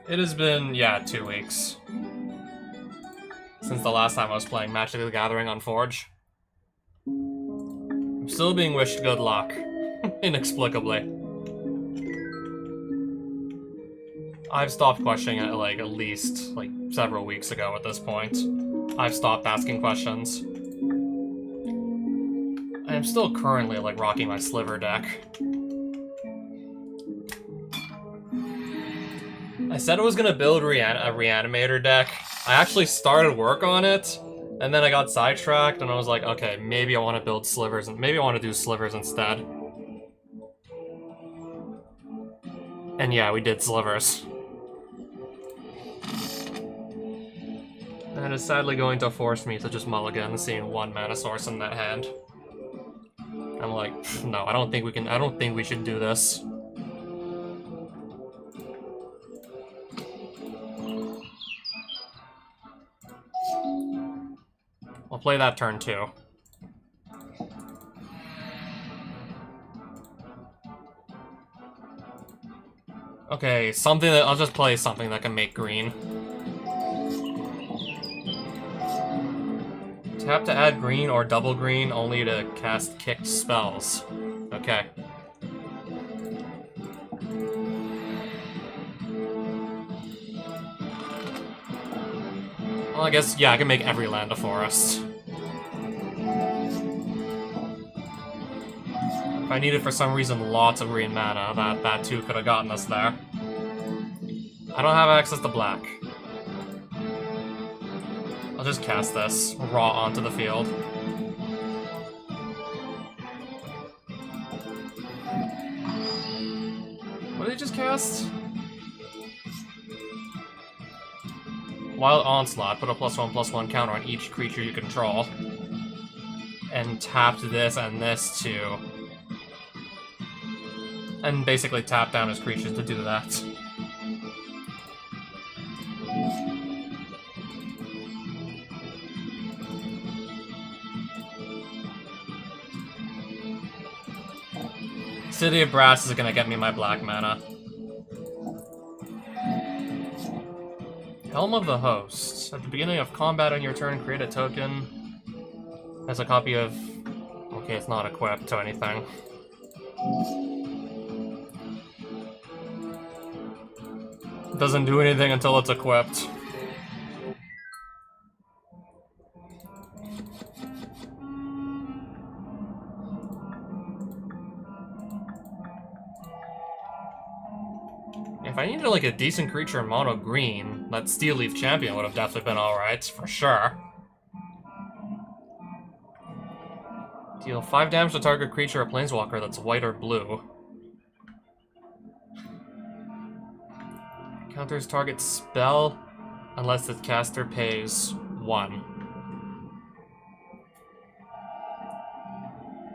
It has been, yeah, 2 weeks. Since the last time I was playing Magic the Gathering on Forge. I'm still being wished good luck. Inexplicably. I've stopped questioning it, like, at least, like, several weeks ago at this point. I've stopped asking questions. I am still currently, like, rocking my Sliver deck. I said I was gonna build a Reanimator deck. I actually started work on it, and then I got sidetracked, and I was like, okay, maybe I want to build Slivers, and maybe I want to do Slivers instead. And yeah, we did Slivers. That is sadly going to force me to just mulligan seeing one mana source in that hand. I'm like, no, I don't think we should do this. I'll play that turn too. Okay, I'll just play something that can make green. Tap to add green or double green only to cast kicked spells. Okay. Well, I guess, yeah, I can make every land a forest. If I needed, for some reason, lots of green mana, that too could have gotten us there. I don't have access to black. I'll just cast this raw onto the field. What did he just cast? Wild Onslaught, put a +1/+1 counter on each creature you control. And tapped this and this too. And basically tap down his creatures to do that. City of Brass is gonna get me my black mana. Helm of the Host. At the beginning of combat on your turn, create a token as a copy of... Okay, it's not equipped to anything. It doesn't do anything until it's equipped. If I needed like a decent creature in mono green, that Steel Leaf Champion would have definitely been alright, for sure. Deal 5 damage to target creature or planeswalker that's white or blue. Counters target spell unless the caster pays 1.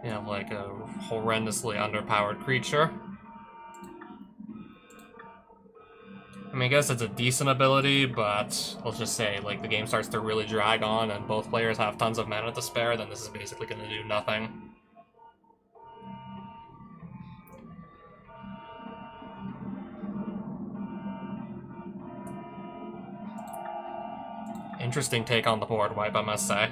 You know, like a horrendously underpowered creature. I mean, I guess it's a decent ability, but let's just say, like, the game starts to really drag on and both players have tons of mana to spare, then this is basically going to do nothing. Interesting take on the board wipe, I must say.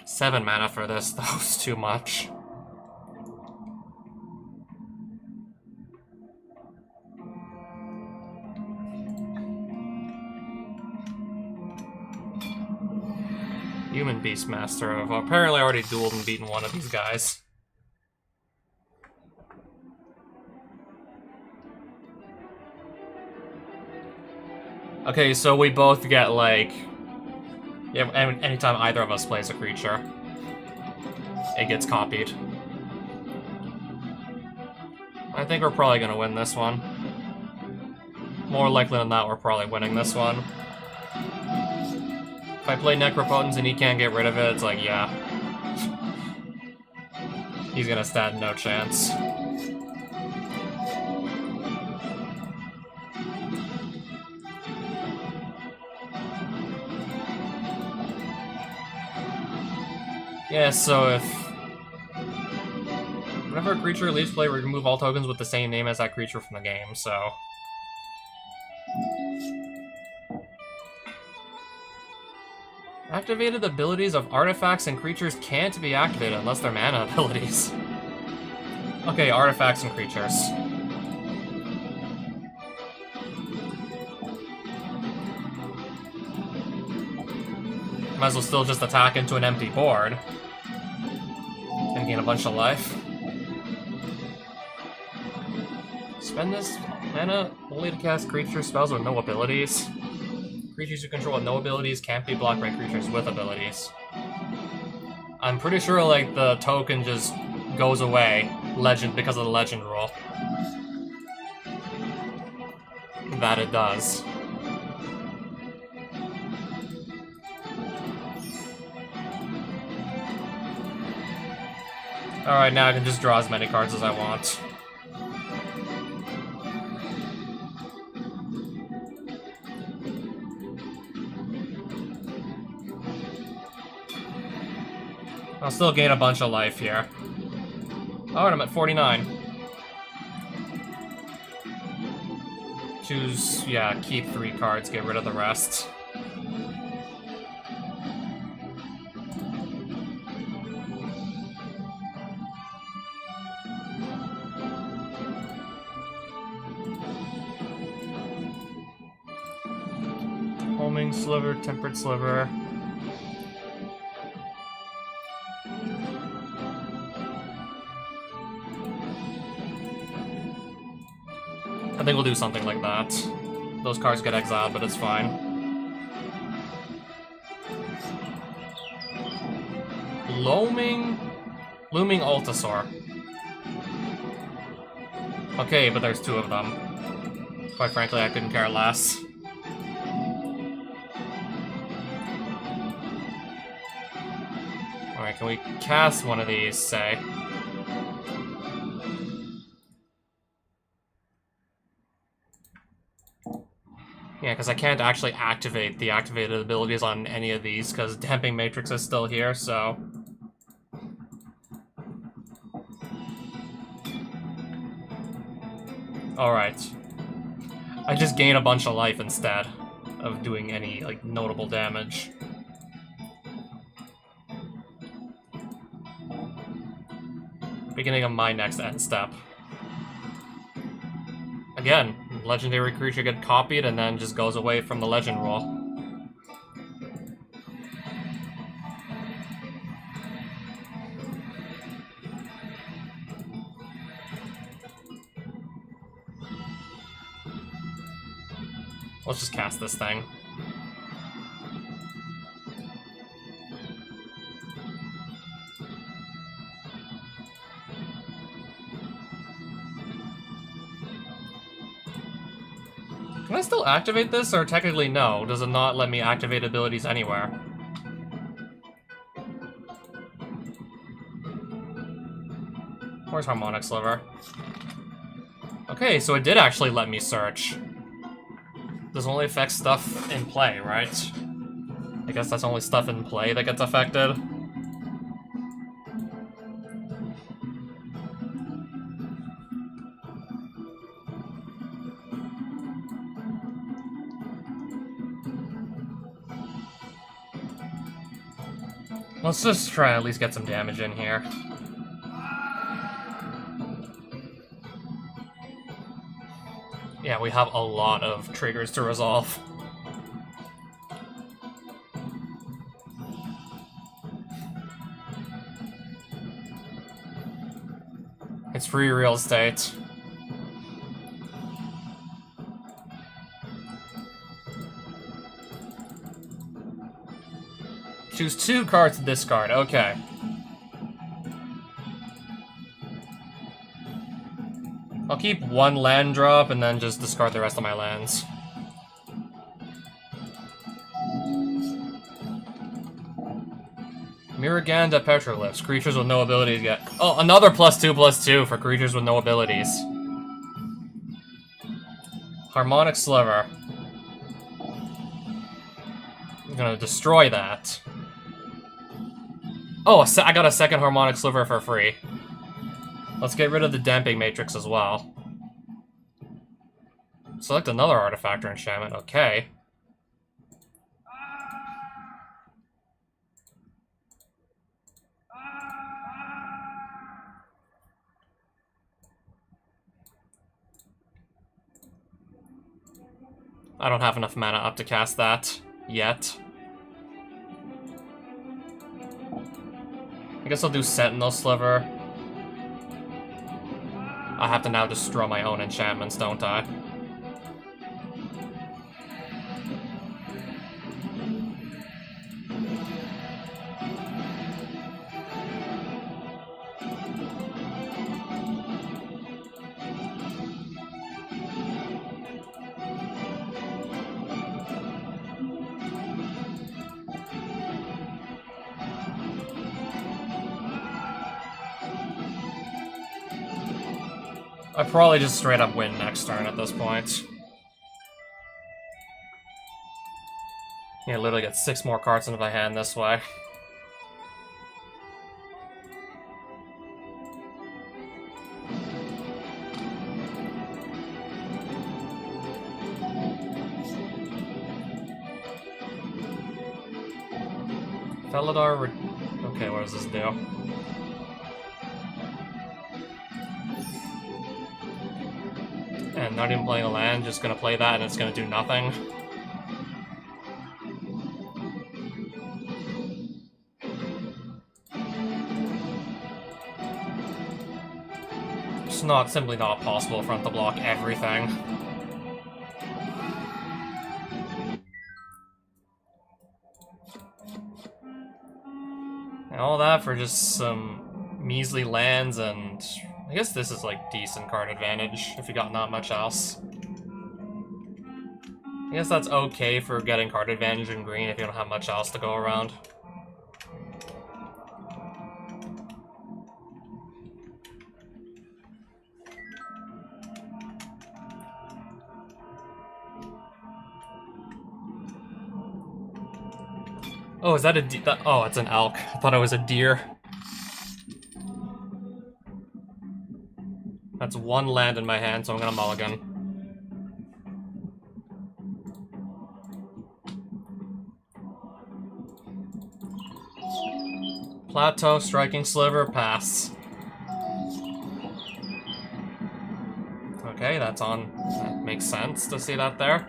Seven mana for this, that was too much. Human Beastmaster. I've apparently already dueled and beaten one of these guys. Okay, so we both get, like... Yeah, anytime either of us plays a creature, it gets copied. I think we're probably gonna win this one. More likely than not, we're probably winning this one. If I play Necropotence and he can't get rid of it, it's like, yeah. He's gonna stand no chance. Yeah, so if Whenever a creature leaves play, remove all tokens with the same name as that creature from the game, so... Activated abilities of artifacts and creatures can't be activated unless they're mana abilities. Okay, artifacts and creatures. Might as well still just attack into an empty board. And gain a bunch of life. Spend this mana only to cast creature spells with no abilities. Creatures you control with no abilities can't be blocked by creatures with abilities. I'm pretty sure, like, the token just goes away, legend, because of the legend rule. That it does. Alright, now I can just draw as many cards as I want. I'll still gain a bunch of life here. Alright, I'm at 49. Choose, yeah, keep 3 cards, get rid of the rest. Homing Sliver, Temperate Sliver. I think we'll do something like that. Those cards get exiled, but it's fine. Looming Altasaur. Okay, but there's 2 of them. Quite frankly, I couldn't care less. Alright, can we cast one of these, say? Yeah, because I can't actually activate the activated abilities on any of these, because Damping Matrix is still here, so... Alright. I just gain a bunch of life instead of doing any, like, notable damage. Beginning of my next end step. Again, legendary creature get copied and then just goes away from the legend rule. Let's just cast this thing. Can I still activate this, or technically no? Does it not let me activate abilities anywhere? Where's Harmonic Sliver? Okay, so it did actually let me search. This only affects stuff in play, right? I guess that's only stuff in play that gets affected. Let's just try and at least get some damage in here. Yeah, we have a lot of triggers to resolve. It's free real estate. Choose 2 cards to discard, okay. I'll keep 1 land drop and then just discard the rest of my lands. Miraganda Petroglyphs. Creatures with no abilities get... Oh, another +2/+2 for creatures with no abilities. Harmonic Sliver. I'm gonna destroy that. Oh, I got a second Harmonic Sliver for free. Let's get rid of the damping matrix as well. Select another artifact or enchantment. Okay. I don't have enough mana up to cast that yet. I guess I'll do Sentinel Sliver. I have to now destroy my own enchantments, don't I? I probably just straight up win next turn at this point. Yeah, literally get 6 more cards into my hand this way. Felidar. Okay, what does this do? And not even playing a land, just gonna play that and it's gonna do nothing. It's not simply not possible for it to block everything. And all that for just some measly lands, and I guess this is like decent card advantage if you got not much else. I guess that's okay for getting card advantage in green if you don't have much else to go around. Oh, is that a oh, it's an elk. I thought it was a deer. That's 1 land in my hand, so I'm gonna mulligan. Plateau, Striking Sliver, pass. Okay, that's on. That makes sense to see that there.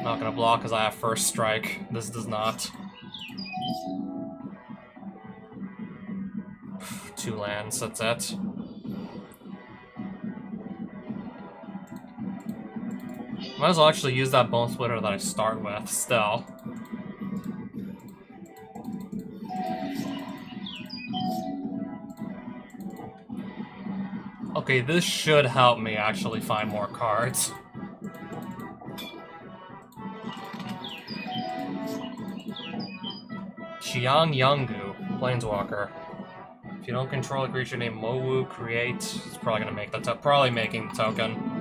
Not gonna block because I have first strike. This does not. 2 lands, that's it. Might as well actually use that Bone Splitter that I start with, still. Okay, this should help me actually find more cards. Xiangyungu, Planeswalker. If you don't control a creature named Mowu, create. It's probably gonna make the probably making the token.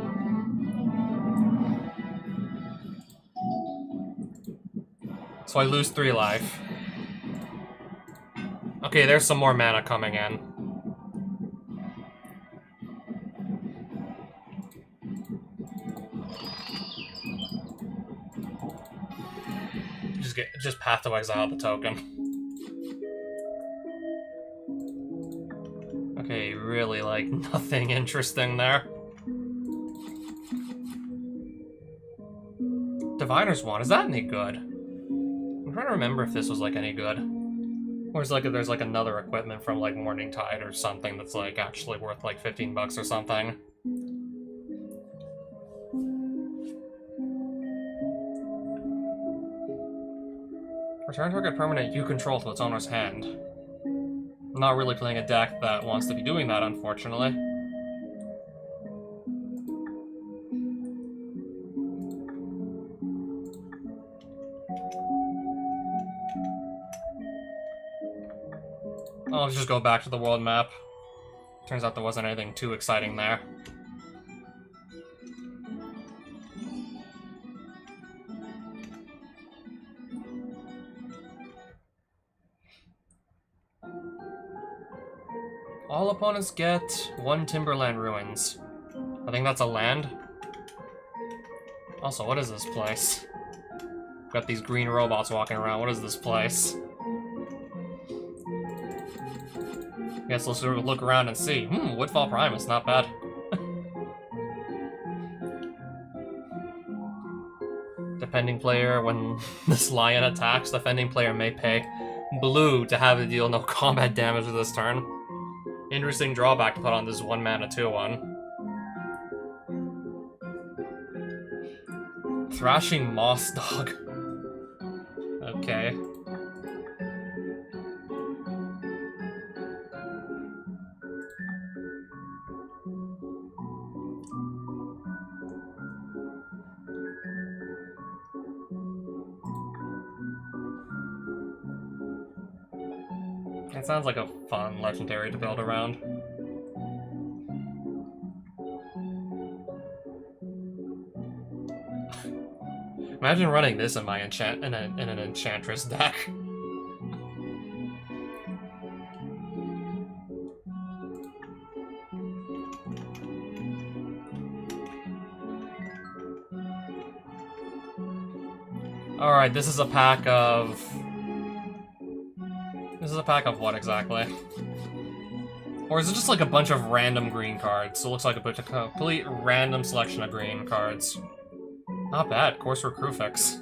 So I lose 3 life. Okay, there's some more mana coming in. Just Path to Exile the token. Okay, really, like, nothing interesting there. Diviner's Wand, is that any good? I'm trying to remember if this was, like, any good. Or is like there's like another equipment from like Morning Tide or something that's like actually worth like 15 bucks or something. Return target permanent you control to its owner's hand. I'm not really playing a deck that wants to be doing that, unfortunately. I'll just go back to the world map. Turns out there wasn't anything too exciting there. opponents get 1 Timberland Ruins. I think that's a land. Also, what is this place? Got these green robots walking around. What is this place? Guess let's sort of look around and see. Woodfall Prime is not bad. Defending player, when this lion attacks, defending player may pay blue to have it deal no combat damage this turn. Interesting drawback to put on this 1-mana 2/1. Thrashing Moss Dog. Okay. It sounds like a fun legendary to build around. Imagine running this in my in an Enchantress deck. Alright, this is a pack of... This is a pack of what exactly? Or is it just like a bunch of random green cards? So it looks like a complete random selection of green cards. Not bad, Courser Crufix.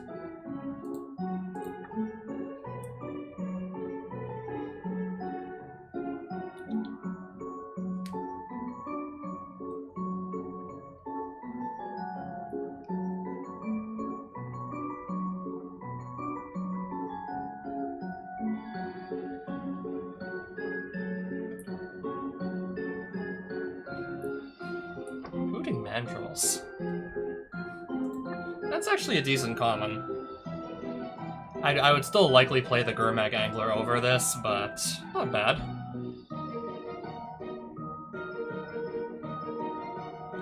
Hooting Mandrills. That's actually a decent common. I would still likely play the Gurmag Angler over this, but not bad.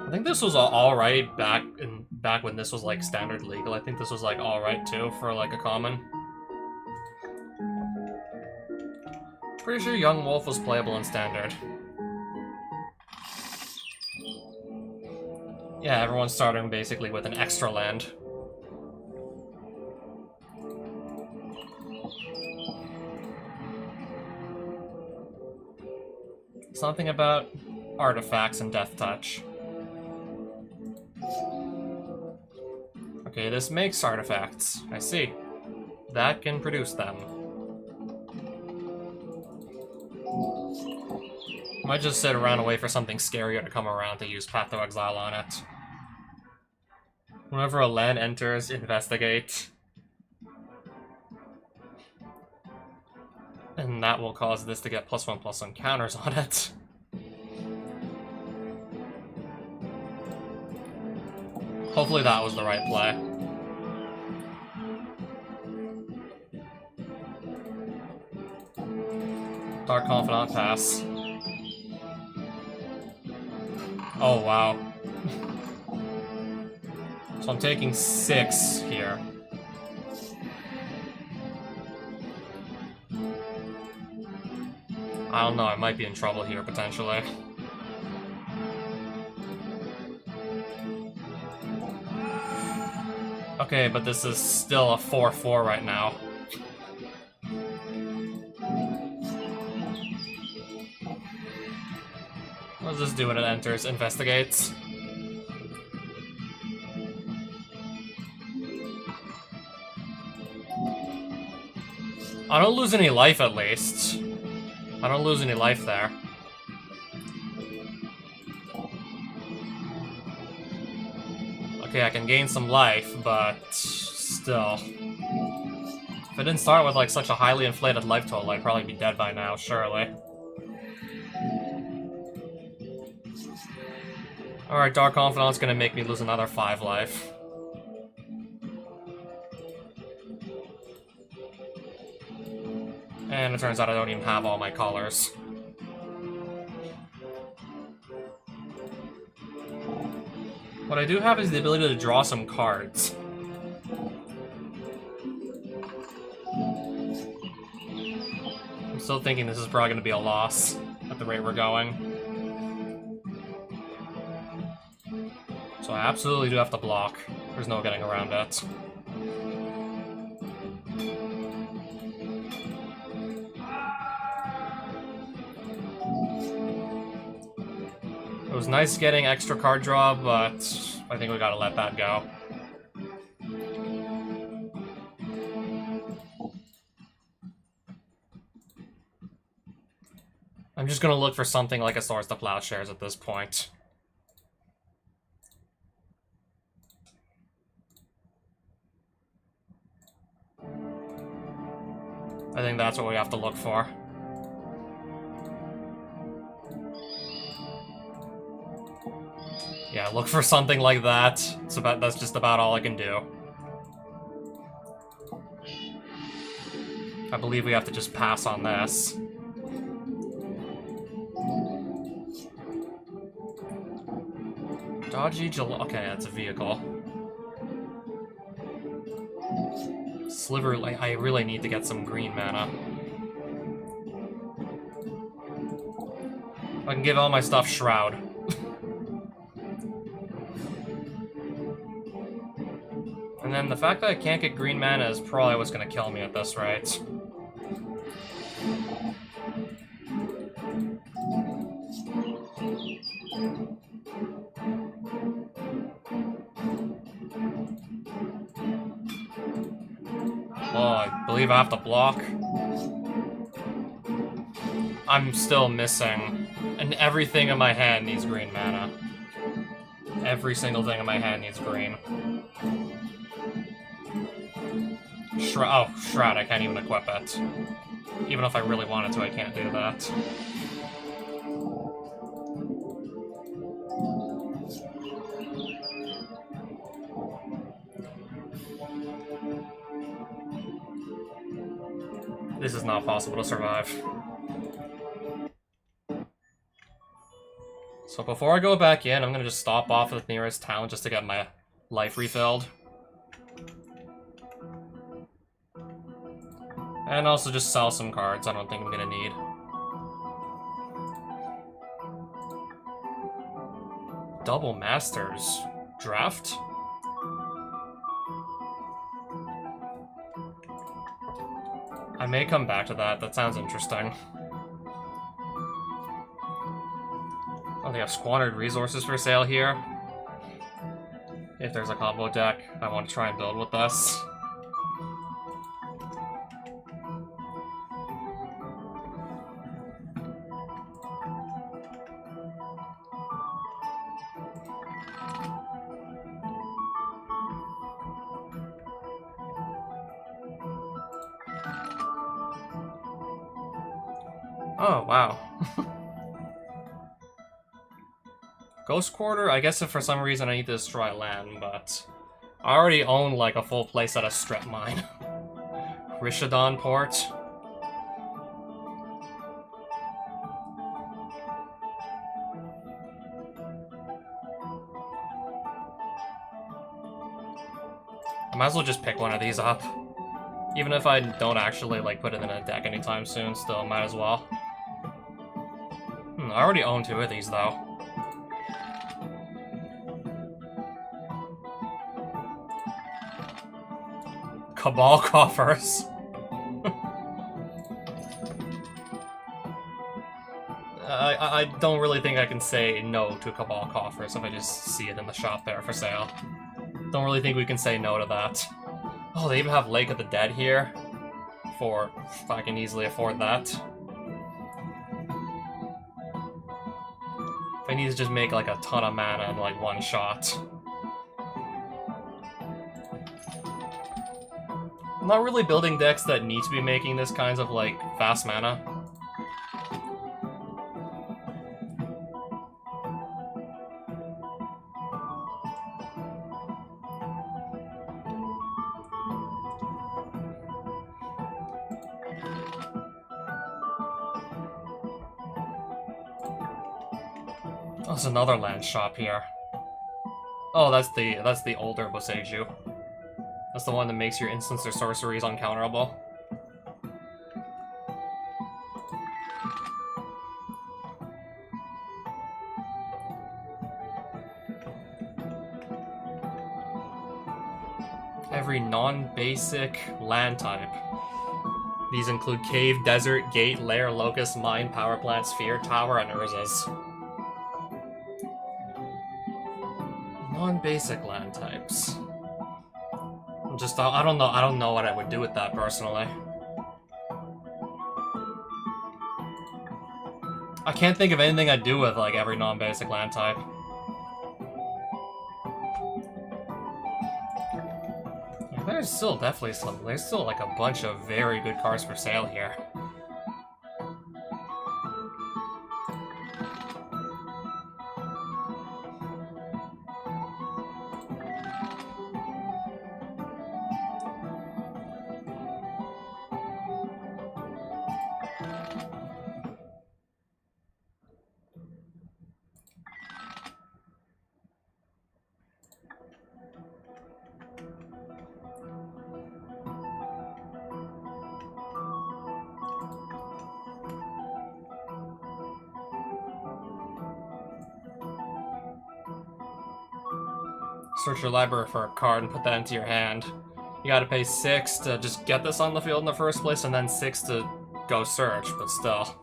I think this was alright back when this was like standard legal. I think this was like alright too for like a common. Pretty sure Young Wolf was playable in standard. Yeah, everyone's starting basically with an extra land. Something about artifacts and Death Touch. Okay, this makes artifacts. I see. That can produce them. Might just sit around and wait for something scarier to come around to use Path to Exile on it. Whenever a land enters, investigate. And that will cause this to get +1/+1 counters on it. Hopefully that was the right play. Dark Confidant pass. Oh, wow. So I'm taking 6 here. I don't know, I might be in trouble here, potentially. Okay, but this is still a 4/4 right now. What does this do when it enters? Investigates. I don't lose any life, at least. I don't lose any life there. Okay, I can gain some life, but still. If I didn't start with like such a highly inflated life total, I'd probably be dead by now, surely. Alright, Dark Confidant's gonna make me lose another 5 life. And it turns out I don't even have all my colors. What I do have is the ability to draw some cards. I'm still thinking this is probably going to be a loss. the rate we're going. So I absolutely do have to block. There's no getting around it. It was nice getting extra card draw, but I think we gotta let that go. I'm just gonna look for something like a Swords to Plowshares at this point. I think that's what we have to look for. Yeah, look for something like that. That's just about all I can do. I believe we have to just pass on this. Dodgy July. Okay, that's a vehicle. Sliver. I really need to get some green mana. I can give all my stuff Shroud. And then the fact that I can't get green mana is probably what's gonna kill me at this rate. Oh, I believe I have to block. I'm still missing. And everything in my hand needs green mana. Every single thing in my hand needs green. Shroud, I can't even equip it. Even if I really wanted to, I can't do that. This is not possible to survive. So before I go back in, I'm gonna just stop off at the nearest town just to get my life refilled. And also just sell some cards I don't think I'm gonna need. Double Masters draft? I may come back to that. That sounds interesting. Oh, they have Squandered Resources for sale here. If there's a combo deck I want to try and build with this. Oh, wow. Ghost Quarter? I guess if for some reason I need to destroy land, but I already own like a full playset of Strep Mine. Rishadan Port. I might as well just pick one of these up. Even if I don't actually like put it in a deck anytime soon, still might as well. I already own two of these though. Cabal Coffers. I don't really think I can say no to Cabal Coffers if I just see it in the shop there for sale. Don't really think we can say no to that. Oh, they even have Lake of the Dead here. If I can easily afford that. If I need to just make like a ton of mana in like one shot. I'm not really building decks that need to be making this kinds of like fast mana. Oh, there's another land shop here. Oh, that's the older Boseiju. That's the one that makes your instants or sorceries uncounterable. Every non-basic land type. These include cave, desert, gate, lair, locust, mine, power plant, sphere, tower, and Urzas. Non-basic land types. I don't know what I would do with that personally. I can't think of anything I'd do with like every non-basic land type. Yeah, there's still there's still like a bunch of very good cars for sale here. Search your library for a card and put that into your hand. You gotta pay 6 to just get this on the field in the first place, and then 6 to go search, but still.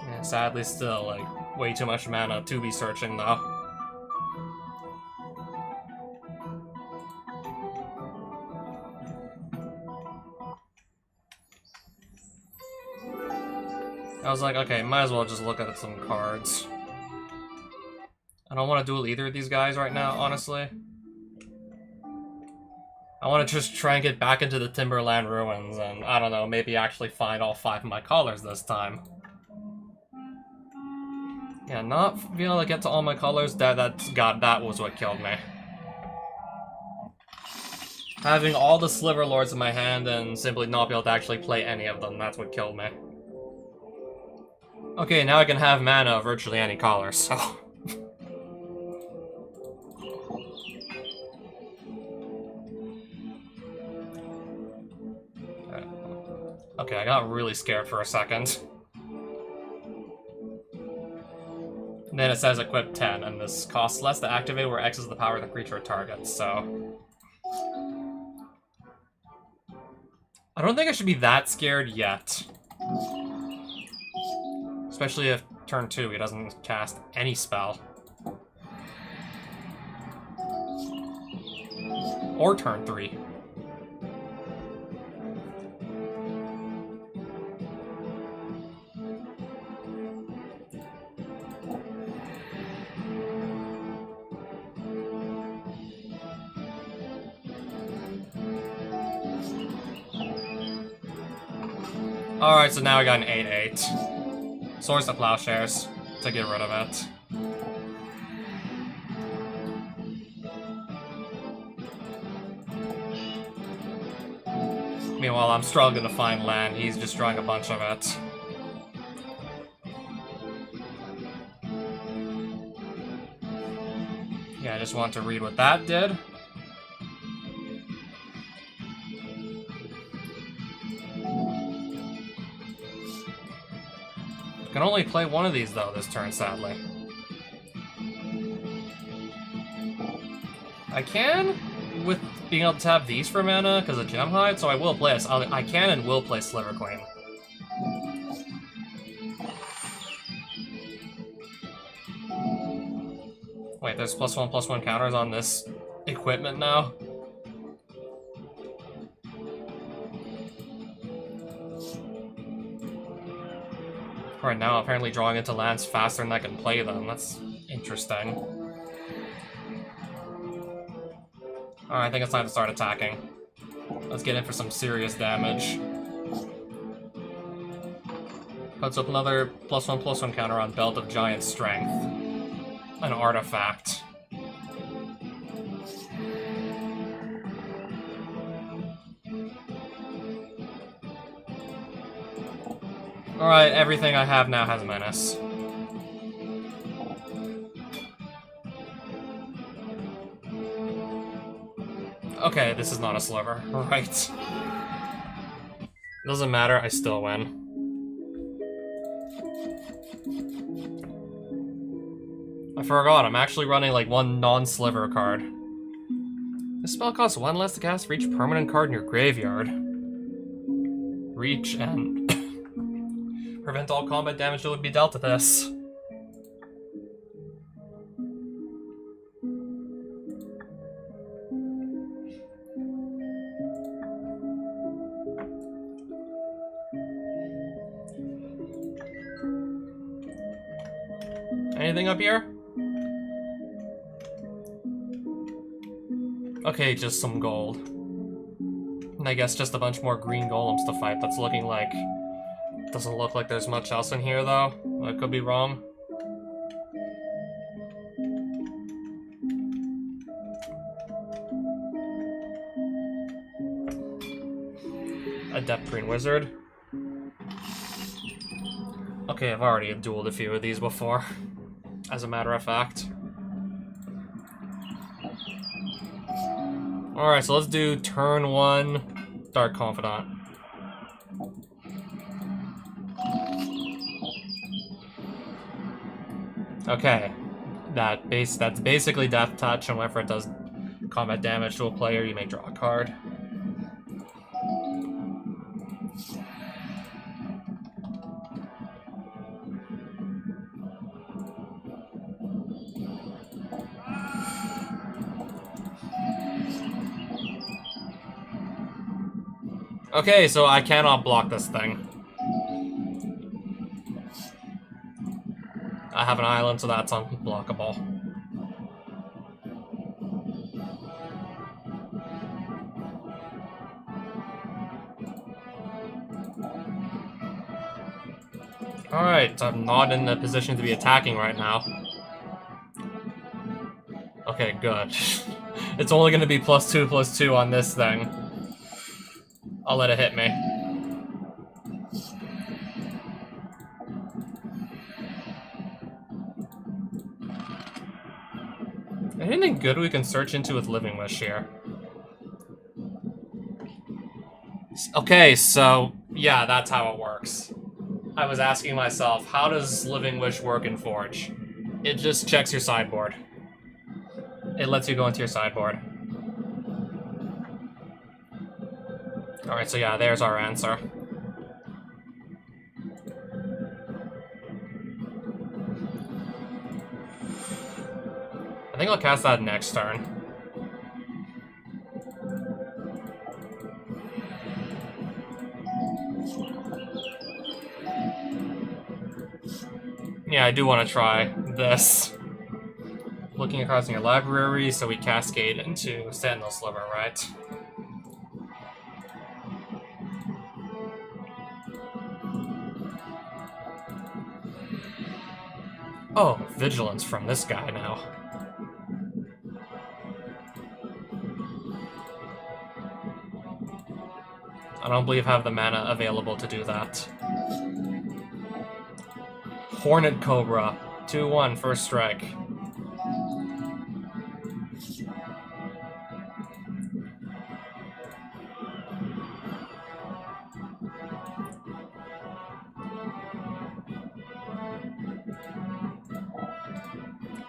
Yeah, sadly still, like, way too much mana to be searching, though. I was like, okay, might as well just look at some cards. I don't want to duel either of these guys right now, honestly. I want to just try and get back into the Timberland Ruins and, I don't know, maybe actually find all 5 of my colors this time. Yeah, not being able to get to all my colors, that was what killed me. Having all the Sliver Lords in my hand and simply not be able to actually play any of them, that's what killed me. Okay, now I can have mana of virtually any color, so... Okay, I got really scared for a second. And then it says equip 10, and this costs less to activate where X is the power of the creature it targets, so... I don't think I should be that scared yet. Especially if turn 2 he doesn't cast any spell. Or turn 3. Alright, so now we got an 8-8. Swords to Plowshares to get rid of it. Meanwhile, I'm struggling to find land. He's just drawing a bunch of it. Yeah, I just want to read what that did. I can only play one of these, though, this turn, sadly. I can, with being able to tap these for mana, because of Gem Hide, so I will play I can and will play Sliver Queen. Wait, there's +1/+1 counters on this equipment now? Right now, apparently drawing into lands faster than I can play them. That's interesting. Alright, I think it's time to start attacking. Let's get in for some serious damage. Puts up another +1/+1 counter on Belt of Giant Strength. An artifact. Alright, everything I have now has Menace. Okay, this is not a sliver. Right. Doesn't matter, I still win. I forgot, I'm actually running like one non-sliver card. This spell costs 1 less to cast for each permanent card in your graveyard. Reach and prevent all combat damage that would be dealt to this. Anything up here? Okay, just some gold. And I guess just a bunch more green golems to fight. That's looking like... Doesn't look like there's much else in here, though. I could be wrong. Adept Green Wizard. Okay, I've already dueled a few of these before, as a matter of fact. Alright, so let's do turn 1, Dark Confidant. Okay, that's basically Death Touch, and whenever it does combat damage to a player, you may draw a card. Okay, so I cannot block this thing. I have an island, so that's unblockable. Alright, I'm not in a position to be attacking right now. Okay, good. It's only going to be +2/+2 on this thing. I'll let it hit me. Anything good we can search into with Living Wish here? Okay, so, yeah, that's how it works. I was asking myself, how does Living Wish work in Forge? It just checks your sideboard. It lets you go into your sideboard. Alright, so yeah, there's our answer. I think I'll cast that next turn. Yeah, I do want to try this. Looking across in your library, so we cascade into Sentinel Sliver, right? Oh, Vigilance from this guy now. I don't believe I have the mana available to do that. Hornet Cobra. 2/1, first strike.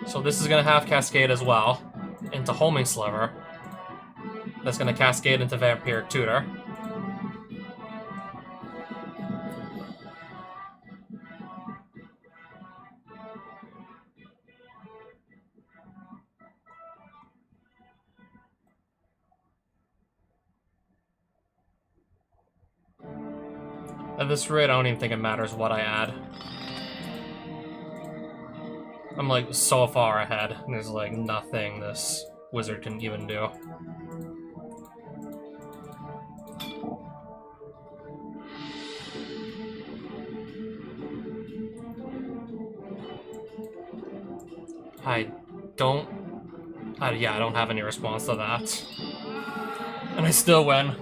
So this is going to have Cascade as well, into Homing Sliver. That's going to Cascade into Vampiric Tutor. At this rate, I don't even think it matters what I add. I'm like so far ahead. There's like nothing this wizard can even do. Yeah, I don't have any response to that. And I still win.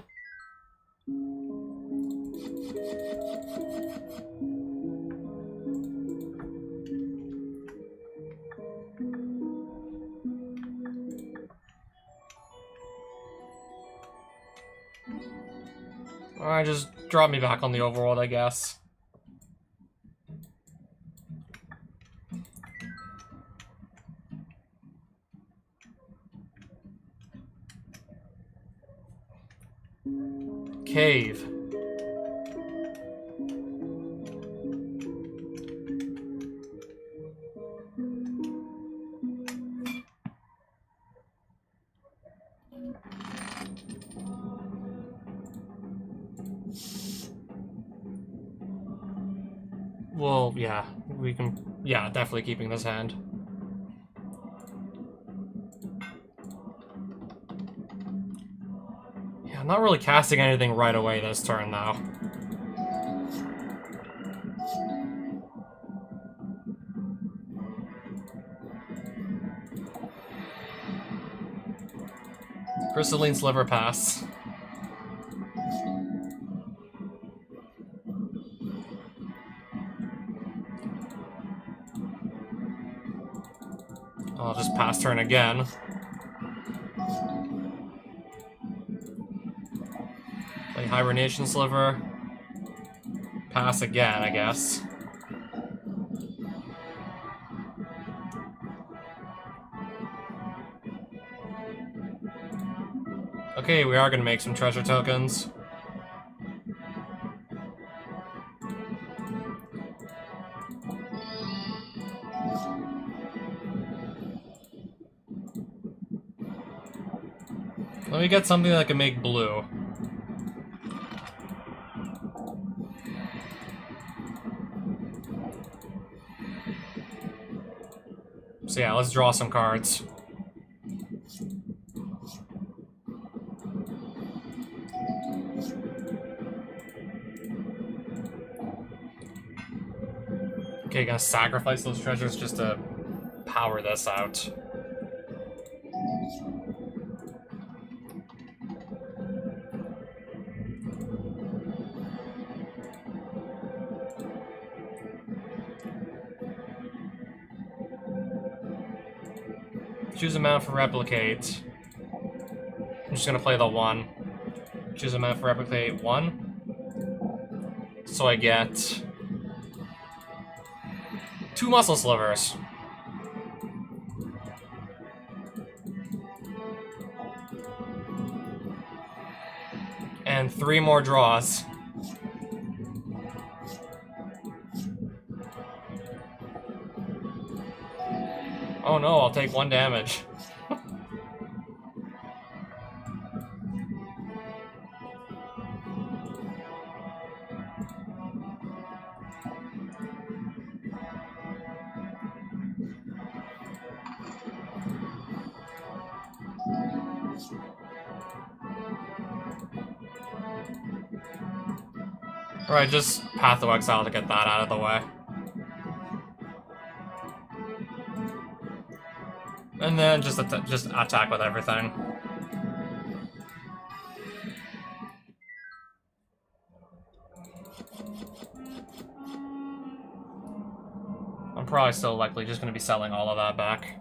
Alright, just drop me back on the overworld, I guess. Cave. Well, yeah, we can... Yeah, definitely keeping this hand. Yeah, I'm not really casting anything right away this turn, though. Crystalline Sliver pass. I'll just pass turn again. Play Hibernation Sliver. Pass again, I guess. Okay, we are gonna make some treasure tokens. Let me get something that can make blue. So yeah, let's draw some cards. Okay, gonna sacrifice those treasures just to power this out. Choose a mana for replicate. I'm just gonna play the 1. Choose a mana for replicate 1. So I get 2 muscle slivers. And 3 more draws. Oh no, I'll take 1 damage. Alright, just Path of Exile to get that out of the way. And then just attack with everything. I'm probably still likely just going to be selling all of that back.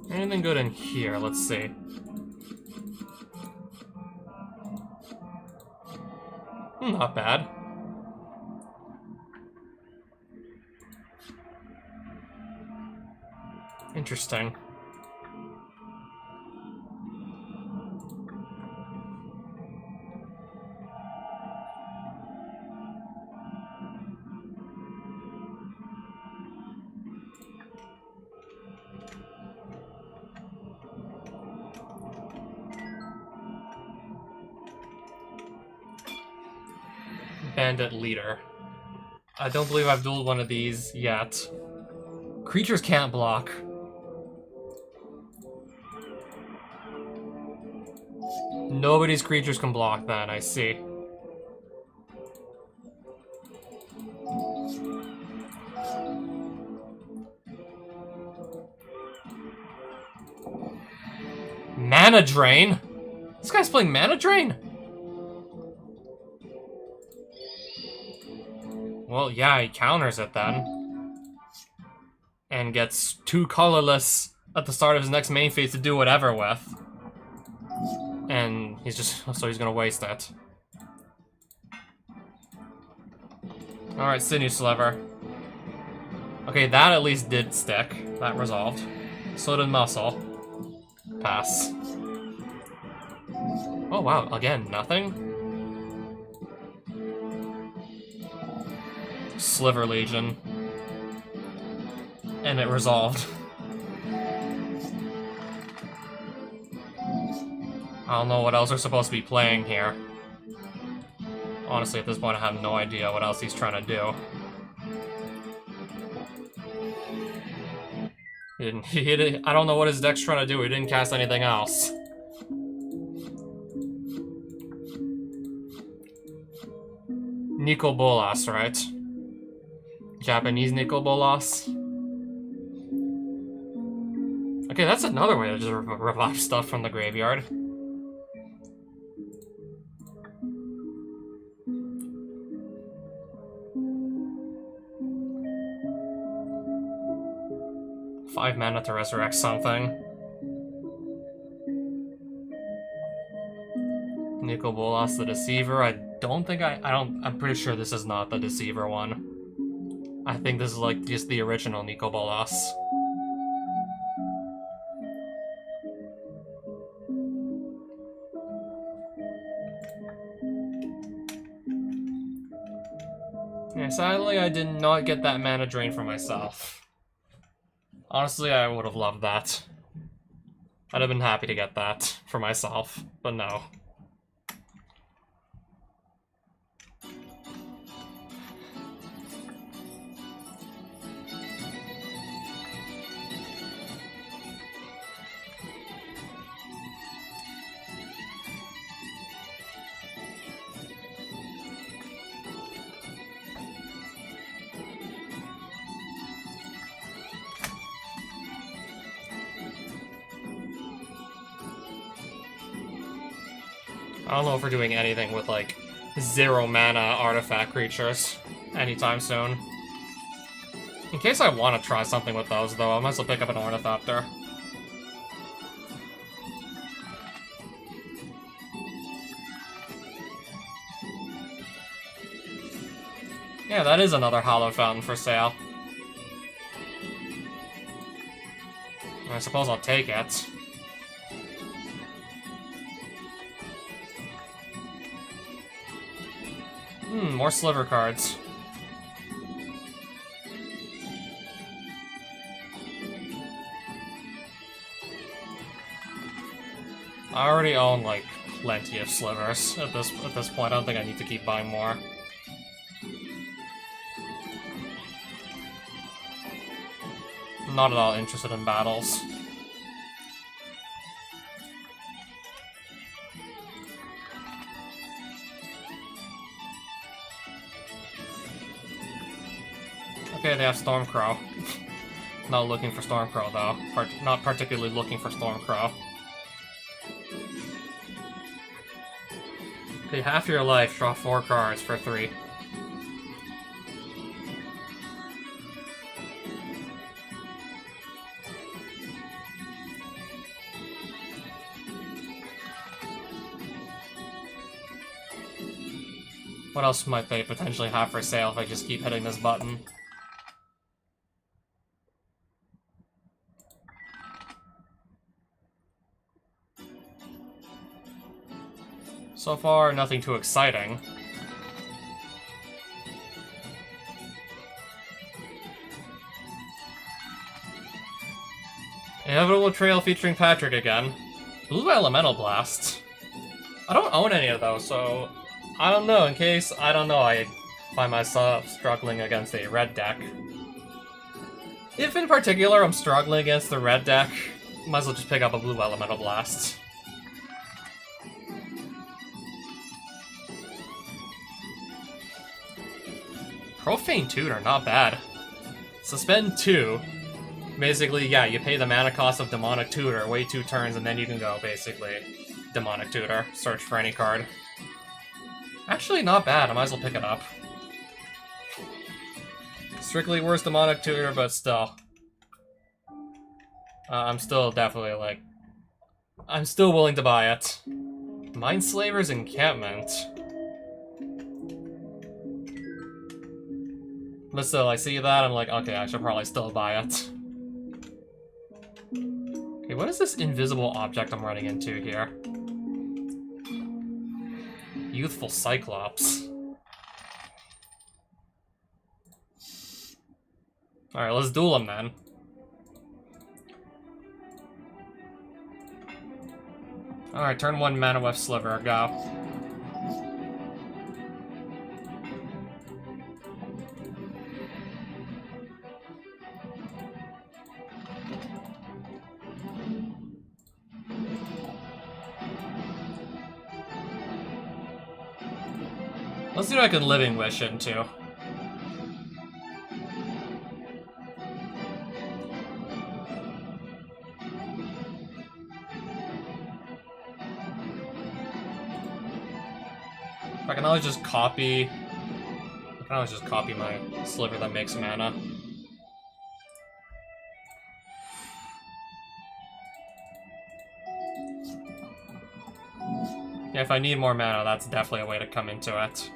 Anything good in here? Let's see. Not bad. Interesting. Bandit Leader. I don't believe I've dueled one of these yet. Creatures can't block. Nobody's creatures can block then, I see. Mana Drain? This guy's playing Mana Drain? Well, yeah, he counters it then. And gets 2 colorless at the start of his next main phase to do whatever with. And he's gonna waste it. Alright, Sinew Sliver. Okay, that at least did stick. That resolved. So did Muscle. Pass. Oh wow, again, nothing? Sliver Legion. And it resolved. I don't know what else we're supposed to be playing here. Honestly, at this point, I have no idea what else he's trying to do. I don't know what his deck's trying to do. He didn't cast anything else. Nicol Bolas, right? Japanese Nicol Bolas. Okay, that's another way to just revive stuff from the graveyard. Five mana to resurrect something. Nicol Bolas the Deceiver. I'm pretty sure this is not the Deceiver one. I think this is like just the original Nicol Bolas. Yeah, sadly I did not get that mana drain for myself. Honestly, I would have loved that. I'd have been happy to get that for myself, but no. I don't know if we're doing anything with, like, 0 mana artifact creatures anytime soon. In case I want to try something with those, though, I might as well pick up an Ornithopter. Yeah, that is another Hallowed Fountain for sale. I suppose I'll take it. More Sliver cards. I already own, like, plenty of Slivers at this point. I don't think I need to keep buying more. I'm not at all interested in battles. Okay, they have Stormcrow. Not looking for Stormcrow, though. Not particularly looking for Stormcrow. Okay, half your life, draw 4 cards for 3. What else might they potentially have for sale if I just keep hitting this button? So far, nothing too exciting. Inevitable Trail featuring Patrick again. Blue Elemental Blast. I don't own any of those, so I don't know. In case, I don't know, I find myself struggling against a red deck. If in particular I'm struggling against the red deck, might as well just pick up a Blue Elemental Blast. Profane Tutor, not bad. Suspend 2. Basically, yeah, you pay the mana cost of Demonic Tutor, wait 2 turns, and then you can go, basically, Demonic Tutor, search for any card. Actually, not bad, I might as well pick it up. Strictly worse Demonic Tutor, but still. I'm still definitely, like... I'm still willing to buy it. Mindslaver's Encampment. But still, I see that, I'm like, okay, I should probably still buy it. Okay, what is this invisible object I'm running into here? Youthful Cyclops. Alright, let's duel him then. Alright, turn 1 Mana Weft Sliver, go. Let's see what I can Living Wish into. I can always just copy... I can always just copy my sliver that makes mana. Yeah, if I need more mana, that's definitely a way to come into it.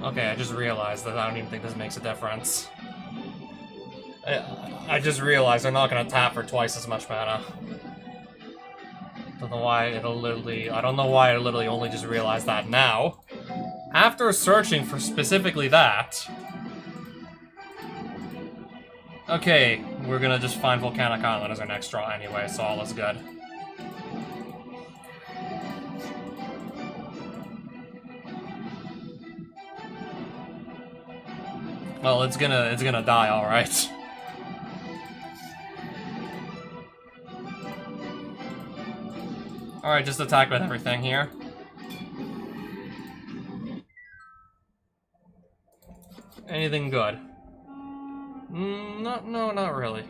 Okay, I just realized that I don't even think this makes a difference. I just realized they're not gonna tap for twice as much mana. Don't know why it'll literally... I don't know why I literally only just realized that now. After searching for specifically that... Okay, we're gonna just find Volcanic Island as our next draw anyway, so all is good. Well, it's gonna die, alright. Alright, just attack with everything here. Anything good? No, not really.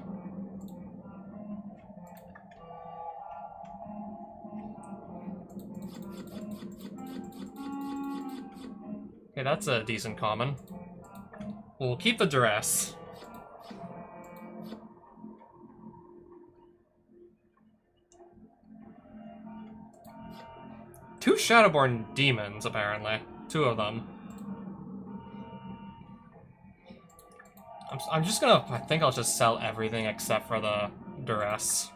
Okay, that's a decent common. We'll keep the Duress. Two Shadowborn demons, apparently. Two of them. I'm just gonna... I think I'll just sell everything except for the Duress.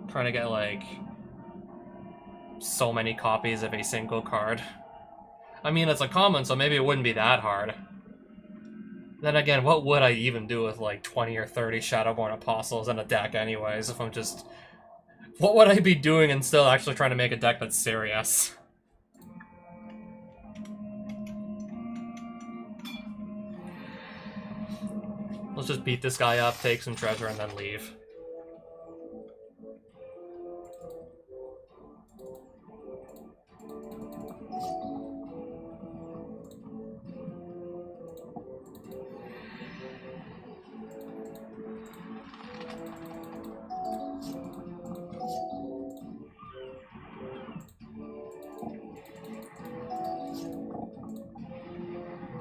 Trying to get, like, so many copies of a single card. I mean, it's a common, so maybe it wouldn't be that hard. Then again, what would I even do with, like, 20 or 30 Shadowborn Apostles in a deck anyways, if I'm just... What would I be doing and still actually trying to make a deck that's serious? Let's just beat this guy up, take some treasure, and then leave.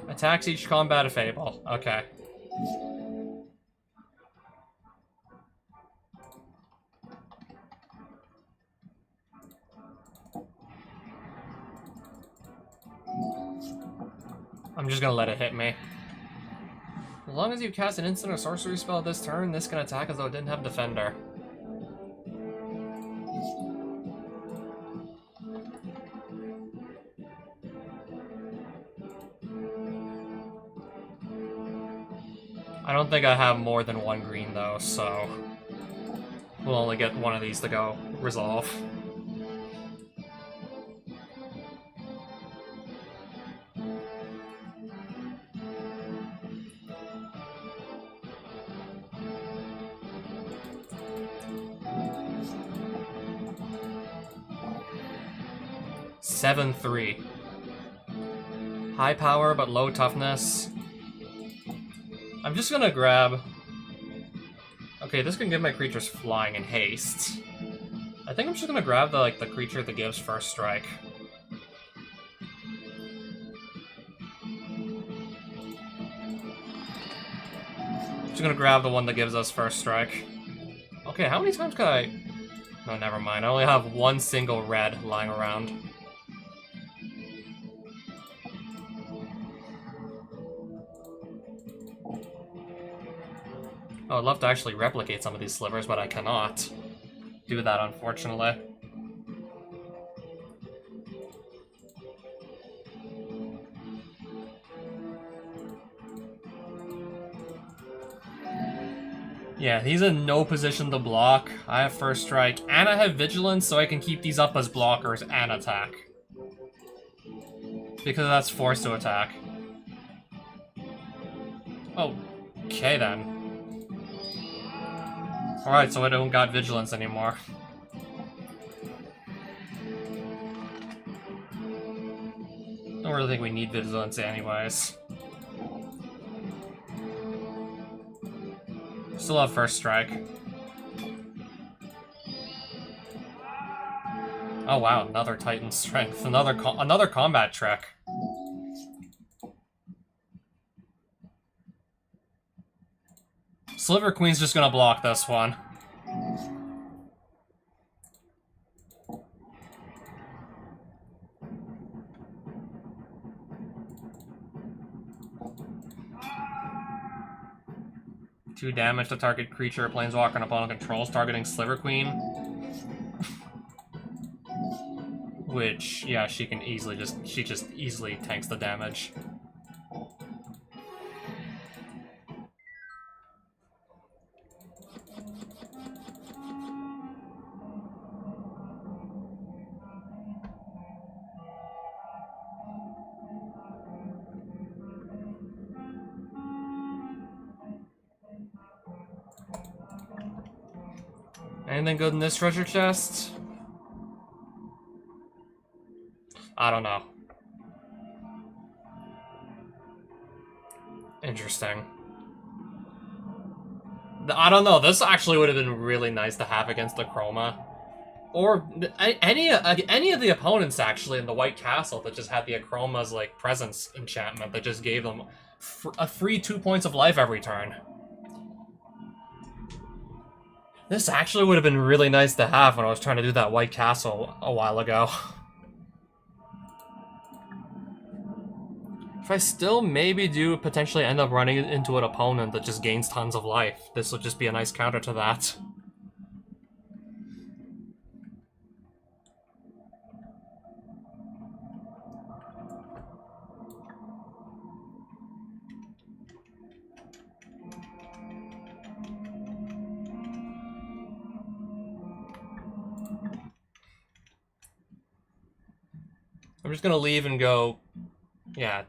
Attacks each combat a Fable. Okay. I'm just gonna let it hit me. As long as you cast an instant or sorcery spell this turn, this can attack as though it didn't have Defender. I don't think I have more than one green though, so we'll only get one of these to go resolve. Seven 3. High power but low toughness. I'm just gonna grab... Okay, this can give my creatures flying and haste. I think I'm just gonna grab the creature that gives first strike. Just gonna grab the one that gives us first strike. Okay, how many times could I... No, never mind. I only have one single red lying around. Oh, I'd love to actually replicate some of these slivers, but I cannot do that, unfortunately. Yeah, he's in no position to block. I have first strike, and I have vigilance, so I can keep these up as blockers and attack. Because that's forced to attack. Oh, okay then. Alright, so I don't got vigilance anymore. Don't really think we need vigilance anyways. Still have first strike. Oh wow, another Titan strength, another combat trick. Sliver Queen's just gonna block this one. Two damage to target creature, planeswalker, and opponent controls, targeting Sliver Queen. Which, yeah, she can easily she just easily tanks the damage. Anything good in this treasure chest? I don't know. Interesting. I don't know, this actually would have been really nice to have against the Chroma. Or any of the opponents, actually, in the White Castle that just had the Achroma's, like, presence enchantment that just gave them a free 2 points of life every turn. This actually would have been really nice to have when I was trying to do that White Castle a while ago. If I still maybe do potentially end up running into an opponent that just gains tons of life, this would just be a nice counter to that. I'm just gonna leave and go, yeah,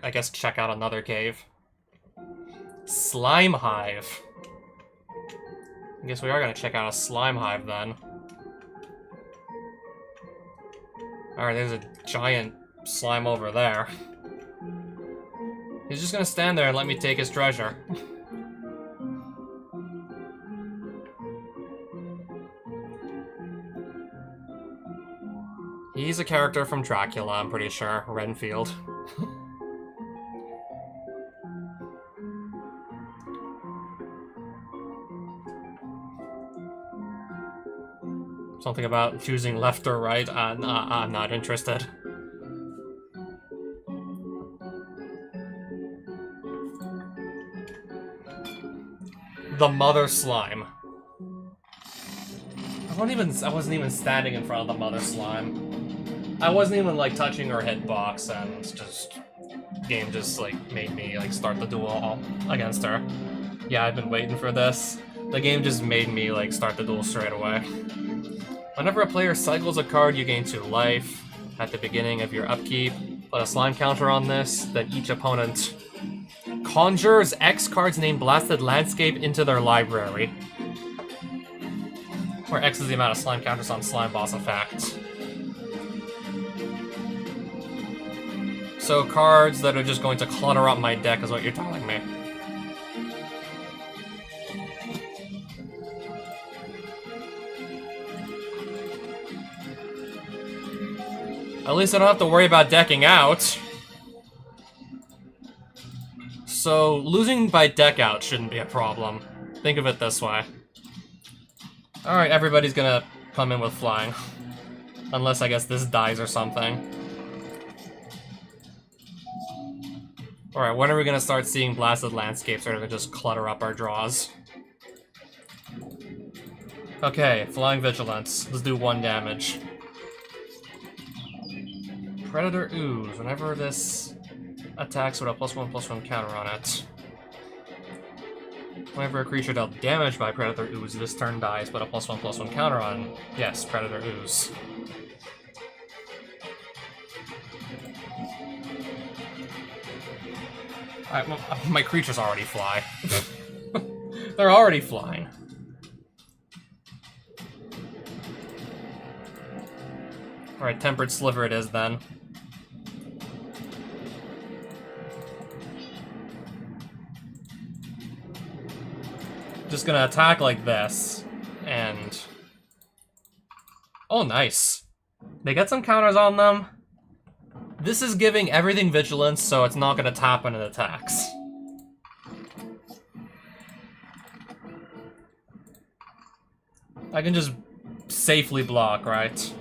I guess check out another cave. Slime Hive. I guess we are gonna check out a Slime Hive then. Alright, there's a giant slime over there. He's just gonna stand there and let me take his treasure. He's a character from Dracula, I'm pretty sure. Renfield. Something about choosing left or right, I'm not interested. The Mother Slime. I wasn't even standing in front of the Mother Slime. I wasn't even, like, touching her hitbox, and just... game just, like, made me, like, start the duel against her. Yeah, I've been waiting for this. The game just made me, like, start the duel straight away. Whenever a player cycles a card, you gain 2 life. At the beginning of your upkeep, put a slime counter on this, then each opponent conjures X cards named Blasted Landscape into their library. Where X is the amount of slime counters on slime boss effect. So cards that are just going to clutter up my deck is what you're telling me. At least I don't have to worry about decking out. So, losing by deck out shouldn't be a problem. Think of it this way. Alright, everybody's gonna come in with flying. Unless, I guess, this dies or something. Alright, when are we gonna start seeing Blasted Landscapes that are gonna just clutter up our draws? Okay, Flying Vigilance. Let's do 1 damage. Predator Ooze. Whenever this attacks with a +1/+1 counter on it. Whenever a creature dealt damage by Predator Ooze, this turn dies, but a +1/+1 counter on, yes, Predator Ooze. My creatures already fly. They're already flying. Alright, Tempered Sliver it is then. Just gonna attack like this, and... Oh, nice. They get some counters on them. This is giving everything vigilance, so it's not gonna tap when it attacks. I can just safely block, right?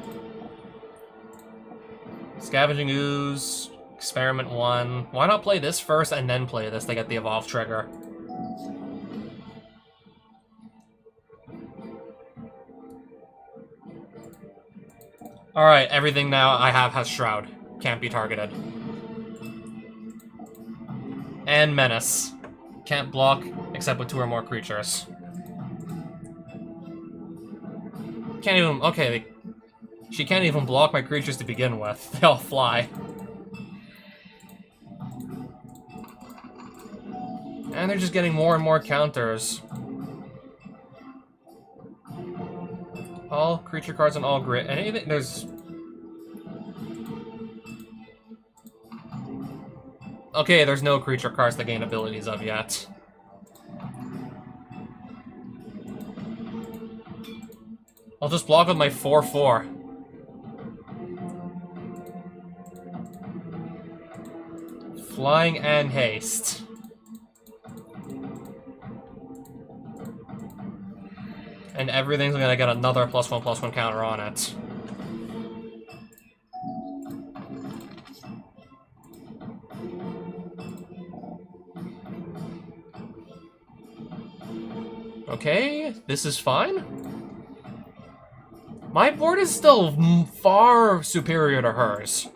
Scavenging Ooze, Experiment 1. Why not play this first and then play this to get the Evolve trigger? Alright, everything now I have has Shroud. Can't be targeted. And Menace. Can't block except with 2 or more creatures. Can't even... Okay, she can't even block my creatures to begin with. They all fly. And they're just getting more and more counters. All creature cards on all grid. Anything... There's... Okay, there's no creature cards to gain abilities of yet. I'll just block with my 4/4. Flying and haste. And everything's gonna get another +1/+1 counter on it. Okay, this is fine. My board is still far superior to hers.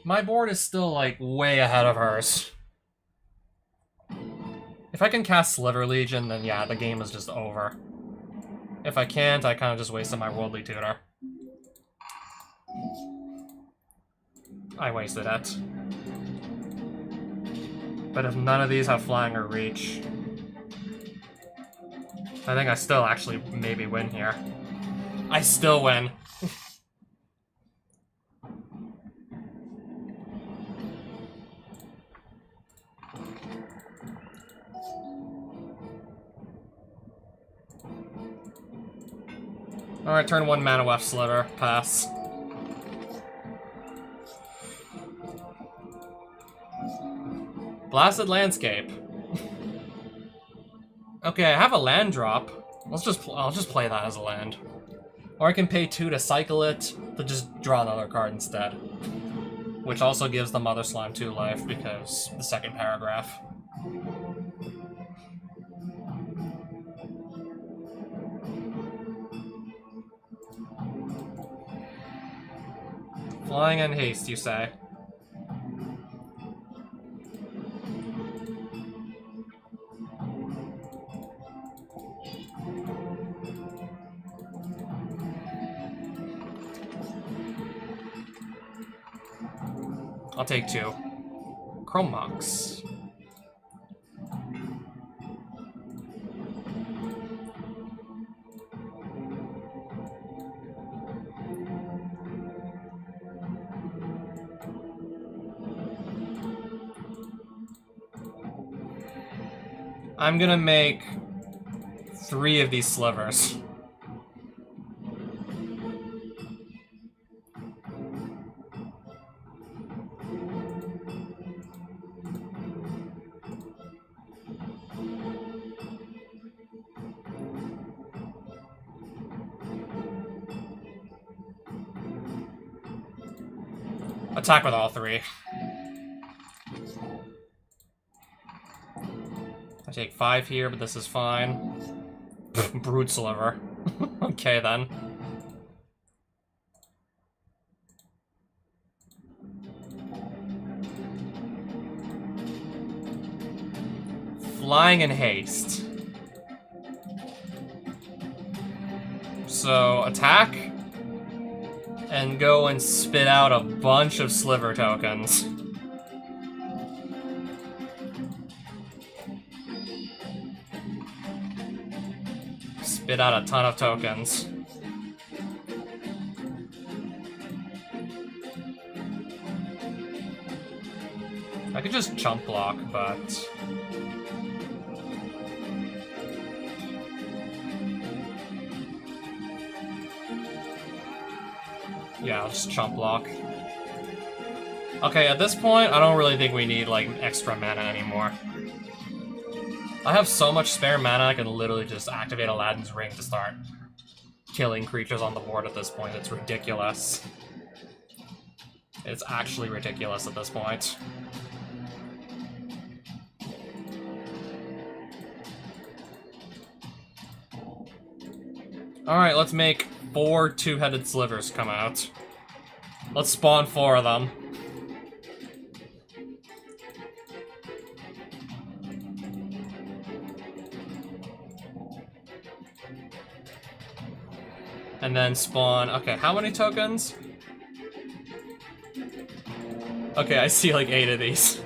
My board is still, like, way ahead of hers. If I can cast Sliver Legion, then yeah, the game is just over. If I can't, I kind of just wasted my Worldly Tutor. I wasted it. But if none of these have Flying or Reach, I think I still actually maybe win here. I still win. Alright, turn 1 Mana Weft Sliver. Pass. Blasted Landscape. Okay, I have a land drop. I'll just play that as a land. Or I can pay 2 to cycle it, to just draw another card instead. Which also gives the Mother Slime 2 life, because the second paragraph. Flying and haste, you say? I'll take 2. Chrome Mox. I'm gonna make 3 of these slivers. Attack with all three. I take 5 here, but this is fine. Brood Sliver. Okay, then. Flying in haste. So, attack, and go and spit out a bunch of Sliver tokens. Spit out a ton of tokens. I could just chump block, but... yeah, I'll just chump block. Okay, at this point, I don't really think we need, like, extra mana anymore. I have so much spare mana, I can literally just activate Aladdin's Ring to start killing creatures on the board at this point. It's ridiculous. It's actually ridiculous at this point. Alright, let's make 4 two-headed slivers come out. Let's spawn 4 of them. And then spawn... okay, how many tokens? Okay, I see like 8 of these.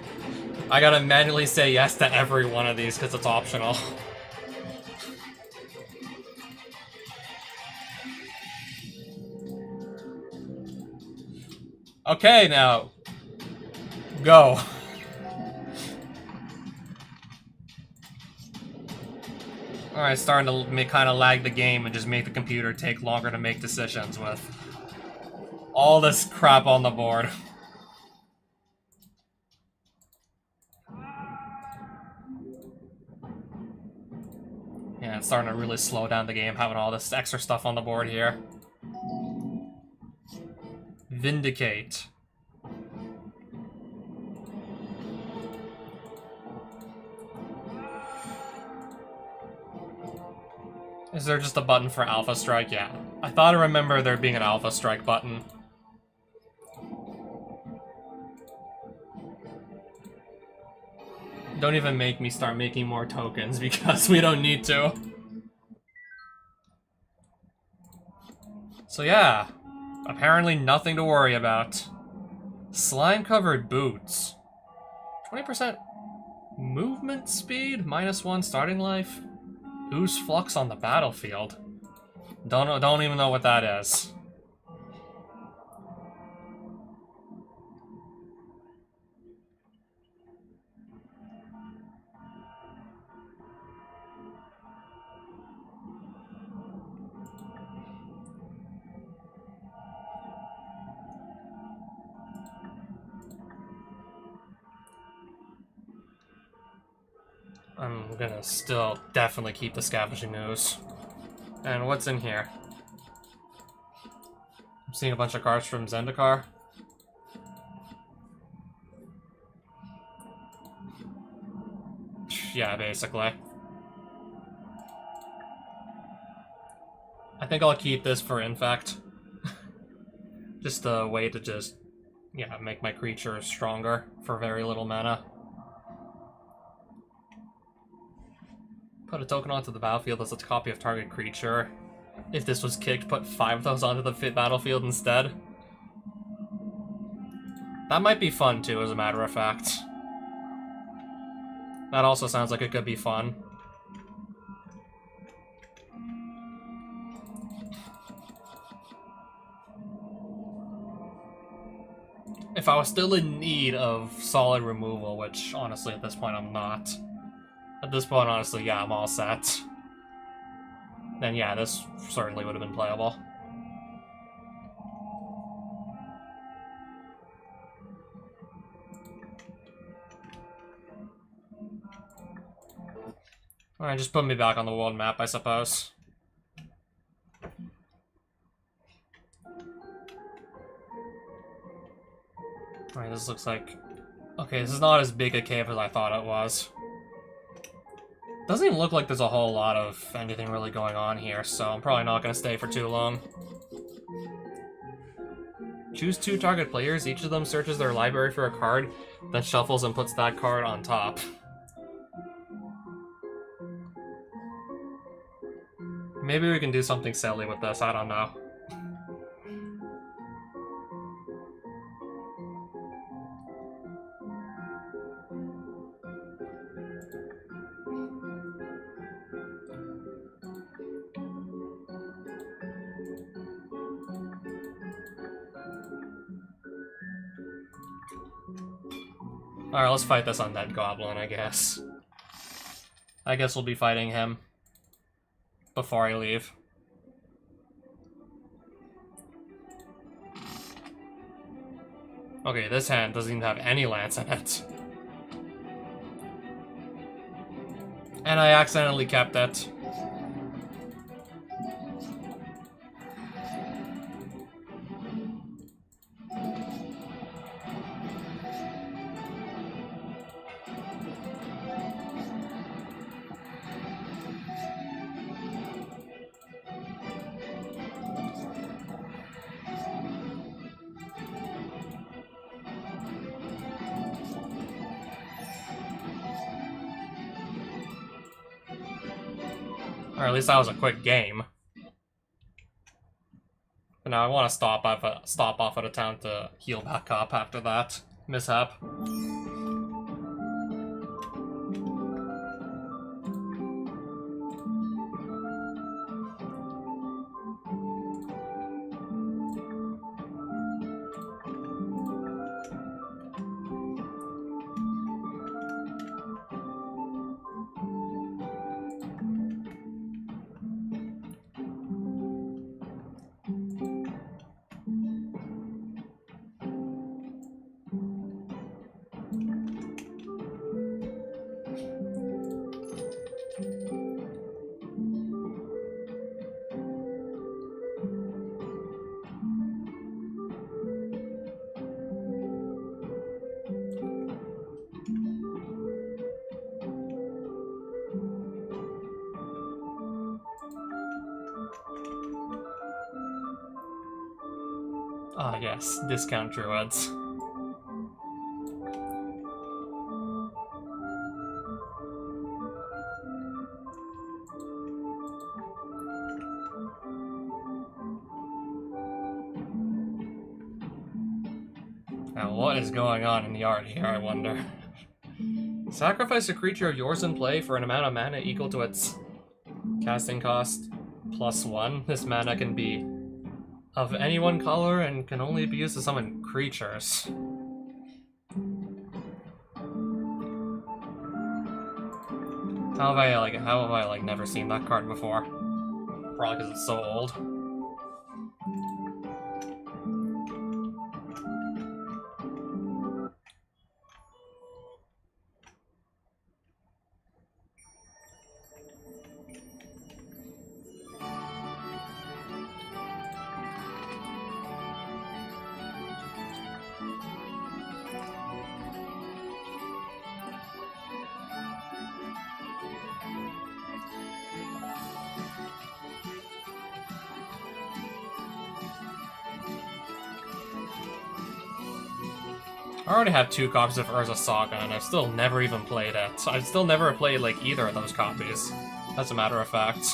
I gotta manually say yes to every one of these because it's optional. Okay, now. Go. Alright, starting to kind of lag the game and just make the computer take longer to make decisions with all this crap on the board. Yeah, it's starting to really slow down the game having all this extra stuff on the board here. Vindicate. Is there just a button for Alpha Strike? Yeah. I thought I remember there being an Alpha Strike button. Don't even make me start making more tokens because we don't need to. So yeah. Apparently nothing to worry about. Slime-covered boots. 20% movement speed, -1 starting life. Ooze flux on the battlefield. Don't even know what that is. I'm gonna still definitely keep the Scavenging Ooze. And what's in here? I'm seeing a bunch of cards from Zendikar. Yeah, basically. I think I'll keep this for Infect. Just a way to just, yeah, make my creature stronger for very little mana. Put a token onto the battlefield as a copy of target creature. If this was kicked, put 5 of those onto the battlefield instead. That might be fun too, as a matter of fact. That also sounds like it could be fun. If I was still in need of solid removal, which honestly at this point I'm not. At this point, honestly, yeah, I'm all set. Then yeah, this certainly would have been playable. Alright, just put me back on the world map, I suppose. Alright, this looks like... Okay, this is not as big a cave as I thought it was. Doesn't even look like there's a whole lot of anything really going on here, so I'm probably not going to stay for too long. Choose 2 target players. Each of them searches their library for a card, then shuffles and puts that card on top. Maybe we can do something silly with this, I don't know. Alright, let's fight this undead goblin, I guess. I guess we'll be fighting him before I leave. Okay, this hand doesn't even have any lance in it. And I accidentally kept it. Or at least that was a quick game. But now I want to stop off at a town to heal back up after that mishap. Ah, yes, discount druids. Now, what is going on in the art here, I wonder? Sacrifice a creature of yours in play for an amount of mana equal to its casting cost +1. This mana can be of any one color and can only be used to summon creatures. How have I never seen that card before? Probably because it's so old. I already have 2 copies of Urza Saga, and I've still never even played it. So I've still never played, like, either of those copies, as a matter of fact.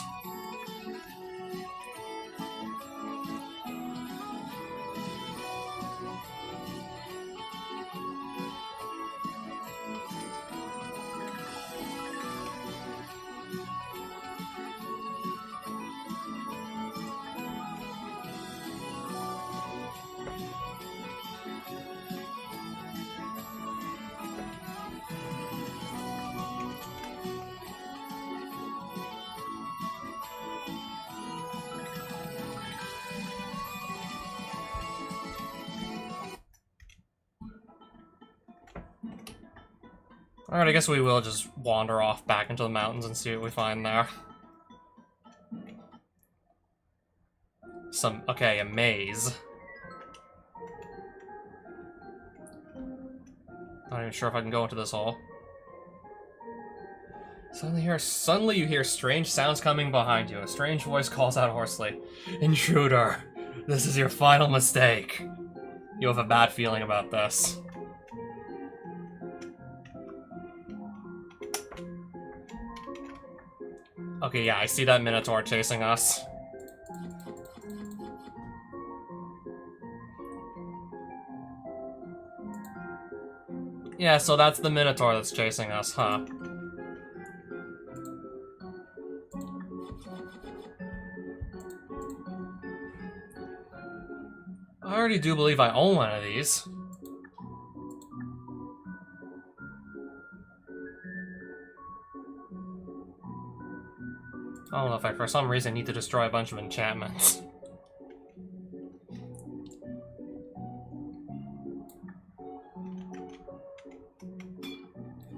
Alright, I guess we will just wander off back into the mountains and see what we find there. Okay, a maze. Not even sure if I can go into this hole. Suddenly you hear strange sounds coming behind you. A strange voice calls out hoarsely, "Intruder, this is your final mistake." You have a bad feeling about this. Okay, yeah, I see that Minotaur chasing us. Yeah, so that's the Minotaur that's chasing us, huh? I already do believe I own one of these. I don't know if I, for some reason, need to destroy a bunch of enchantments.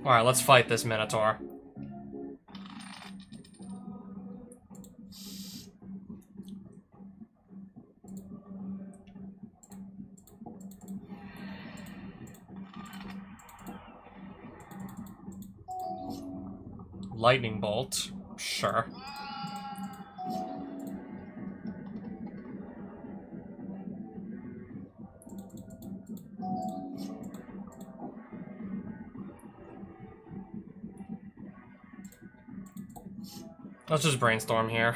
Alright, let's fight this Minotaur. Lightning bolt, sure. Let's just brainstorm here.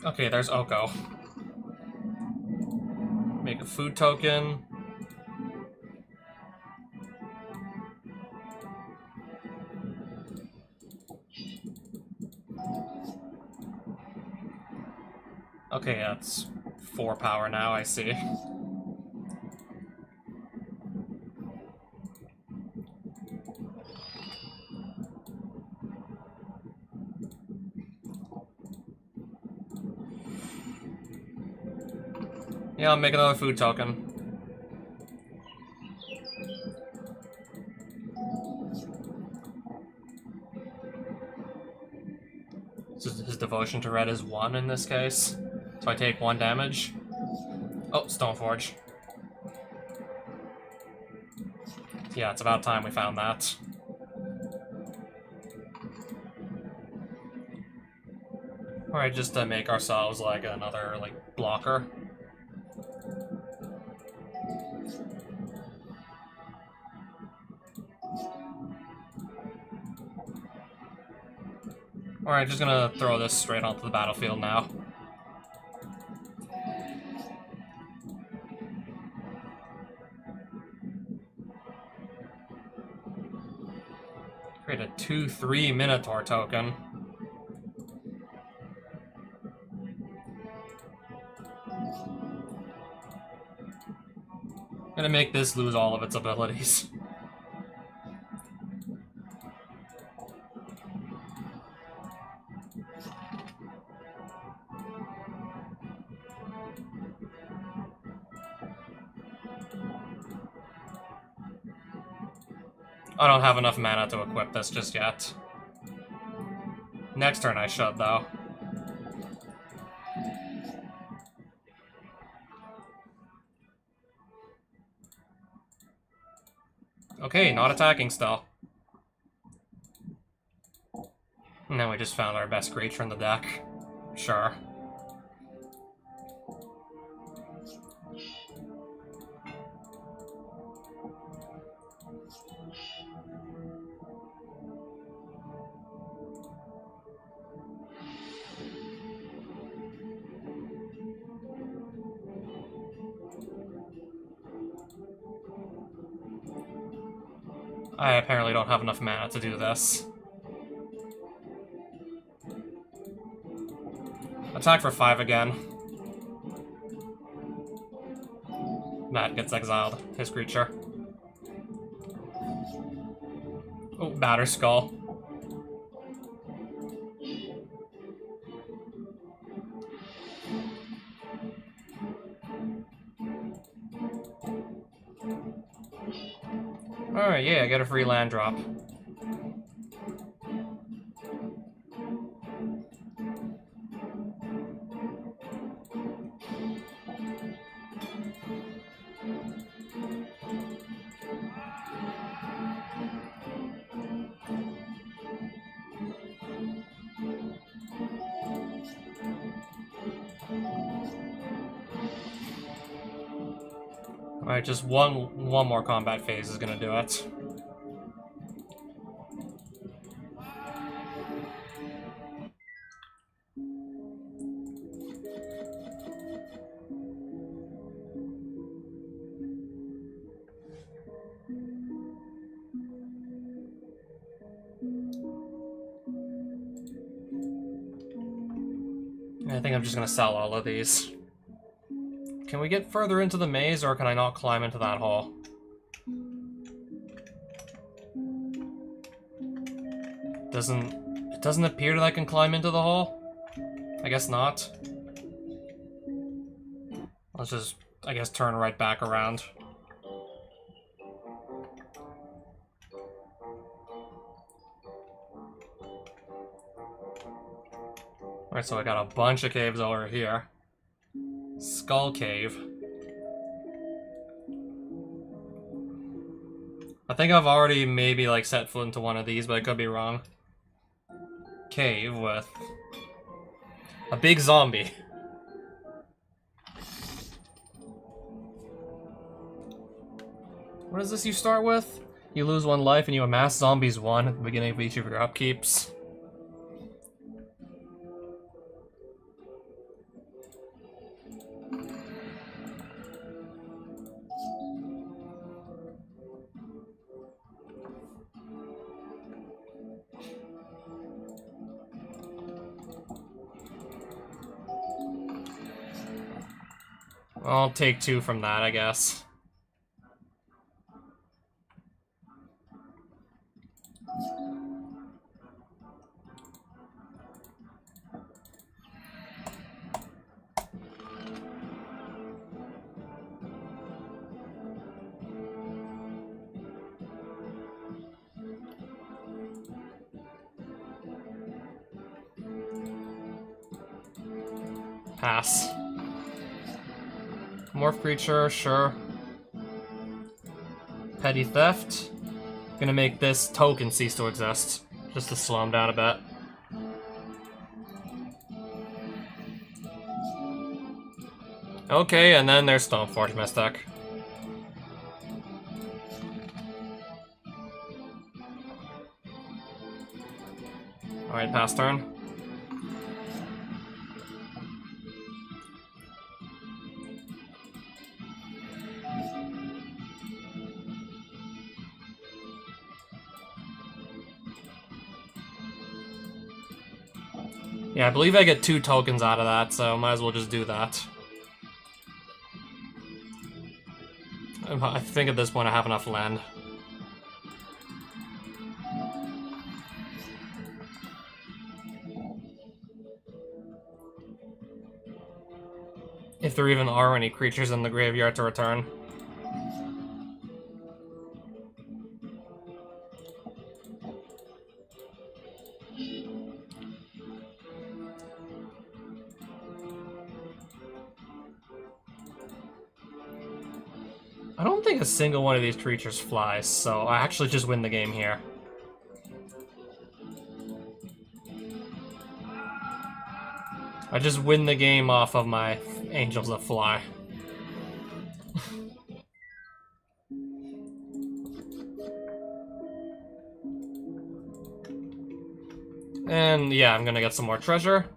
Okay, there's Oko. Make a food token. Okay, that's 4 power now, I see. Yeah, I'll make another food token. So his devotion to red is 1 in this case. So I take 1 damage. Oh, Stoneforge. Yeah, it's about time we found that. Alright, just to make ourselves like another blocker. Alright, just gonna throw this straight onto the battlefield now. Create a 2/3 Minotaur token. Gonna make this lose all of its abilities. I don't have enough mana to equip this just yet. Next turn I should, though. Okay, not attacking still. And then we just found our best creature in the deck. Sure. I apparently don't have enough mana to do this. Attack for 5 again. That gets exiled, his creature. Oh, Batterskull. Alright, yeah, I got a free land drop. Alright, just one more combat phase is gonna do it. I think I'm just gonna sell all of these. Can we get further into the maze, or can I not climb into that hole? It doesn't appear that I can climb into the hole? I guess not. Let's just, I guess, turn right back around. Alright, so I got a bunch of caves over here. Skull Cave. I think I've already maybe like set foot into one of these, but I could be wrong. Cave with a big zombie. What is this you start with? You lose 1 life and you amass zombies 1 at the beginning of each of your upkeeps. I'll take 2 from that, I guess. Pass. Morph creature, sure. Petty theft. Gonna make this token cease to exist, just to slow him down a bit. Okay, and then there's Stoneforge Mystic. Alright, pass turn. Yeah, I believe I get 2 tokens out of that, so might as well just do that. I think at this point I have enough land. If there even are any creatures in the graveyard to return. I don't think a single one of these creatures flies, so I actually just win the game here. I just win the game off of my angels that fly. And yeah, I'm gonna get some more treasure.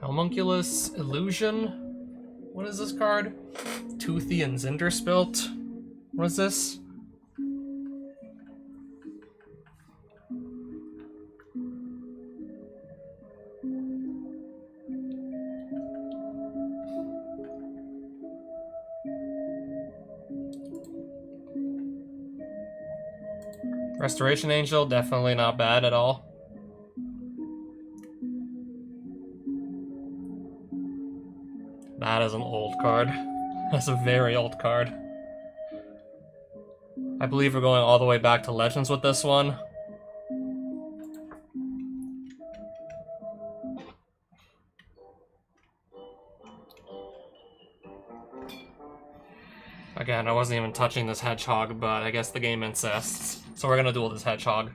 Homunculus Illusion? What is this card? Toothy and Zinderspilt? What is this? Restoration Angel, definitely not bad at all. That is an old card. That's a very old card. I believe we're going all the way back to Legends with this one. Again, I wasn't even touching this hedgehog, but I guess the game insists. So we're gonna duel this hedgehog.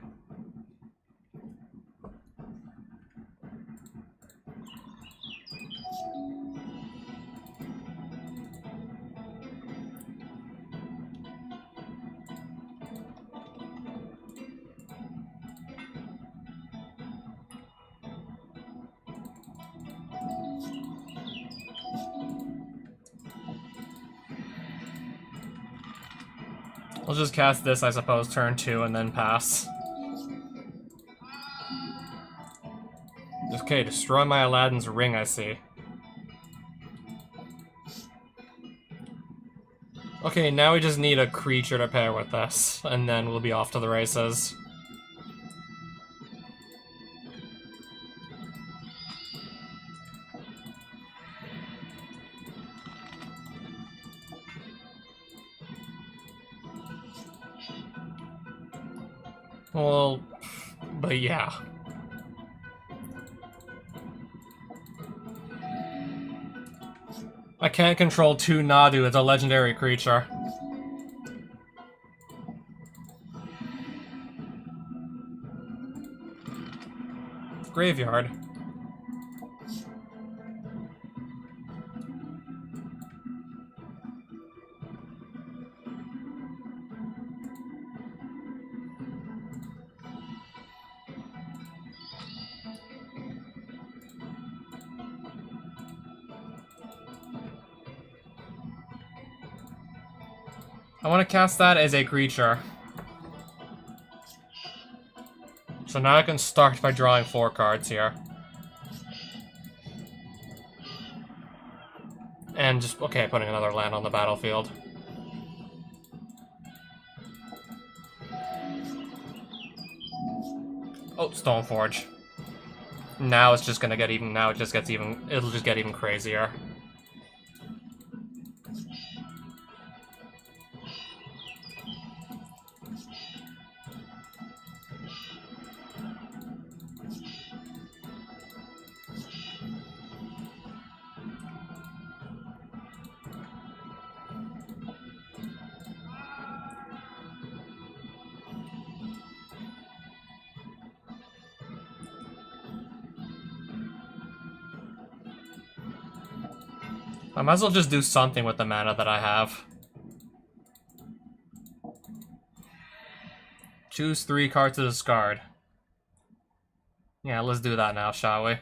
We'll just cast this, I suppose, turn 2 and then pass. Okay, destroy my Aladdin's ring, I see. Okay, now we just need a creature to pair with this, and then we'll be off to the races. Well, but yeah. I can't control 2 Nadu, it's a legendary creature. Graveyard. I want to cast that as a creature. So now I can start by drawing 4 cards here. And just, okay, putting another land on the battlefield. Oh, Stoneforge. Now it's just gonna get even, now it just gets even, it'll just get even crazier. I might as well just do something with the mana that I have. Choose 3 cards to discard. Yeah, let's do that now, shall we?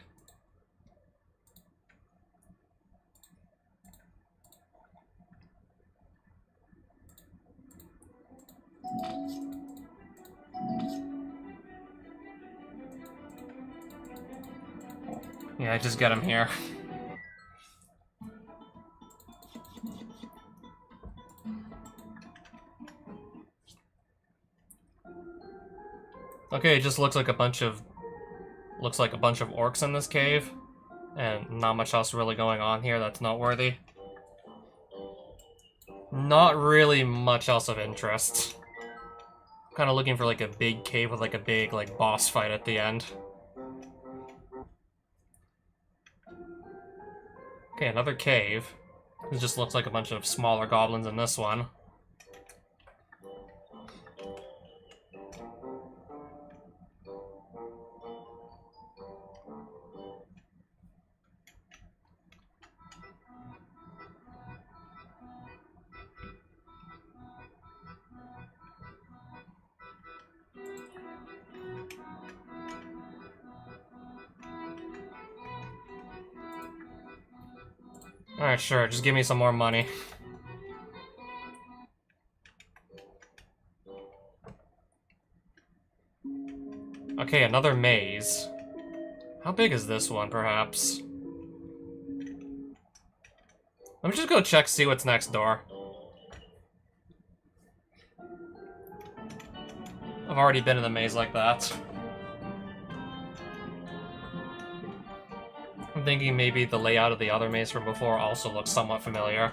Yeah, just get him here. Okay, it just looks like a bunch of orcs in this cave, and not much else really going on here that's noteworthy. Not really much else of interest. Kind of looking for like a big cave with like a big like boss fight at the end. Okay, another cave. It just looks like a bunch of smaller goblins in this one. Alright, sure, just give me some more money. Okay, another maze. How big is this one, perhaps? Let me just go check, see what's next door. I've already been in a maze like that. I'm thinking maybe the layout of the other maze from before also looks somewhat familiar.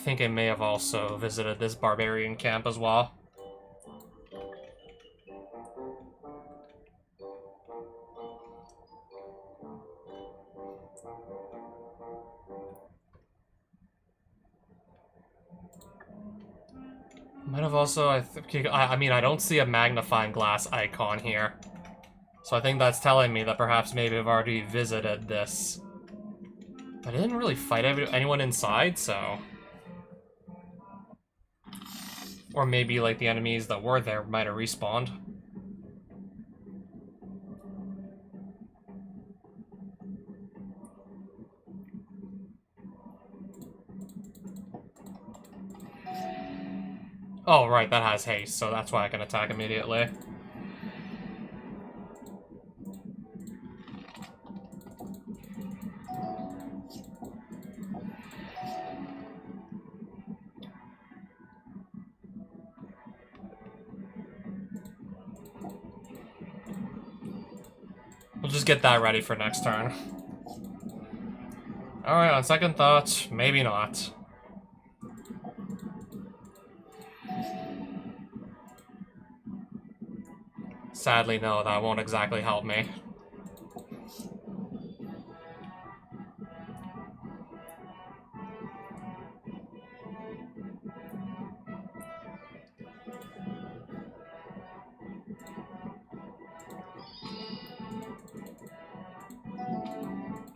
think I may have also visited this barbarian camp as well. Might have also, I mean, I don't see a magnifying glass icon here. So I think that's telling me that perhaps maybe I've already visited this. I didn't really fight anyone inside, so... Or maybe, like, the enemies that were there might have respawned. Oh, right, that has haste, so that's why I can attack immediately. We'll just get that ready for next turn. Alright, on second thought, maybe not. Sadly, no, that won't exactly help me.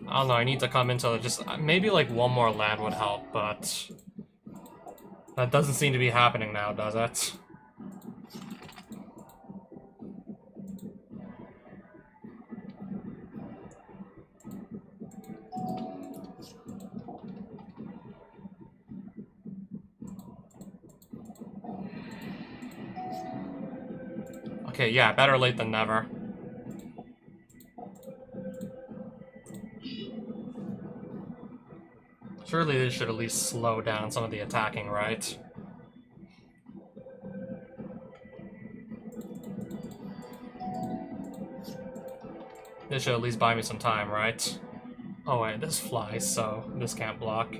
I don't know, I need to come into just... Maybe, like, one more land would help, but... That doesn't seem to be happening now, does it? Okay, yeah, better late than never. Surely they should at least slow down some of the attacking, right? This should at least buy me some time, right? Oh wait, this flies, so this can't block.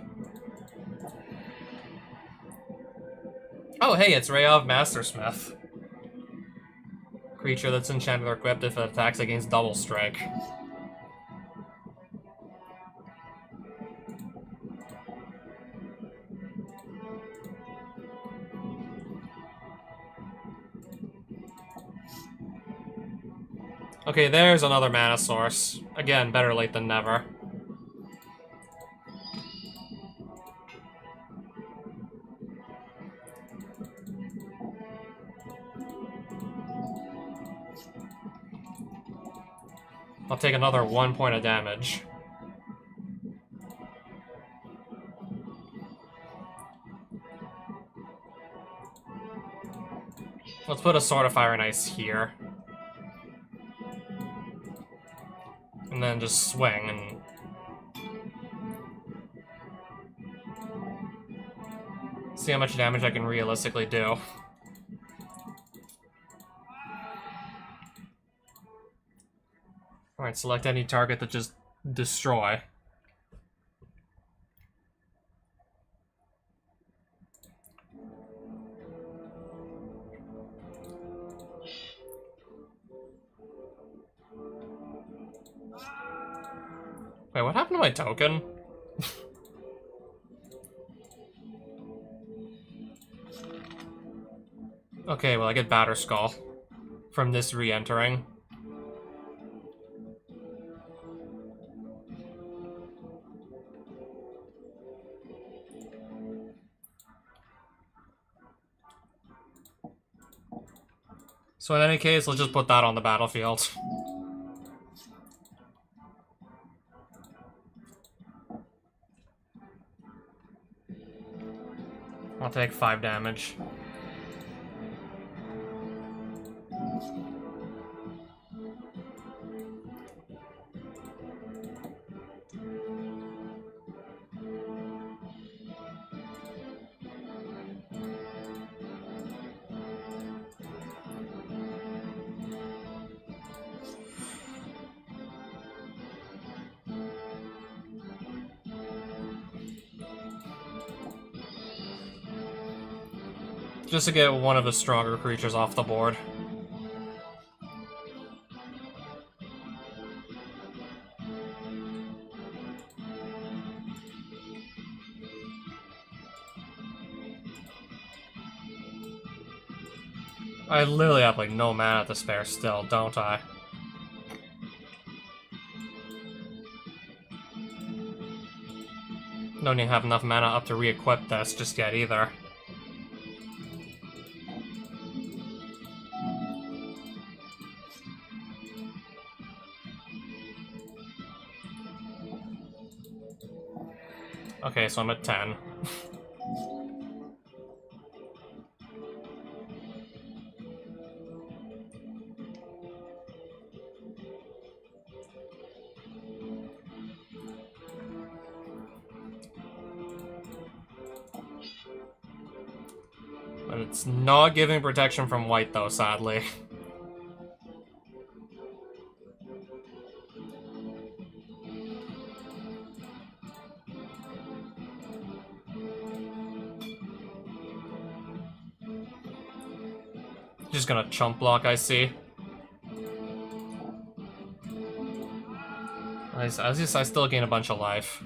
Oh hey, it's Rayov Mastersmith. Creature that's enchanted or equipped if it attacks against double strike. Okay, there's another mana source. Again, better late than never. I'll take another 1 point of damage. Let's put a Sword of Fire and Ice here. And then just swing and... see how much damage I can realistically do. Alright, select any target to just destroy. Wait, what happened to my token? Okay, well I get Batterskull from this re-entering. So in any case, let's just put that on the battlefield. I'll take 5 damage. Just to get one of the stronger creatures off the board. I literally have, like, no mana to spare still, don't I? Don't even have enough mana up to re-equip this just yet, either. Okay, so I'm at 10. But it's not giving protection from white, though, sadly. Just gonna chump block, I see. I still gain a bunch of life.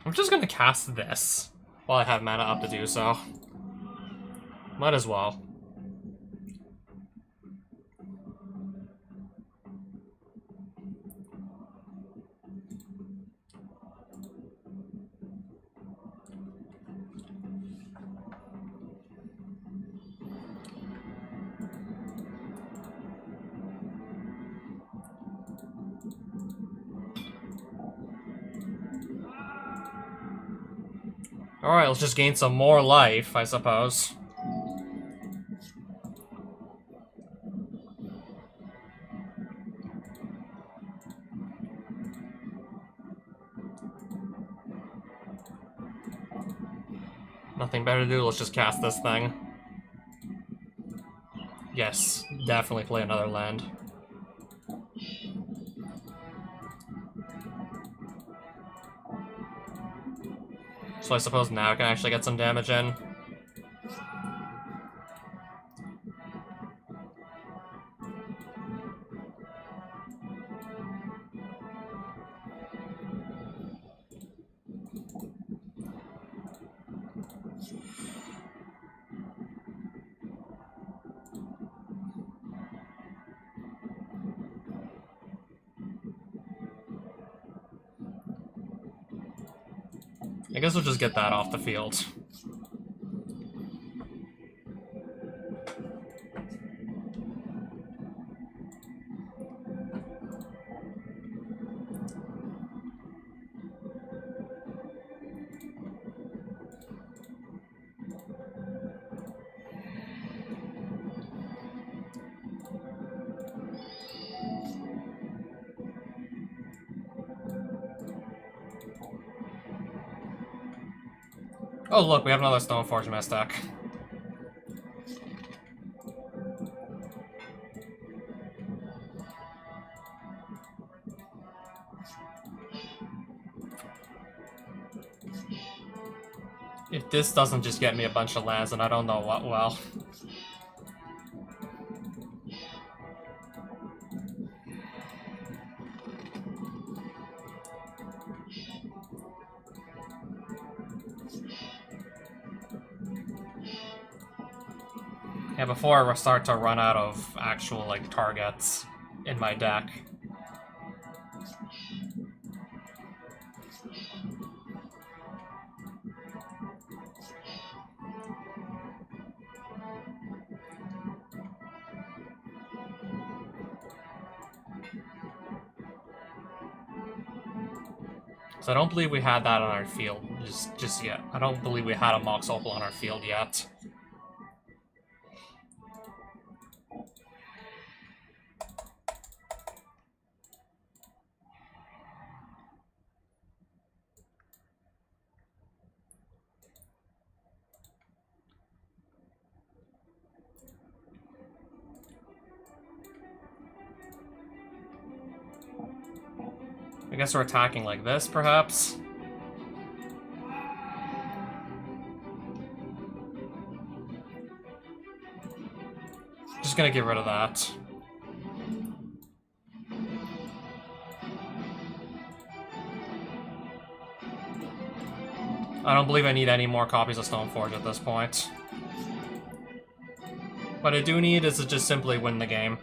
I'm just gonna cast this while I have mana up to do so. Might as well. Alright, let's just gain some more life, I suppose. Nothing better to do, let's just cast this thing. Yes, definitely play another land. So I suppose now I can actually get some damage in. I guess we'll just get that off the field. Oh look, we have another Stoneforge Mystic. If this doesn't just get me a bunch of lands, then I don't know what will. Yeah, before I start to run out of actual, like, targets in my deck. So I don't believe we had that on our field just yet. I don't believe we had a Mox Opal on our field yet. I guess we're attacking like this, perhaps? Just gonna get rid of that. I don't believe I need any more copies of Stoneforge at this point. What I do need is to just simply win the game.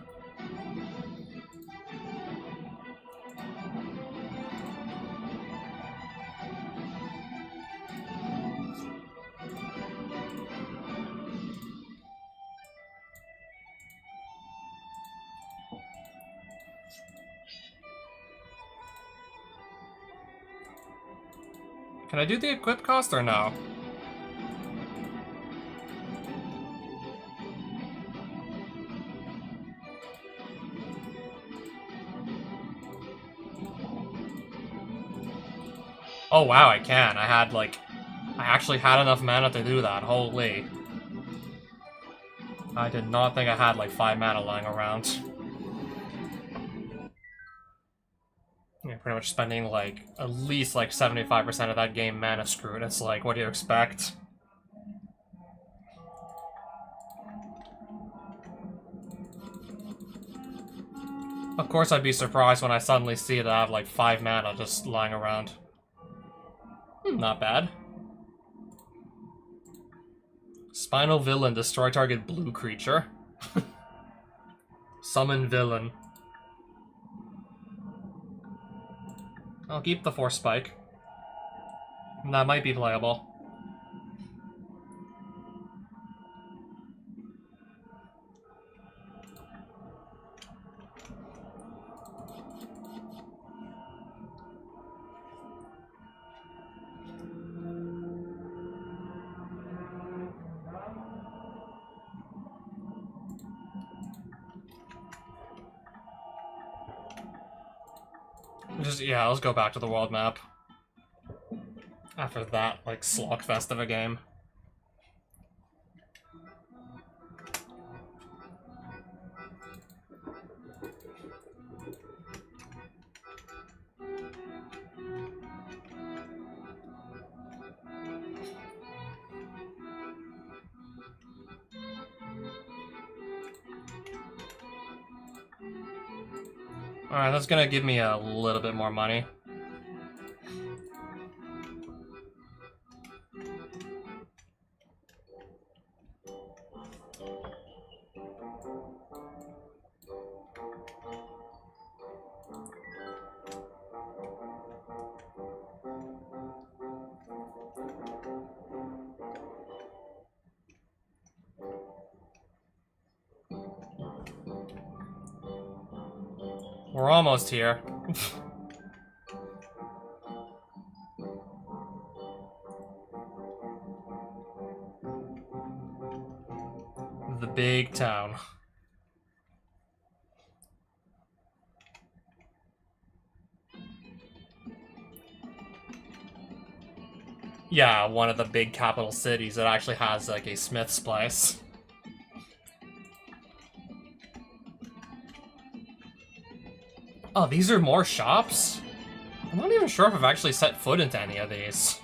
Can I do the equip cost or no? Oh wow, I can. I actually had enough mana to do that. Holy. I did not think I had like 5 mana lying around. Yeah, pretty much spending like at least like 75% of that game mana screwed. It's like, what do you expect? Of course I'd be surprised when I suddenly see that I have like 5 mana just lying around. Not bad. Spinal Villain, destroy target blue creature. Summon Villain. I'll keep the Force Spike. That might be playable. Yeah, let's go back to the world map. After that, like, slogfest of a game. Alright, that's gonna give me a little bit more money. We're almost here. The big town. Yeah, one of the big capital cities that actually has like a smith's place. Oh, these are more shops? I'm not even sure if I've actually set foot into any of these.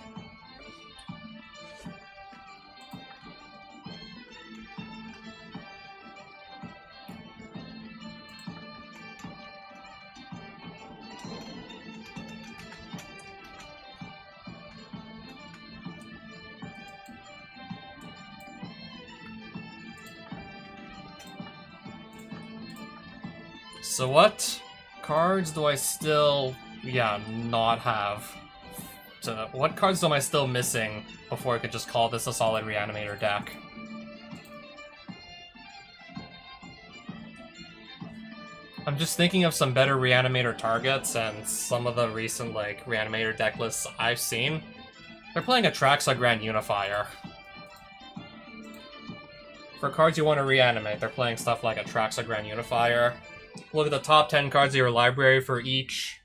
So what cards do I still, not have? So what cards am I still missing before I could just call this a solid Reanimator deck? I'm just thinking of some better Reanimator targets, and some of the recent, like, Reanimator deck lists I've seen. They're playing Atraxa Grand Unifier. For cards you want to reanimate, they're playing stuff like Atraxa Grand Unifier. Look at the top 10 cards of your library for each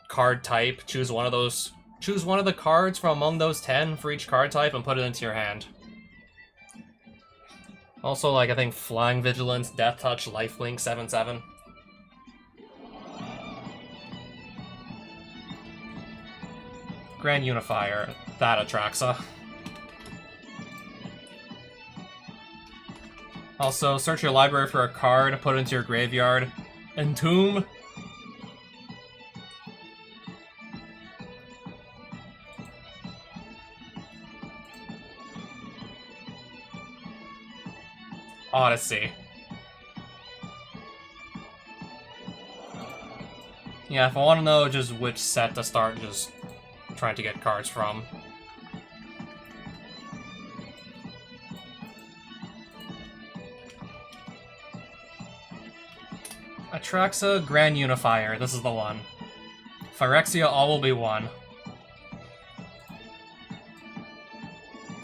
card type. Choose one of those. Choose one of the cards from among those 10 for each card type and put it into your hand. Also, like, I think Flying Vigilance, Death Touch, Lifelink, 7/7. Grand Unifier. That Atraxa. Also, search your library for a card, put it into your graveyard. Entomb. Odyssey. Yeah, if I want to know just which set to start just trying to get cards from. Atraxa, Grand Unifier, this is the one. Phyrexia, all will be one.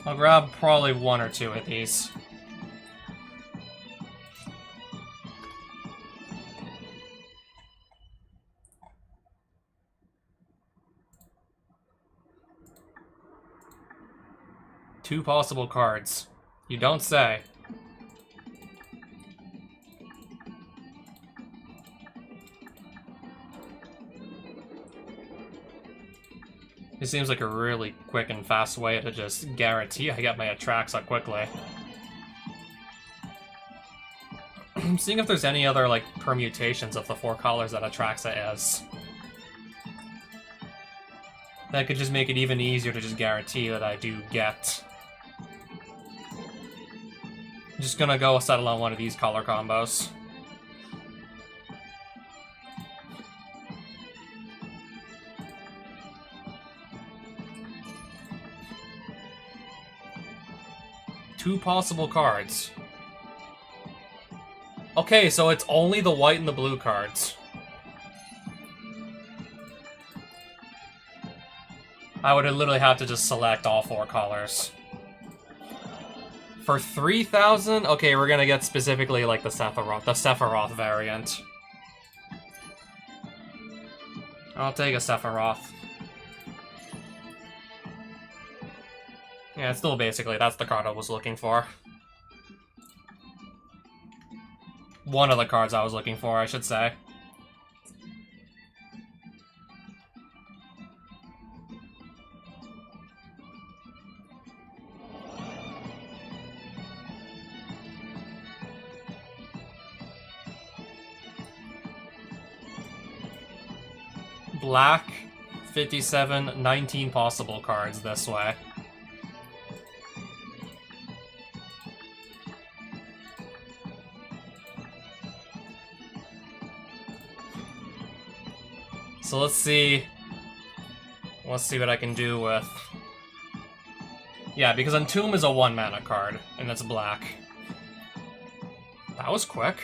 I'll grab probably one or two of these. Two possible cards. You don't say. It seems like a really quick and fast way to just guarantee I get my Atraxa quickly. I'm seeing if there's any other, like, permutations of the 4 colors that Atraxa is. That could just make it even easier to just guarantee that I do get. I'm just gonna go settle on one of these color combos. Two possible cards. Okay, so it's only the white and the blue cards. I would literally have to just select all 4 colors. For 3,000? Okay, we're gonna get specifically like the Sephiroth variant. I'll take a Sephiroth. Yeah, it's still basically, that's the card I was looking for. One of the cards I was looking for, I should say. Black, 57, 19 possible cards this way. So let's see what I can do with... Yeah, because Entomb is a 1-mana card, and it's black. That was quick.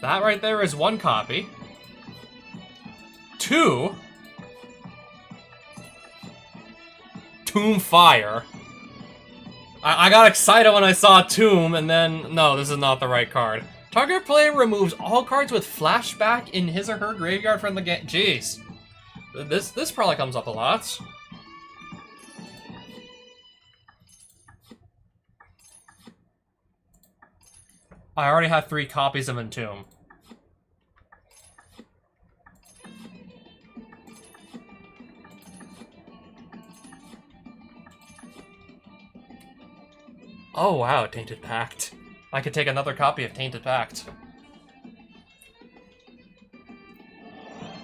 That right there is 1 copy. 2. Tomb Fire. I got excited when I saw Tomb, and then... No, this is not the right card. Target player removes all cards with flashback in his or her graveyard from the game. Jeez. This probably comes up a lot. I already have 3 copies of Entomb. Oh wow, Tainted Pact. I could take another copy of Tainted Pact.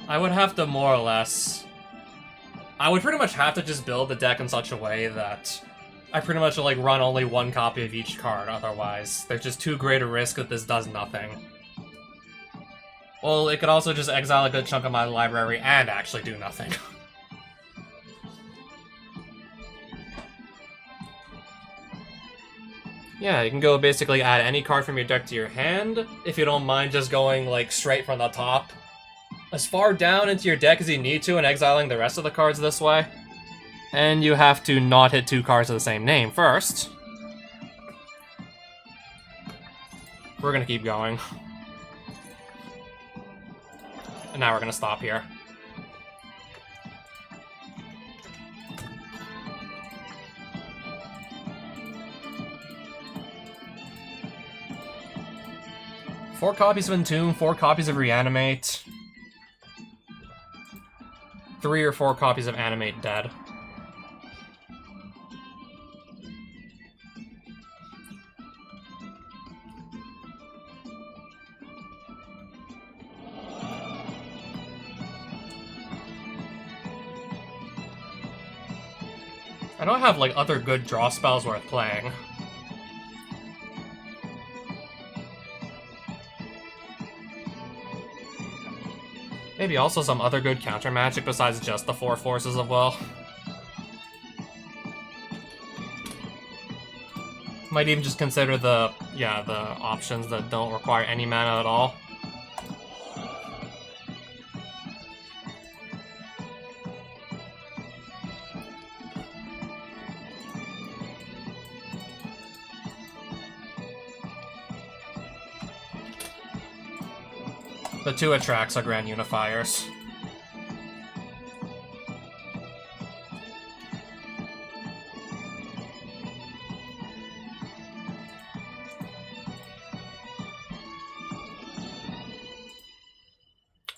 I would have to more or less... I would pretty much have to just build the deck in such a way that I pretty much like run only 1 copy of each card, otherwise there's just too great a risk that this does nothing. Well, it could also just exile a good chunk of my library and actually do nothing. Yeah, you can go basically add any card from your deck to your hand, if you don't mind just going, like, straight from the top. As far down into your deck as you need to and exiling the rest of the cards this way. And you have to not hit 2 cards of the same name first. We're gonna keep going. And now we're gonna stop here. Four copies of Entomb, 4 copies of Reanimate. 3 or 4 copies of Animate dead. I don't have, like, other good draw spells worth playing. Maybe also some other good counter magic besides just the 4 Forces of Will. Might even just consider the options that don't require any mana at all. The 2 attracts are Grand Unifiers.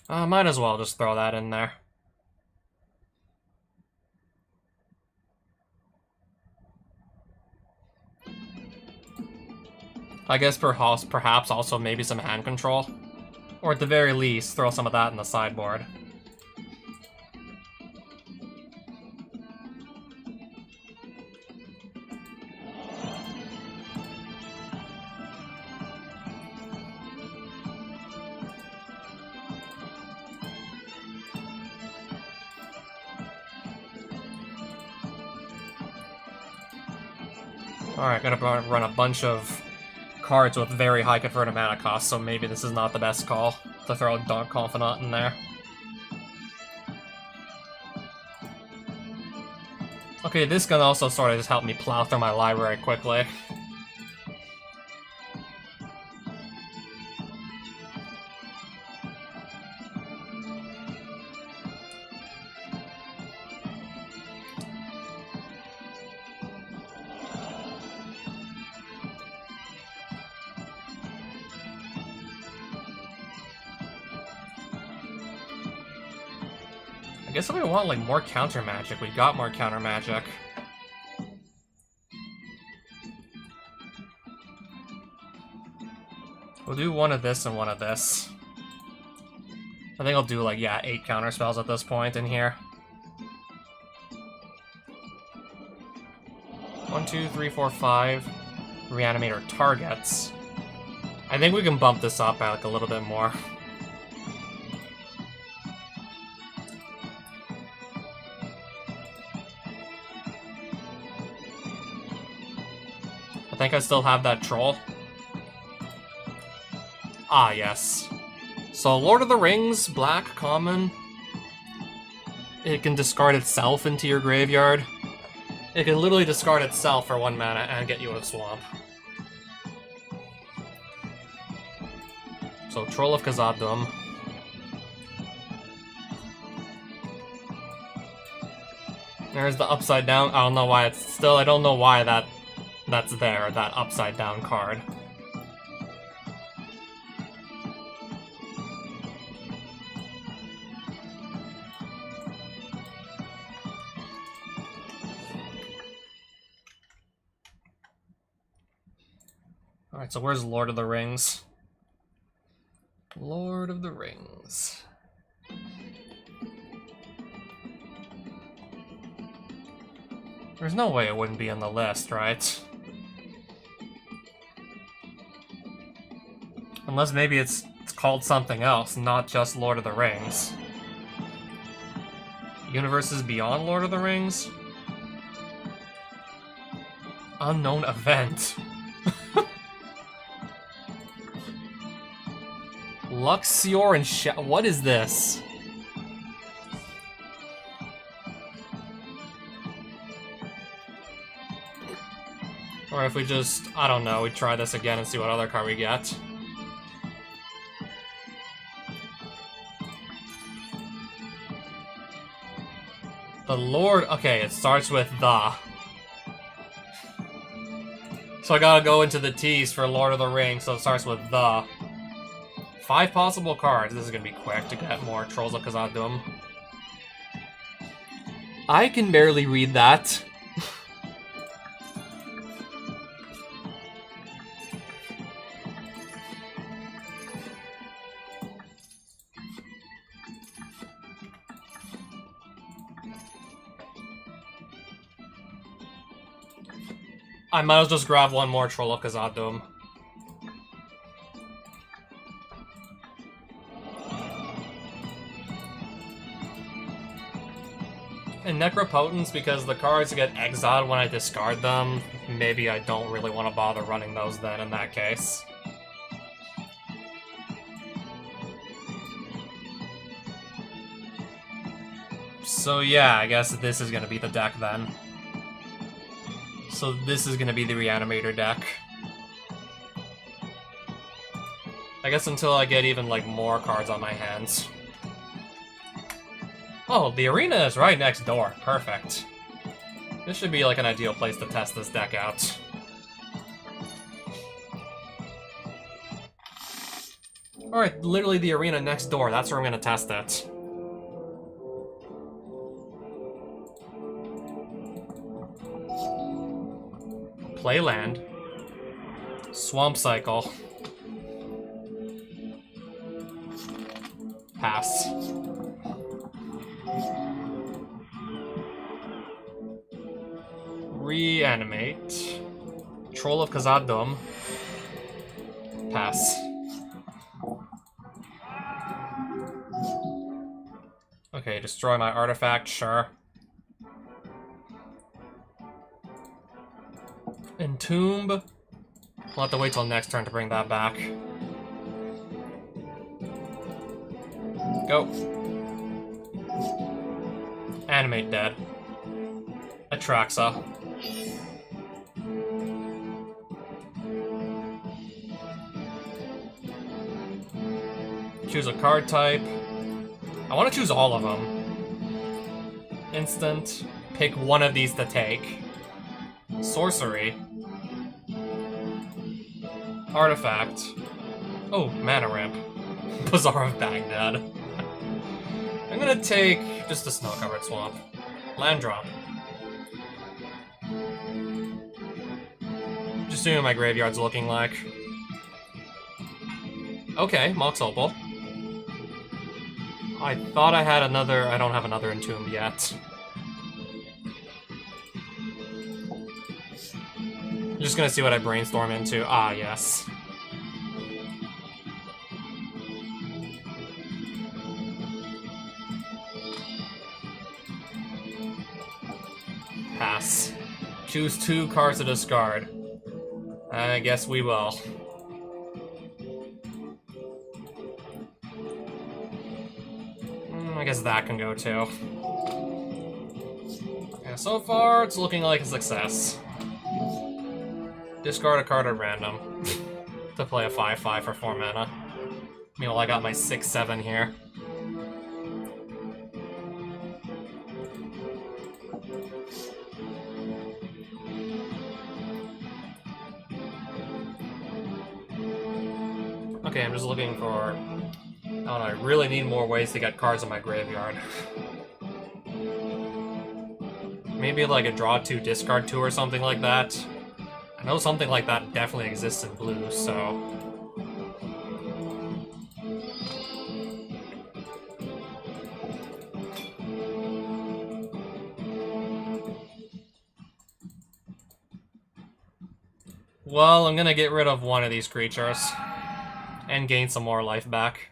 Might as well just throw that in there. I guess perhaps also maybe some hand control. Or at the very least, throw some of that in the sideboard. Alright, gonna run a bunch of cards with very high converted mana cost, so maybe this is not the best call to throw Dark Confidant in there. Okay, this can also sort of just help me plow through my library quickly. I guess if we want, like, more counter magic, we got more counter magic. We'll do one of this and one of this. I think I'll do, like, yeah, 8 counter spells at this point in here. 1, 2, 3, 4, 5 Reanimator targets. I think we can bump this up by, like, a little bit more. I think I still have that troll. Ah, yes. So, Lord of the Rings, black, common. It can discard itself into your graveyard. It can literally discard itself for 1 mana and get you a swamp. So, Troll of Khazad-dûm. There's the upside down. I don't know why it's still. I don't know why that's there, that upside down card. Alright, so where's Lord of the Rings? Lord of the Rings. There's no way it wouldn't be on the list, right? Unless maybe it's called something else, not just Lord of the Rings. Universes beyond Lord of the Rings? Unknown event. Luxior and what is this? Or if we just, I don't know, we try this again and see what other card we get. The Lord, okay, it starts with the. So I gotta go into the T's for Lord of the Rings, so it starts with the. 5 possible cards. This is gonna be quick to get more Trolls of Khazad-dûm. I can barely read that. I might as well just grab one more Troll of Khazad-dûm. And Necropotence, because the cards get exiled when I discard them, maybe I don't really want to bother running those then in that case. So yeah, I guess this is gonna be the deck then. So this is gonna be the Reanimator deck. I guess until I get even, like, more cards on my hands. Oh, the arena is right next door. Perfect. This should be, like, an ideal place to test this deck out. Alright, literally the arena next door. That's where I'm gonna test it. Play land. Swamp Cycle. Pass. Reanimate. Troll of Khazad-dûm. Pass. Okay, destroy my artifact, sure. Entomb. We'll have to wait till next turn to bring that back. Go. Animate dead. Atraxa. Choose a card type. I want to choose all of them. Instant. Pick one of these to take. Sorcery. Artifact. Oh, Mana Ramp. Bazaar of Baghdad. I'm gonna take just a snow-covered swamp. Land drop. Just seeing what my graveyard's looking like. Okay, Mox Opal. I thought I had another... I don't have another Entomb yet. I'm just gonna see what I brainstorm into. Ah, yes. Pass. Choose 2 cards to discard. I guess we will. I guess that can go too. Yeah, so far it's looking like a success. Discard a card at random to play a 5/5 for 4 mana. Meanwhile, I got my 6/7 here. Okay, I'm just looking for... I don't know, I really need more ways to get cards in my graveyard. Maybe like a draw 2, discard 2 or something like that. I know something like that definitely exists in blue, so... Well, I'm gonna get rid of one of these creatures. And gain some more life back.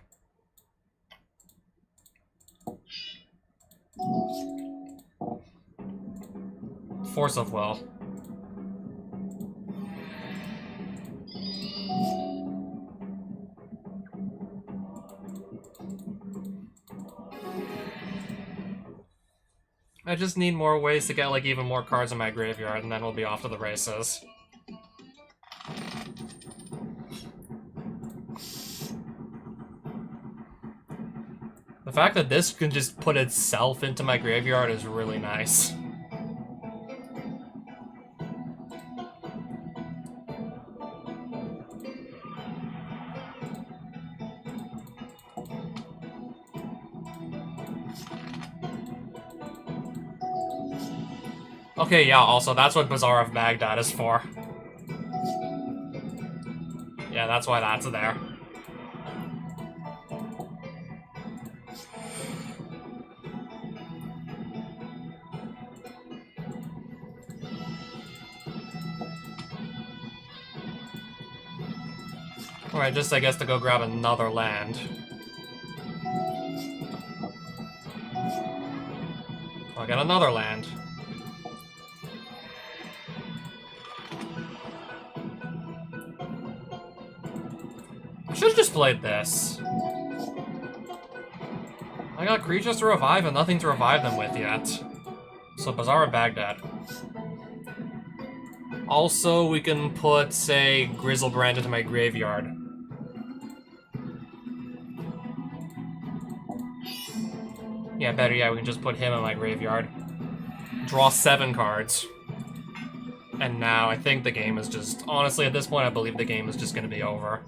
Force of Will. I just need more ways to get, like, even more cards in my graveyard, and then we'll be off to the races. The fact that this can just put itself into my graveyard is really nice. Okay, yeah, also, that's what Bazaar of Baghdad is for. Yeah, that's why that's there. Alright, just, I guess, to go grab another land. I'll get another land. I should've just played this. I got creatures to revive and nothing to revive them with yet. So Bazaar of Baghdad. Also, we can put, say, Grizzlebrand into my graveyard. Yeah, better yet, we can just put him in my graveyard. Draw 7 cards. And now I think the game is just... Honestly, at this point, I believe the game is just going to be over.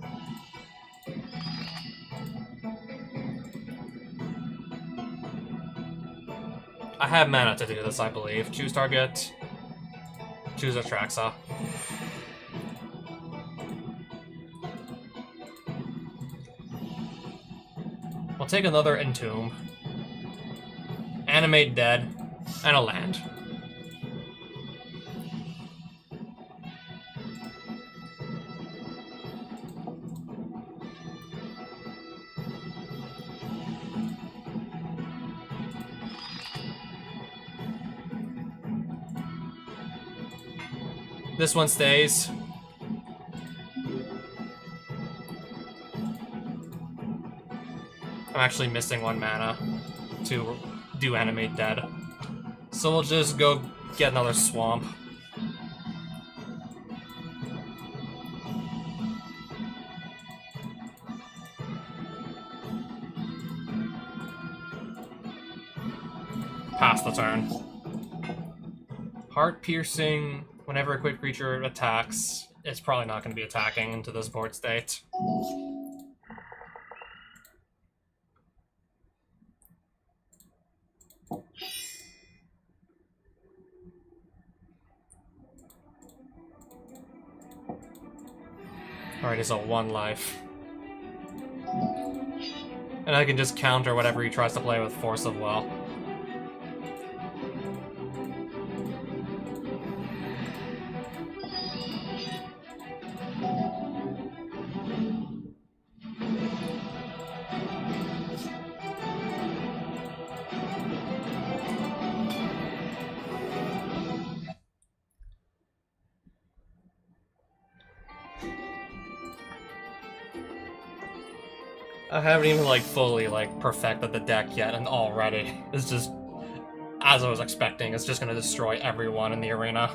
I have mana to do this, I believe. Choose target. Choose Atraxa. We'll take another Entomb. Animate Dead. And a land. This one stays. I'm actually missing 1 mana to do Animate Dead. So we'll just go get another Swamp. Pass the turn. Heart Piercing. Whenever a quick creature attacks, it's probably not going to be attacking into this board state. Alright, he's at 1 life. And I can just counter whatever he tries to play with Force of Will. I haven't even, like, fully, like, perfected the deck yet, and already it's just, as I was expecting, it's just gonna destroy everyone in the arena.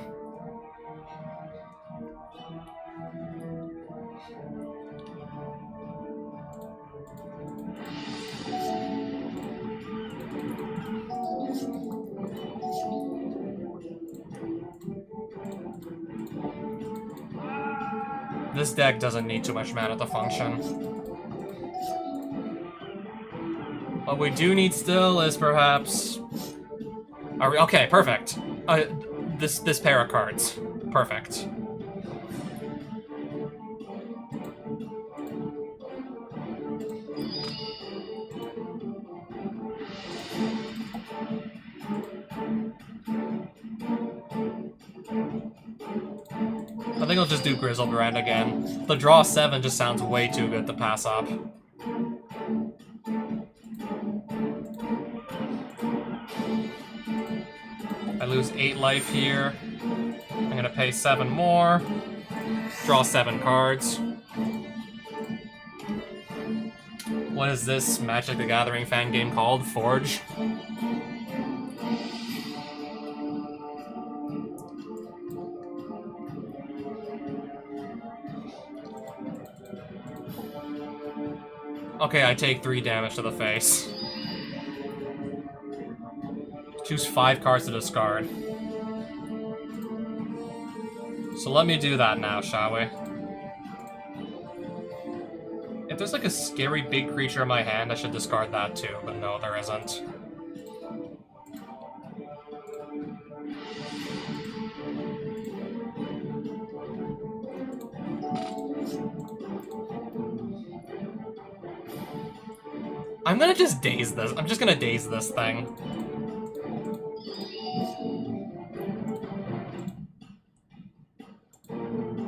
This deck doesn't need too much mana to function. What we do need still is perhaps... Are we... Okay, perfect. This pair of cards. Perfect. I think I'll just do Grizzlebrand again. The draw 7 just sounds way too good to pass up. I lose 8 life here. I'm gonna pay 7 more. Draw 7 cards. What is this Magic the Gathering fan game called? Forge? Okay, I take 3 damage to the face. Choose 5 cards to discard. So let me do that now, shall we? If there's like a scary big creature in my hand, I should discard that too, but no, there isn't. I'm gonna just daze this. I'm just gonna daze this thing.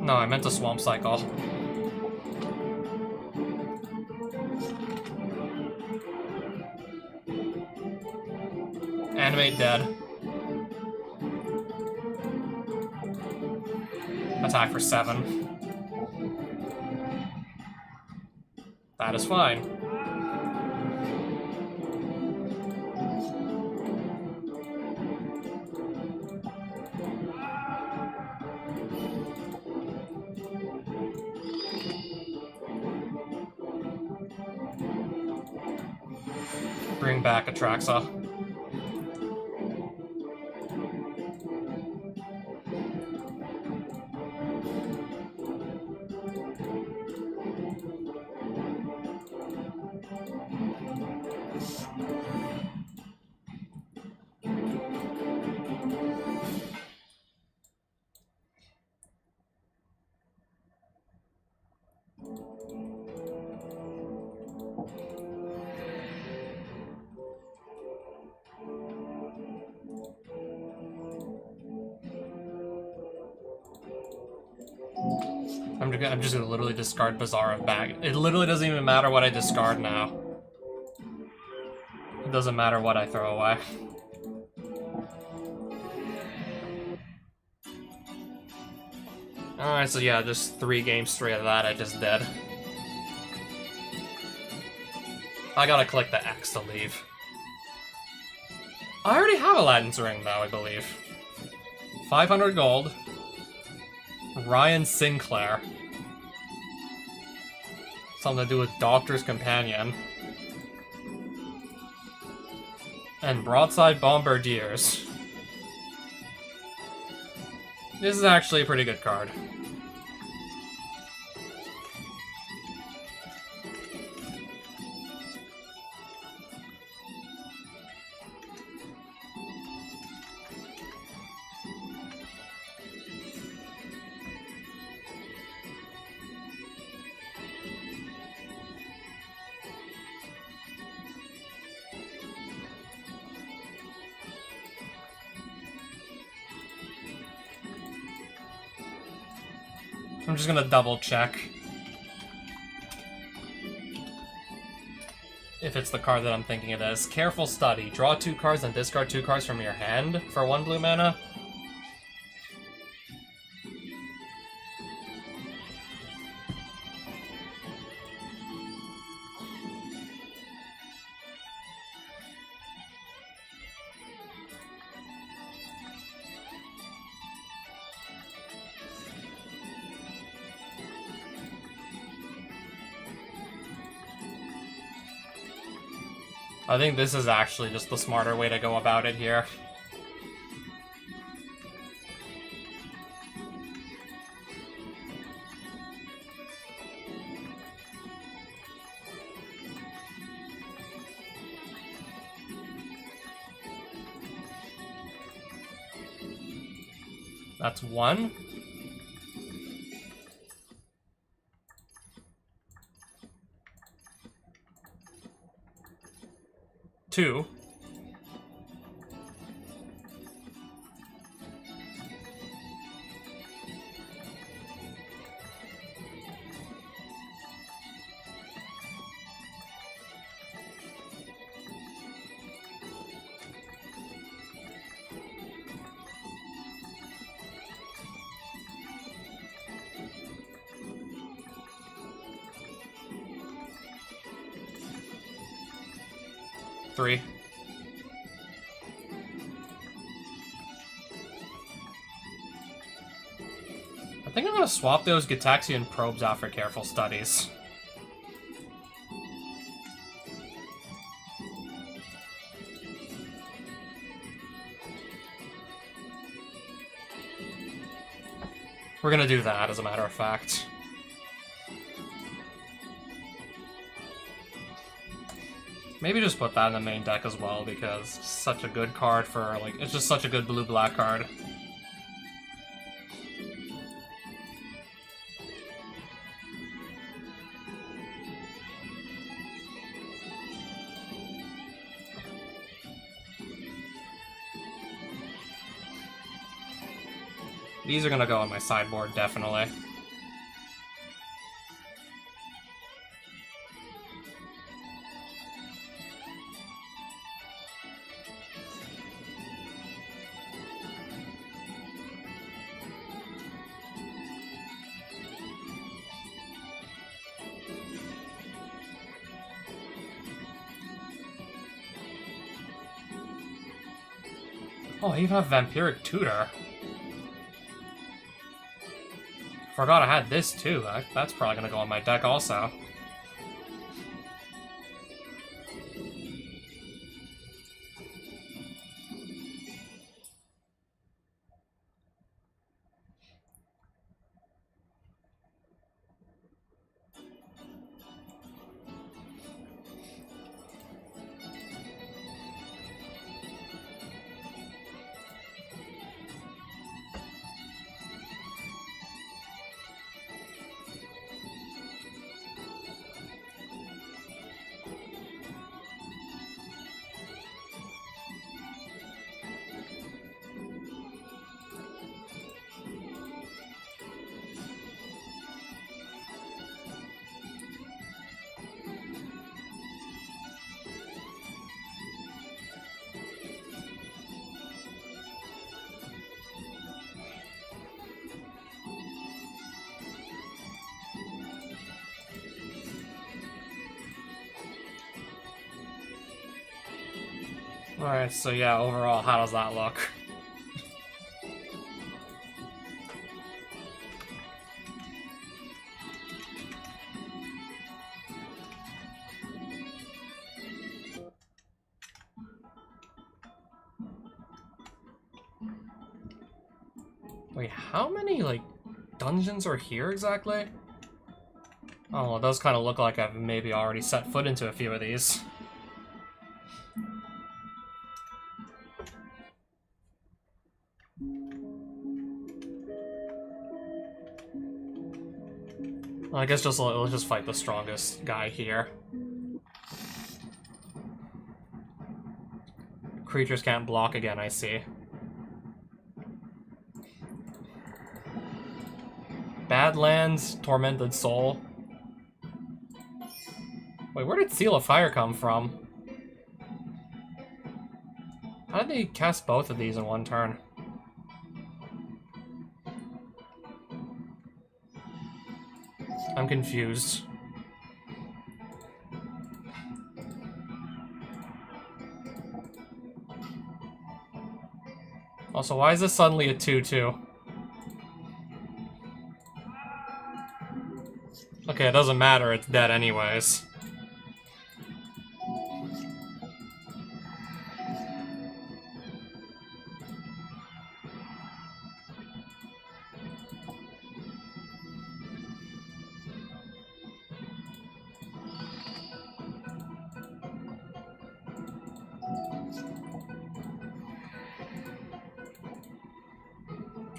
No, I meant a Swamp Cycle. Animate dead. Attack for 7. That is fine. Bring back Atraxa. I'm just gonna literally discard Bizarro back. It literally doesn't even matter what I discard now. It doesn't matter what I throw away. Alright, so yeah, just 3 games straight of that I just did. I gotta click the X to leave. I already have Aladdin's Ring, though, I believe. 500 gold. Ryan Sinclair. Something to do with Doctor's Companion. And Broadside Bombardiers. This is actually a pretty good card. I'm just gonna double check if it's the card that I'm thinking it is. Careful Study. Draw 2 cards and discard 2 cards from your hand for 1 blue mana. I think this is actually just the smarter way to go about it here. That's 1. Two. Three. I think I'm gonna swap those Gitaxian probes out for Careful Studies. We're gonna do that, as a matter of fact. Maybe just put that in the main deck as well, because it's such a good card for, like, it's just such a good blue-black card. These are gonna go on my sideboard, definitely. Oh, I even have Vampiric Tutor. Forgot I had this too. That's probably gonna go on my deck also. Alright, so yeah, overall, how does that look? Wait, how many, like, dungeons are here exactly? Oh, well, it does kind of look like I've maybe already set foot into a few of these. Well, I guess let's just fight the strongest guy here. Creatures can't block again, I see. Badlands, Tormented Soul. Wait, where did Seal of Fire come from? How did they cast both of these in one turn? I'm confused. Also, why is this suddenly a 2-2? Okay, it doesn't matter, it's dead anyways.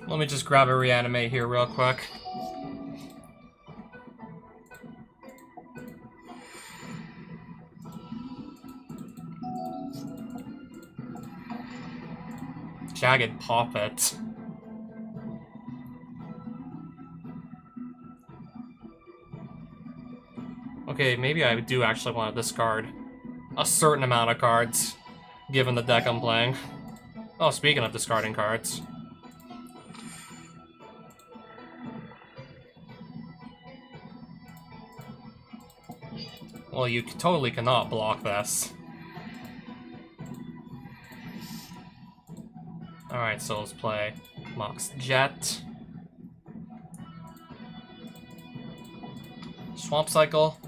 Let me just grab a reanimate here real quick. Jagged Poppet. Okay, maybe I do actually want to discard a certain amount of cards, given the deck I'm playing. Oh, speaking of discarding cards. Well, you totally cannot block this. Alright, so let's play Mox Jet. Swamp Cycle.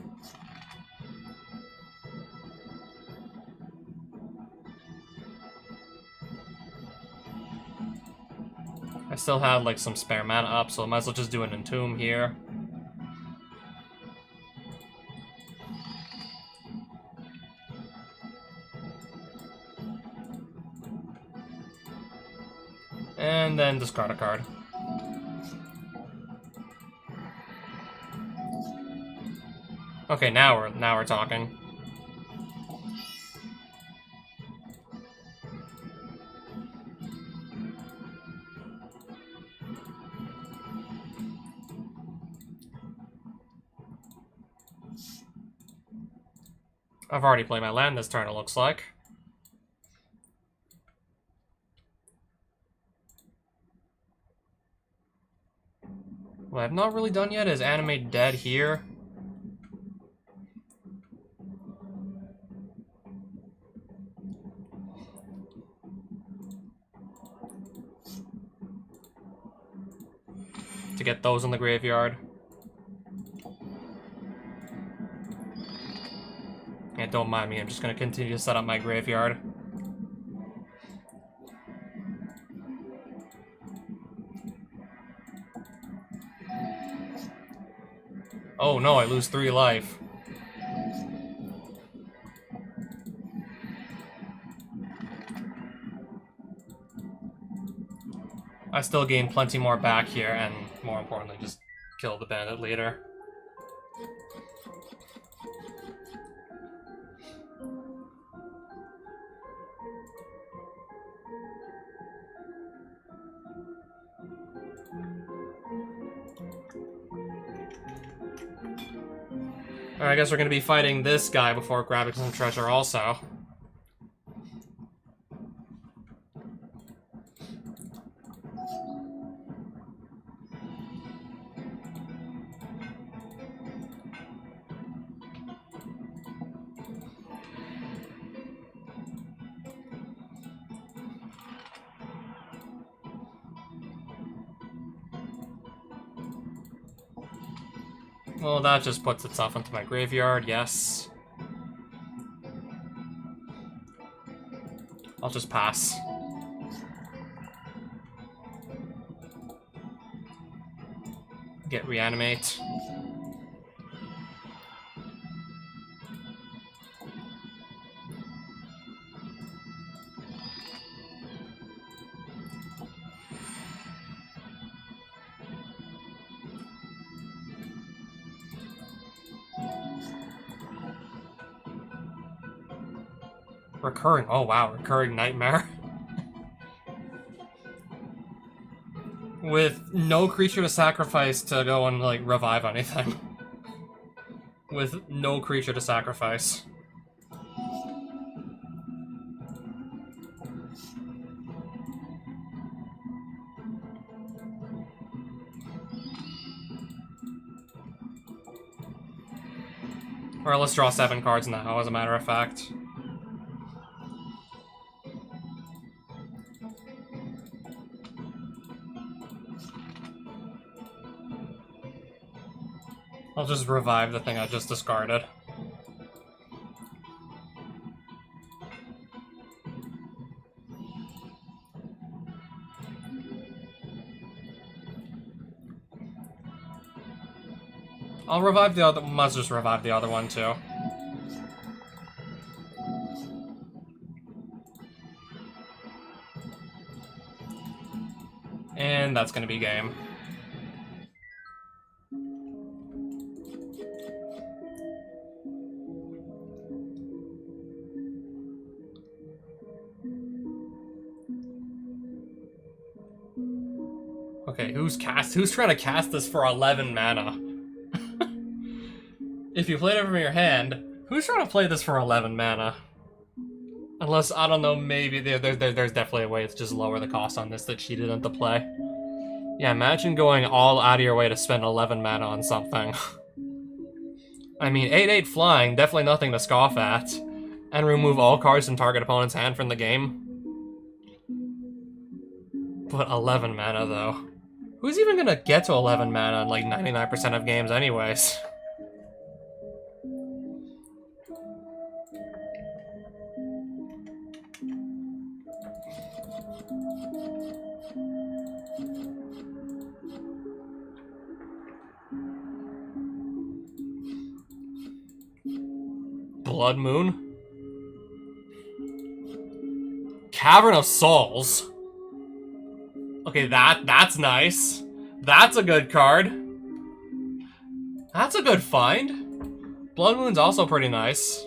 I still have like some spare mana up, so I might as well just do an Entomb here. And then discard a card. Okay, now we're talking. I've already played my land this turn, it looks like. What I've not really done yet is animate dead here. To get those in the graveyard. Yeah, don't mind me, I'm just gonna continue to set up my graveyard. Oh no, I lose 3 life. I still gain plenty more back here, and more importantly, just kill the bandit leader. Alright, I guess we're gonna be fighting this guy before grabbing some treasure also. Well, that just puts itself into my graveyard, yes. I'll just pass. Get reanimate. Recurring, oh wow, recurring nightmare. With no creature to sacrifice to go and, like, revive anything. With no creature to sacrifice. Or let's draw 7 cards now, as a matter of fact. I'll just revive the thing I just discarded. I'll revive the other, must just revive the other one too. And that's gonna be game. Okay, who's trying to cast this for 11 mana? If you played it from your hand, who's trying to play this for 11 mana? Unless, I don't know, maybe there's definitely a way to just lower the cost on this that cheated into play. Yeah, imagine going all out of your way to spend 11 mana on something. I mean, 8/8 flying, definitely nothing to scoff at. And remove all cards from target opponent's hand from the game. But 11 mana, though. Who's even gonna get to 11 mana in, like, 99% of games anyways? Blood Moon? Cavern of Souls? Okay, that's nice. That's a good card. That's a good find. Blood Moon's also pretty nice.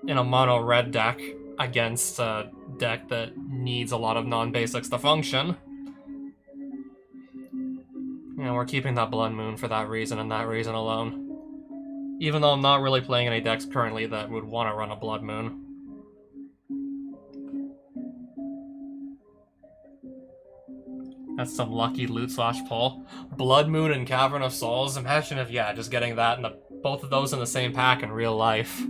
In a mono red deck against a deck that needs a lot of non-basics to function. Yeah, we're keeping that Blood Moon for that reason and that reason alone. Even though I'm not really playing any decks currently that would want to run a Blood Moon. That's some lucky loot slash pull. Blood Moon and Cavern of Souls. Imagine if, yeah, just getting that and both of those in the same pack in real life.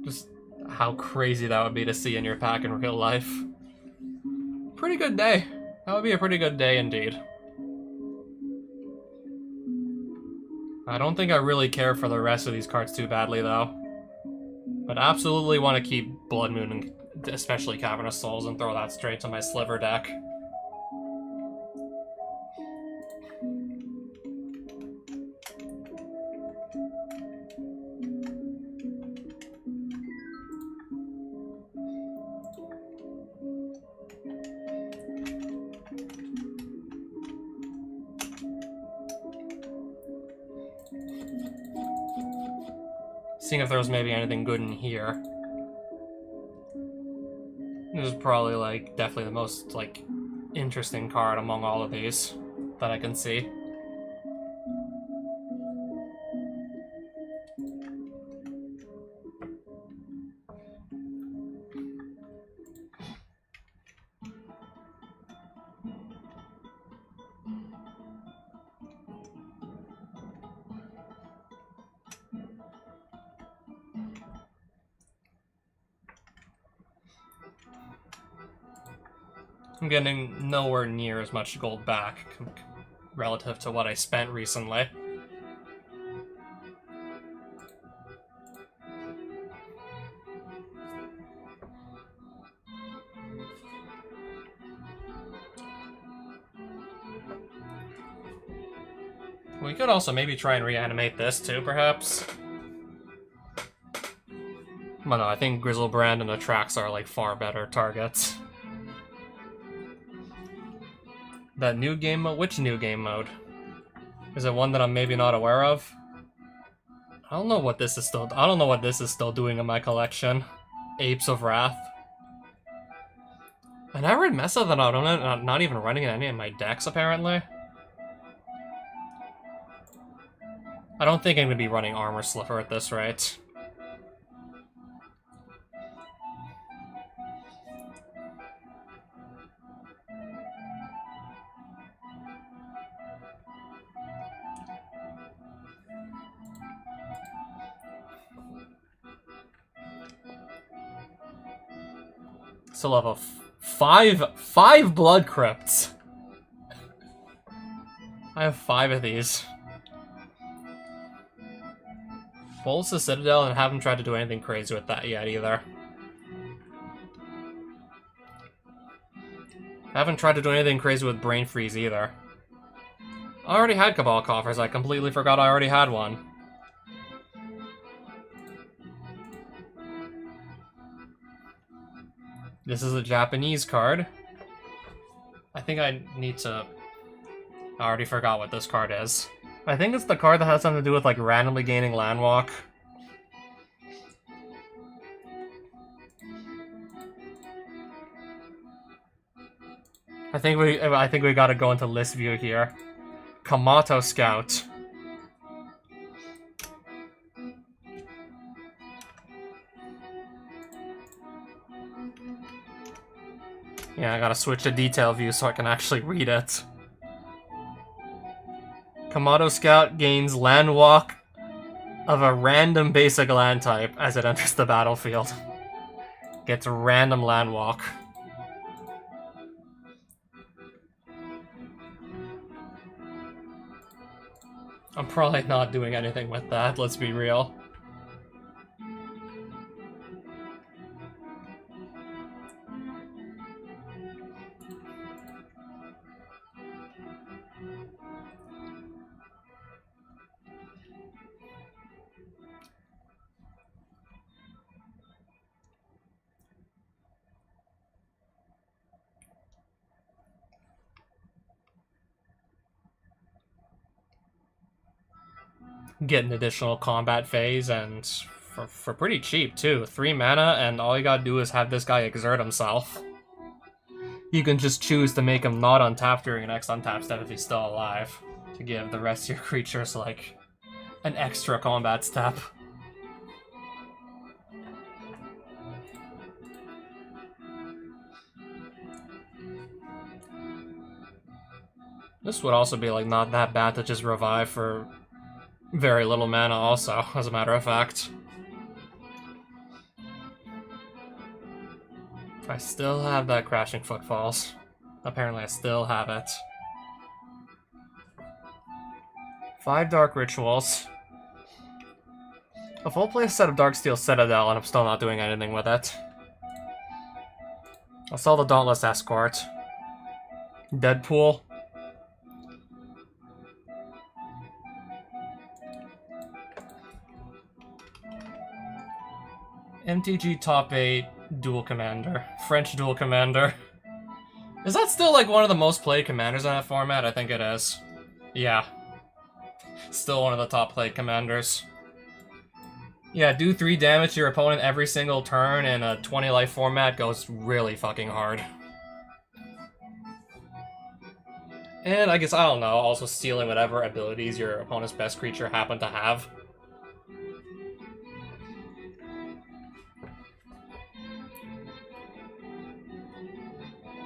Just how crazy that would be to see in your pack in real life. Pretty good day. That would be a pretty good day indeed. I don't think I really care for the rest of these cards too badly though. But absolutely want to keep Blood Moon and especially Cavern of Souls and throw that straight to my Sliver deck. Seeing if there was maybe anything good in here. This is probably, like, definitely the most, like, interesting card among all of these that I can see. I'm getting nowhere near as much gold back relative to what I spent recently. We could also maybe try and reanimate this too, perhaps. But no, I think Griselbrand and Atraxa are like far better targets. That new game mode? Which new game mode? Is it one that I'm maybe not aware of? I don't know what this is still doing in my collection. Apes of Wrath. And I read Mesa that I'm not even running in any of my decks apparently. I don't think I'm gonna be running Armor Sliver at this rate. Still have a five Blood Crypts. I have 5 of these. Bolts the Citadel and haven't tried to do anything crazy with that yet either. Haven't tried to do anything crazy with Brain Freeze either. I already had Cabal Coffers, I completely forgot I already had one. This is a Japanese card. I think I need to... I already forgot what this card is. I think it's the card that has something to do with, like, randomly gaining Landwalk. I think we gotta go into list view here. Kamato Scout. Yeah, I gotta switch to detail view so I can actually read it. Kamato Scout gains Landwalk of a random basic land type as it enters the battlefield. Gets random Landwalk. I'm probably not doing anything with that, let's be real. Get an additional combat phase, and for pretty cheap too. 3 mana, and all you gotta do is have this guy exert himself. You can just choose to make him not untapped during your next untap step if he's still alive. to give the rest of your creatures, like, an extra combat step. This would also be, like, not that bad to just revive for very little mana also, as a matter of fact. I still have that Crashing Footfalls. Apparently I still have it. 5 Dark Rituals. A full play set of Darksteel Citadel, and I'm still not doing anything with it. I'll sell the Dauntless Escort. Deadpool. MTG Top 8 Dual Commander. French Dual Commander. Is that still like one of the most played commanders in that format? I think it is. Yeah. Still one of the top played commanders. Yeah, do 3 damage to your opponent every single turn in a 20 life format goes really fucking hard. And I guess, I don't know, also stealing whatever abilities your opponent's best creature happen to have.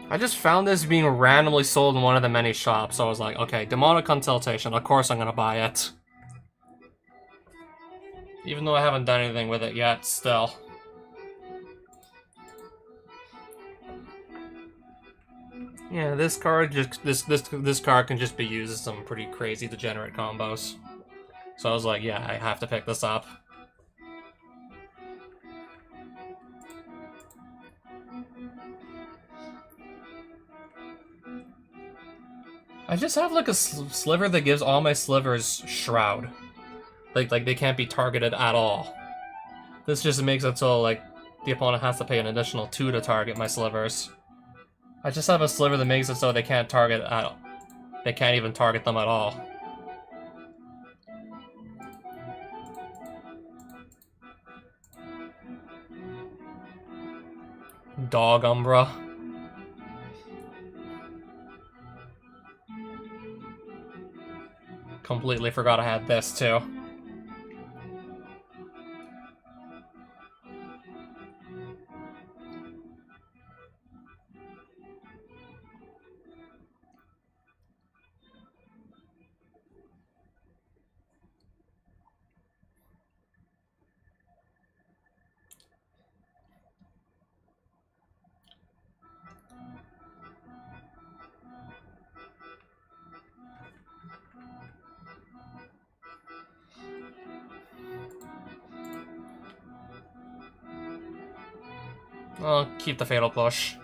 I just found this being randomly sold in one of the many shops, so I was like, okay, Demonic Consultation, of course I'm gonna buy it. Even though I haven't done anything with it yet, still. Yeah, this card just this card can just be used as some pretty crazy degenerate combos. So I was like, yeah, I have to pick this up. I just have like a sliver that gives all my slivers Shroud. Like they can't be targeted at all. This just makes it so like the opponent has to pay an additional 2 to target my slivers. I just have a sliver that makes it so they can't target at they can't even target them at all. Dog Umbra. Completely forgot I had this too. I'll keep the Fatal Push.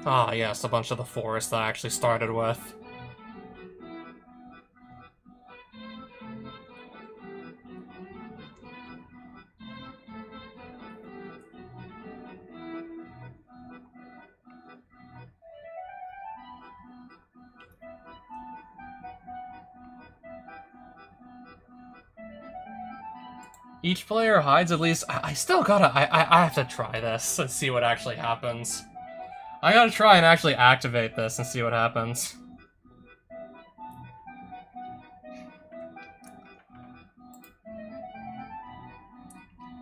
Ah, yes, a bunch of the forest that I actually started with. Each player hides at least. I still gotta. I have to try this and see what actually happens. I gotta try and actually activate this and see what happens.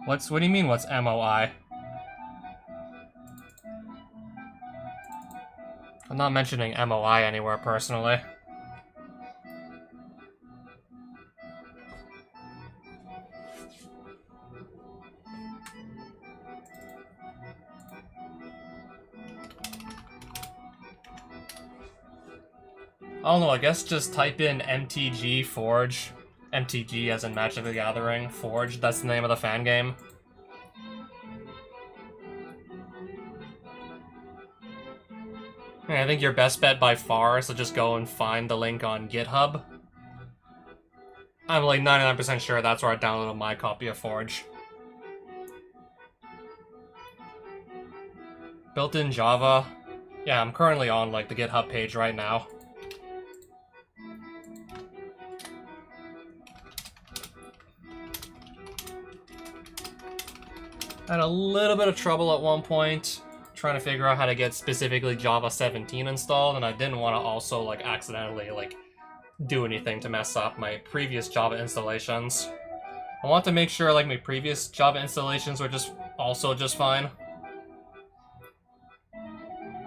What do you mean, what's MOI? I'm not mentioning MOI anywhere, personally. I don't know, I guess just type in MTG Forge. MTG as in Magic the Gathering. Forge, that's the name of the fan game. I think your best bet by far is to just go and find the link on GitHub. I'm like 99% sure that's where I downloaded my copy of Forge. Built in Java. Yeah, I'm currently on like the GitHub page right now. I had a little bit of trouble at one point trying to figure out how to get specifically Java 17 installed, and I didn't want to also like accidentally like do anything to mess up my previous Java installations. I want to make sure like my previous Java installations were just fine.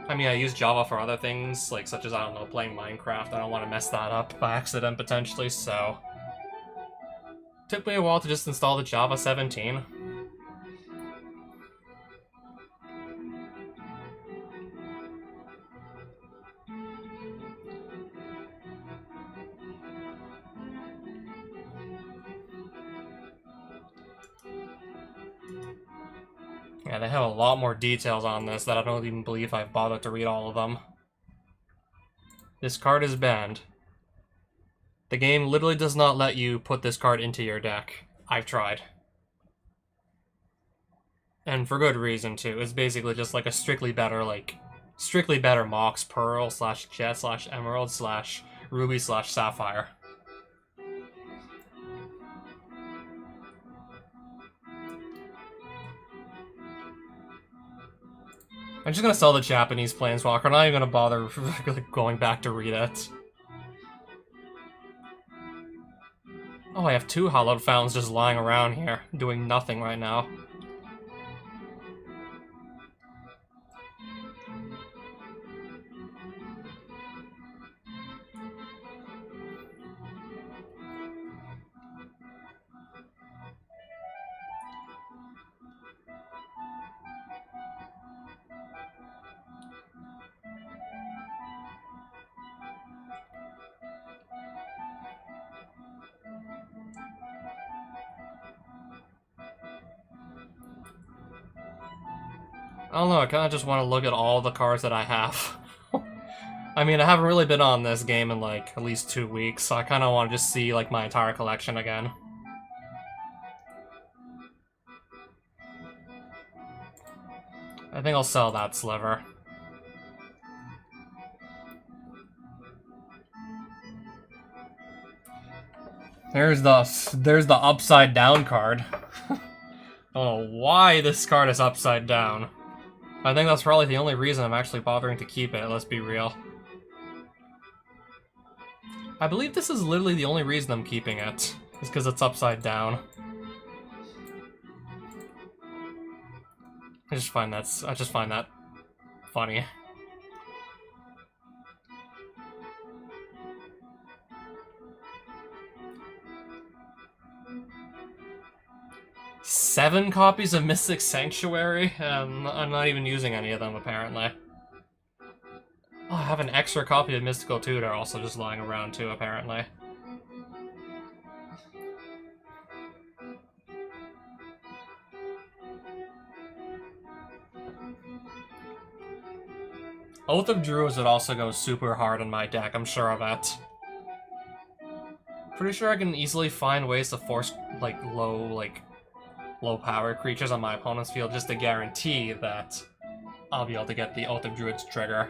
I mean, I use Java for other things, like such as, I don't know, playing Minecraft. I don't want to mess that up by accident, potentially, so... Took me a while to just install the Java 17. Yeah, they have a lot more details on this that I don't even believe I've bothered to read all of them. This card is banned. The game literally does not let you put this card into your deck. I've tried. And for good reason, too. It's basically just like a strictly better Mox Pearl / Jet / Emerald / Ruby / Sapphire. I'm just gonna sell the Japanese Planeswalker. I'm not even gonna bother going back to read it. Oh, I have 2 Hallowed Fountains just lying around here, doing nothing right now. I don't know, I kinda just want to look at all the cards that I have. I mean, I haven't really been on this game in like at least 2 weeks, so I kinda want to just see like my entire collection again. I think I'll sell that sliver. There's the upside down card. I don't know why this card is upside down. I think that's probably the only reason I'm actually bothering to keep it, let's be real. I believe this is literally the only reason I'm keeping it, is because it's upside down. I just find that funny. Seven copies of Mystic Sanctuary? I'm not even using any of them, apparently. Oh, I have an extra copy of Mystical Tutor also just lying around, too, apparently. Oath of Druids would also go super hard in my deck, I'm sure of it. Pretty sure I can easily find ways to force, like, low power creatures on my opponent's field just to guarantee that I'll be able to get the Oath of Druids trigger.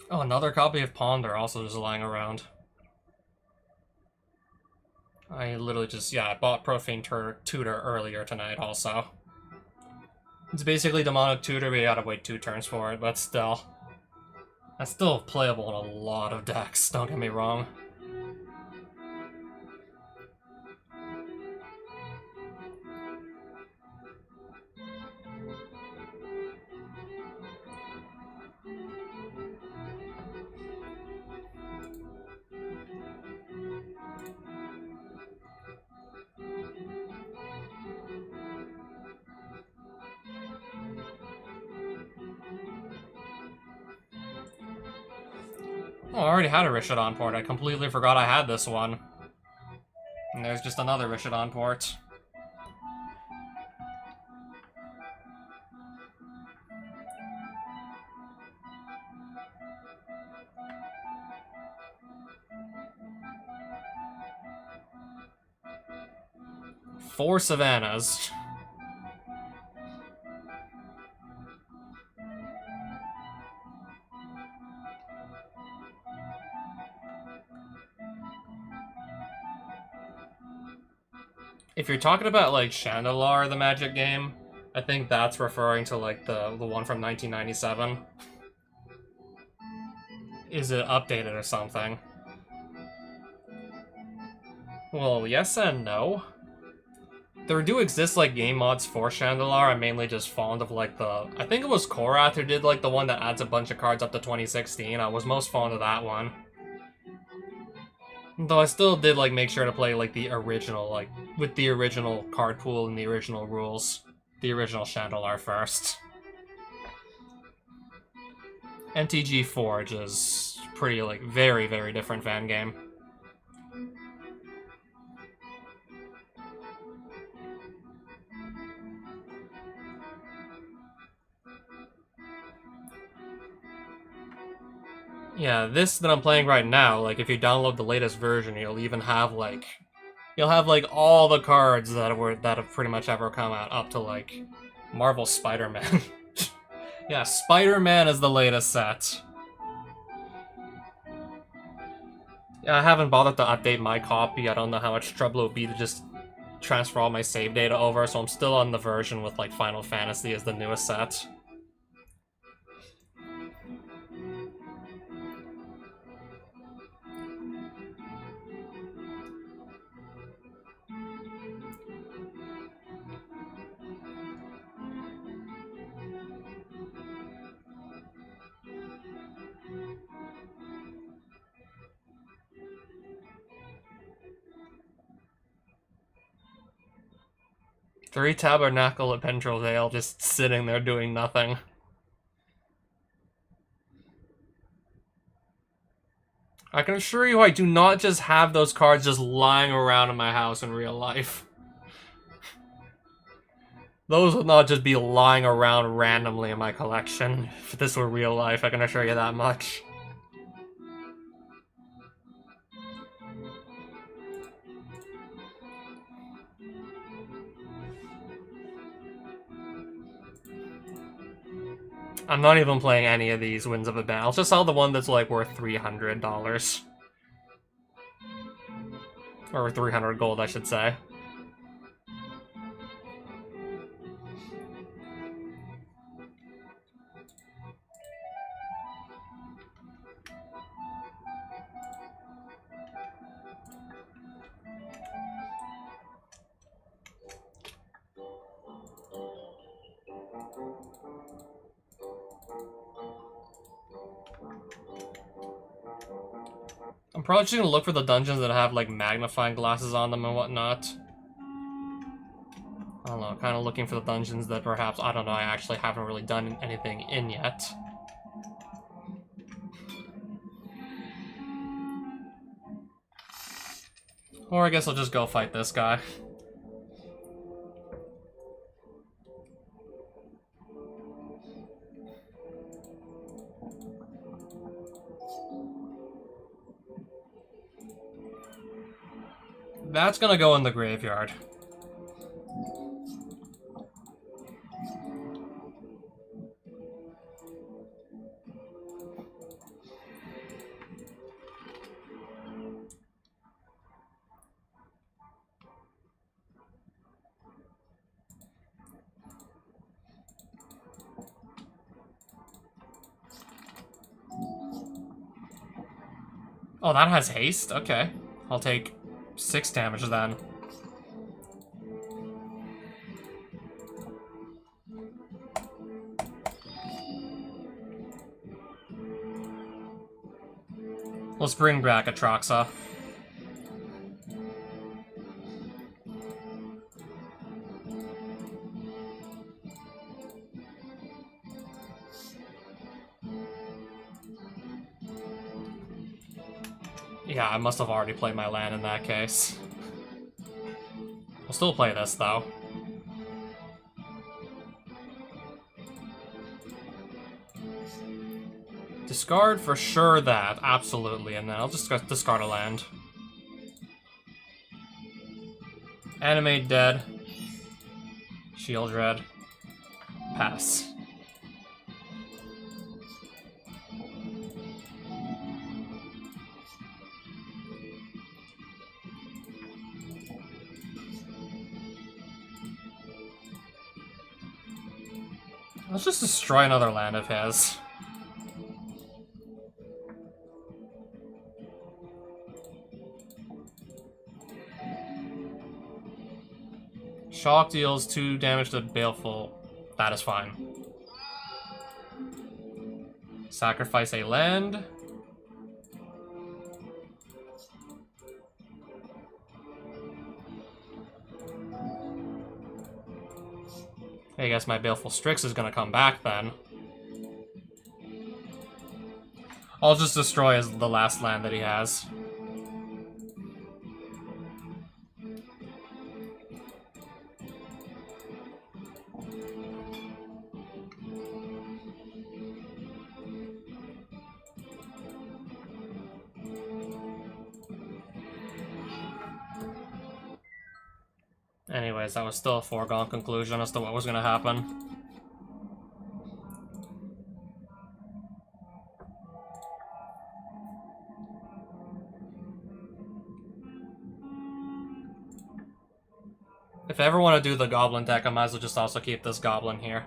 Oh, another copy of Ponder also just lying around. I literally just, yeah, I bought Profane Tutor earlier tonight also. It's basically Demonic Tutor, but you gotta wait 2 turns for it, but still. That's still playable in a lot of decks, don't get me wrong. Oh, I already had a Rishodon port. I completely forgot I had this one. And there's just another Rishodon port. 4 Savannahs. If you're talking about, like, Chandelar, the Magic game, I think that's referring to, like, the one from 1997. Is it updated or something? Well, yes and no. There do exist, like, game mods for Chandelar. I'm mainly just fond of, like, the... I think it was Korath who did, like, the one that adds a bunch of cards up to 2016. I was most fond of that one. Though I still did, like, make sure to play, like, the original, like, with the original card pool and the original rules. The original Chandelar first. MTG Forge is pretty, like, very, very different fan game. Yeah, this that I'm playing right now, like, if you download the latest version, you'll even have, like... You'll have, like, all the cards that have pretty much ever come out, up to, like, Marvel Spider-Man. Yeah, Spider-Man is the latest set. Yeah, I haven't bothered to update my copy. I don't know how much trouble it would be to just transfer all my save data over, so I'm still on the version with, like, Final Fantasy as the newest set. Three Tabernacle at Pendrell Vale just sitting there doing nothing. I can assure you I do not just have those cards just lying around in my house in real life. Those would not just be lying around randomly in my collection. If this were real life, I can assure you that much. I'm not even playing any of these Winds of Abandon. I'll just sell the one that's, like, worth $300. Or 300 gold, I should say. I'm probably just gonna look for the dungeons that have, like, magnifying glasses on them and whatnot. I don't know, kind of looking for the dungeons that perhaps, I don't know, I actually haven't really done anything in yet. Or I guess I'll just go fight this guy. That's gonna go in the graveyard. Oh, that has haste? Okay. I'll take 6 damage then. Let's bring back Atraxa. Yeah, I must have already played my land in that case. We'll still play this, though. Discard for sure that, absolutely, and then I'll just discard a land. Animate dead. Shield red. Pass. Let's just destroy another land of his. Shock deals 2 damage to Baleful. That is fine. Sacrifice a land. I guess my Baleful Strix is gonna come back then. I'll just destroy the last land that he has. Anyways, that was still a foregone conclusion as to what was going to happen. If I ever want to do the Goblin deck, I might as well just also keep this Goblin here.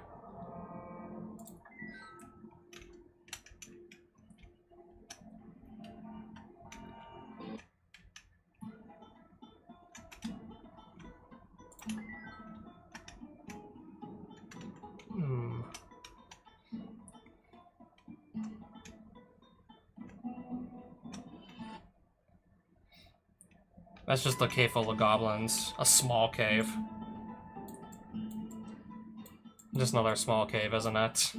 That's just a cave full of goblins. A small cave. Just another small cave, isn't it?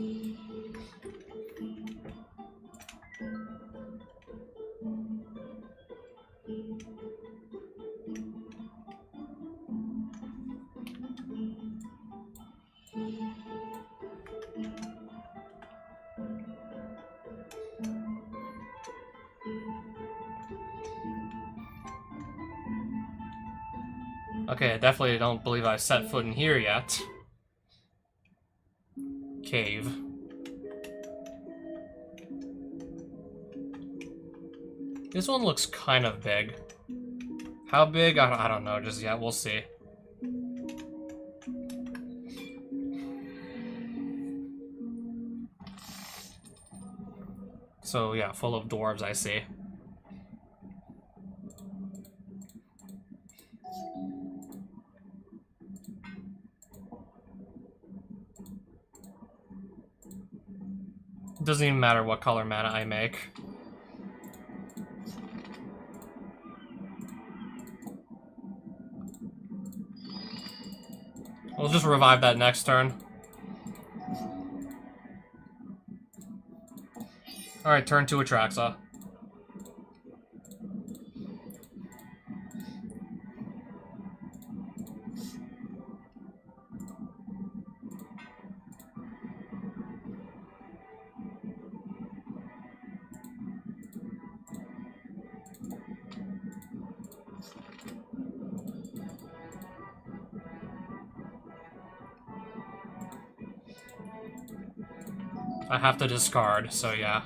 Okay, I definitely don't believe I've set foot in here yet. Cave. This one looks kind of big. How big? I don't know just yet. We'll see. So yeah, full of dwarves, I see. Doesn't even matter what color mana I make. We'll just revive that next turn. Alright, turn 2 Atraxa. I have to discard, so yeah.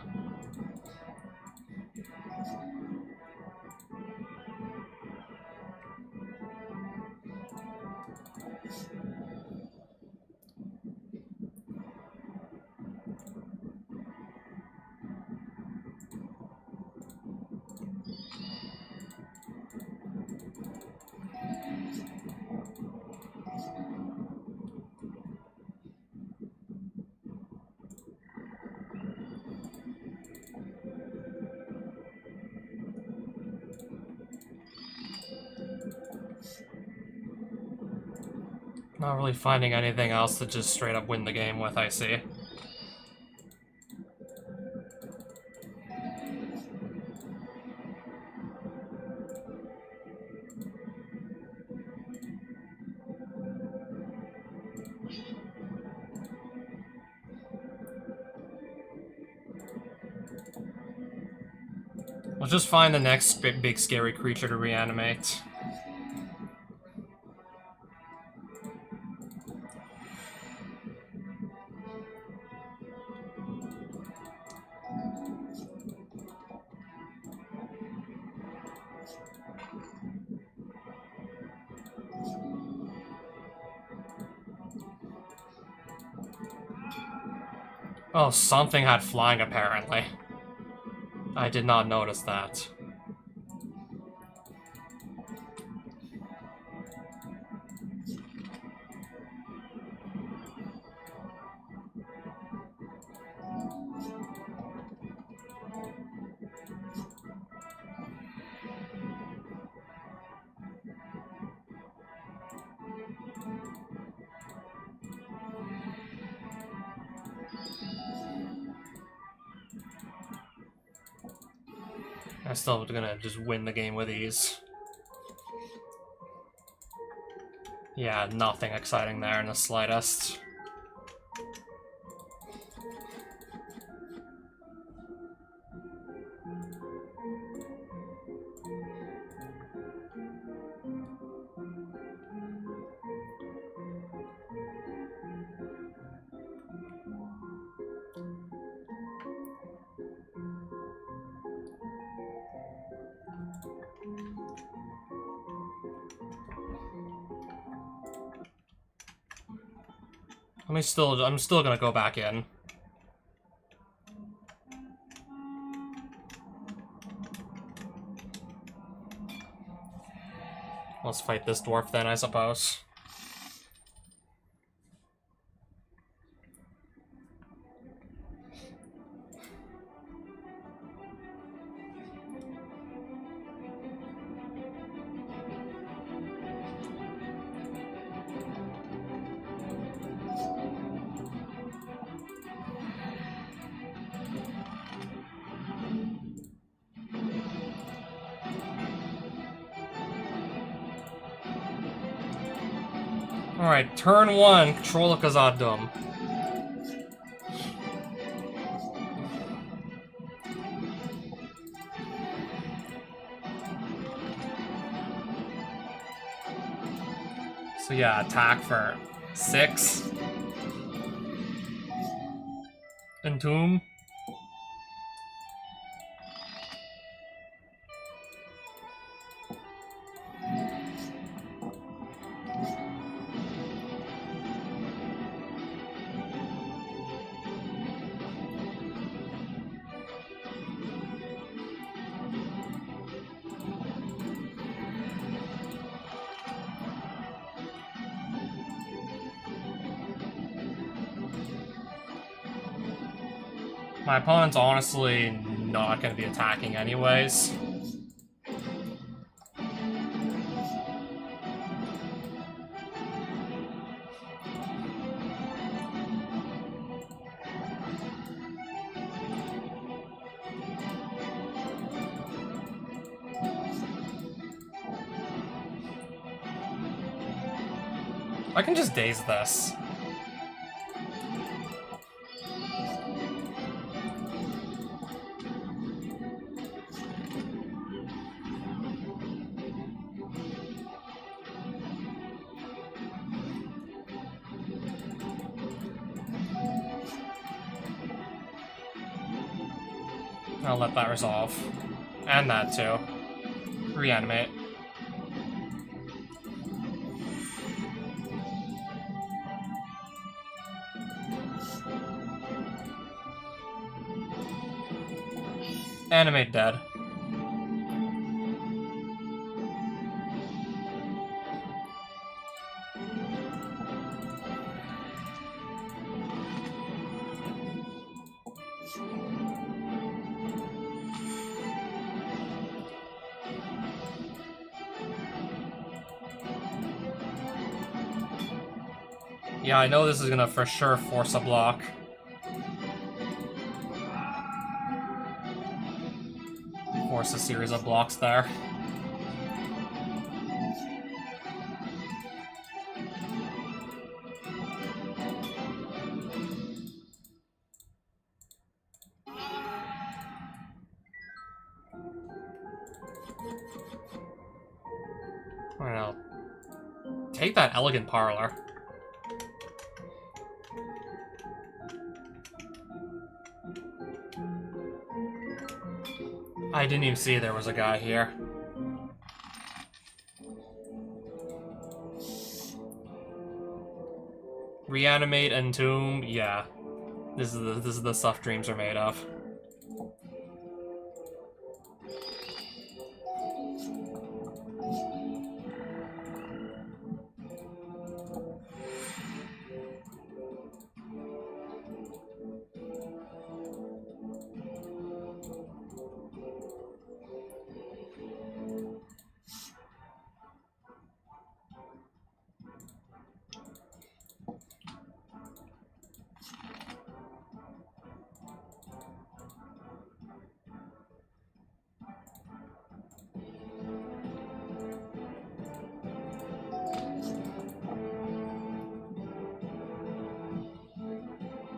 Not really finding anything else to just straight up win the game with, I see. We'll just find the next big scary creature to reanimate. Oh, something had flying, apparently. I did not notice that. I'm still gonna just win the game with ease. Yeah, nothing exciting there in the slightest. I'm still gonna go back in. Let's fight this dwarf then, I suppose. Alright, turn 1, control of Khazad-dûm. So yeah, attack for 6. Entomb. My opponent's honestly not going to be attacking anyways. I can just daze this. I'll let that resolve. And that too. Reanimate. Animate dead. Yeah, I know this is gonna for sure force a block. Force a series of blocks there. Alright, I'll take that Elegant Parlor. I didn't even see there was a guy here. Reanimate, Entomb, yeah. This is the stuff dreams are made of.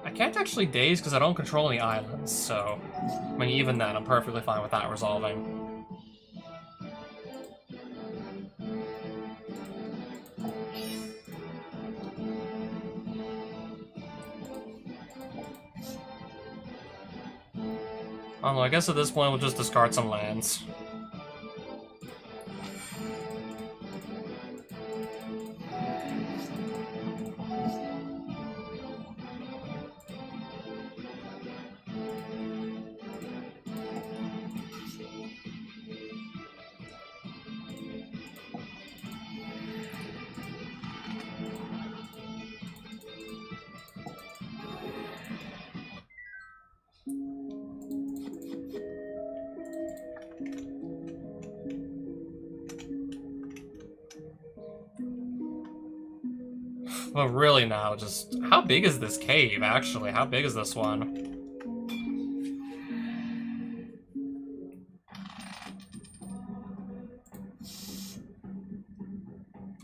I can't actually daze because I don't control any islands, so I mean, even then, I'm perfectly fine with that resolving. I don't know, I guess at this point we'll just discard some lands. But really now, just how big is this cave, actually? How big is this one?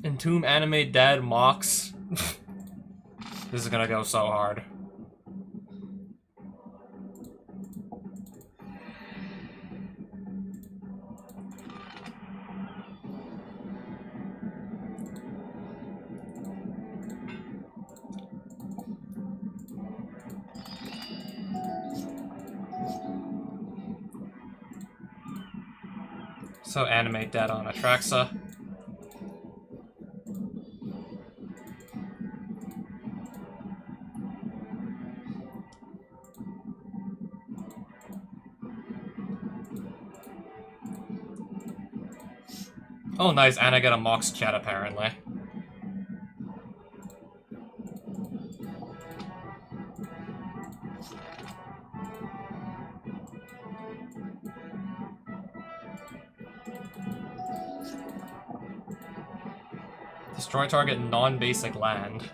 Entomb, Animate, Dead, Mox. This is gonna go so hard. So Animate Dead on Atraxa. Oh nice, and I get a Mox Jet apparently. Destroy target non-basic land.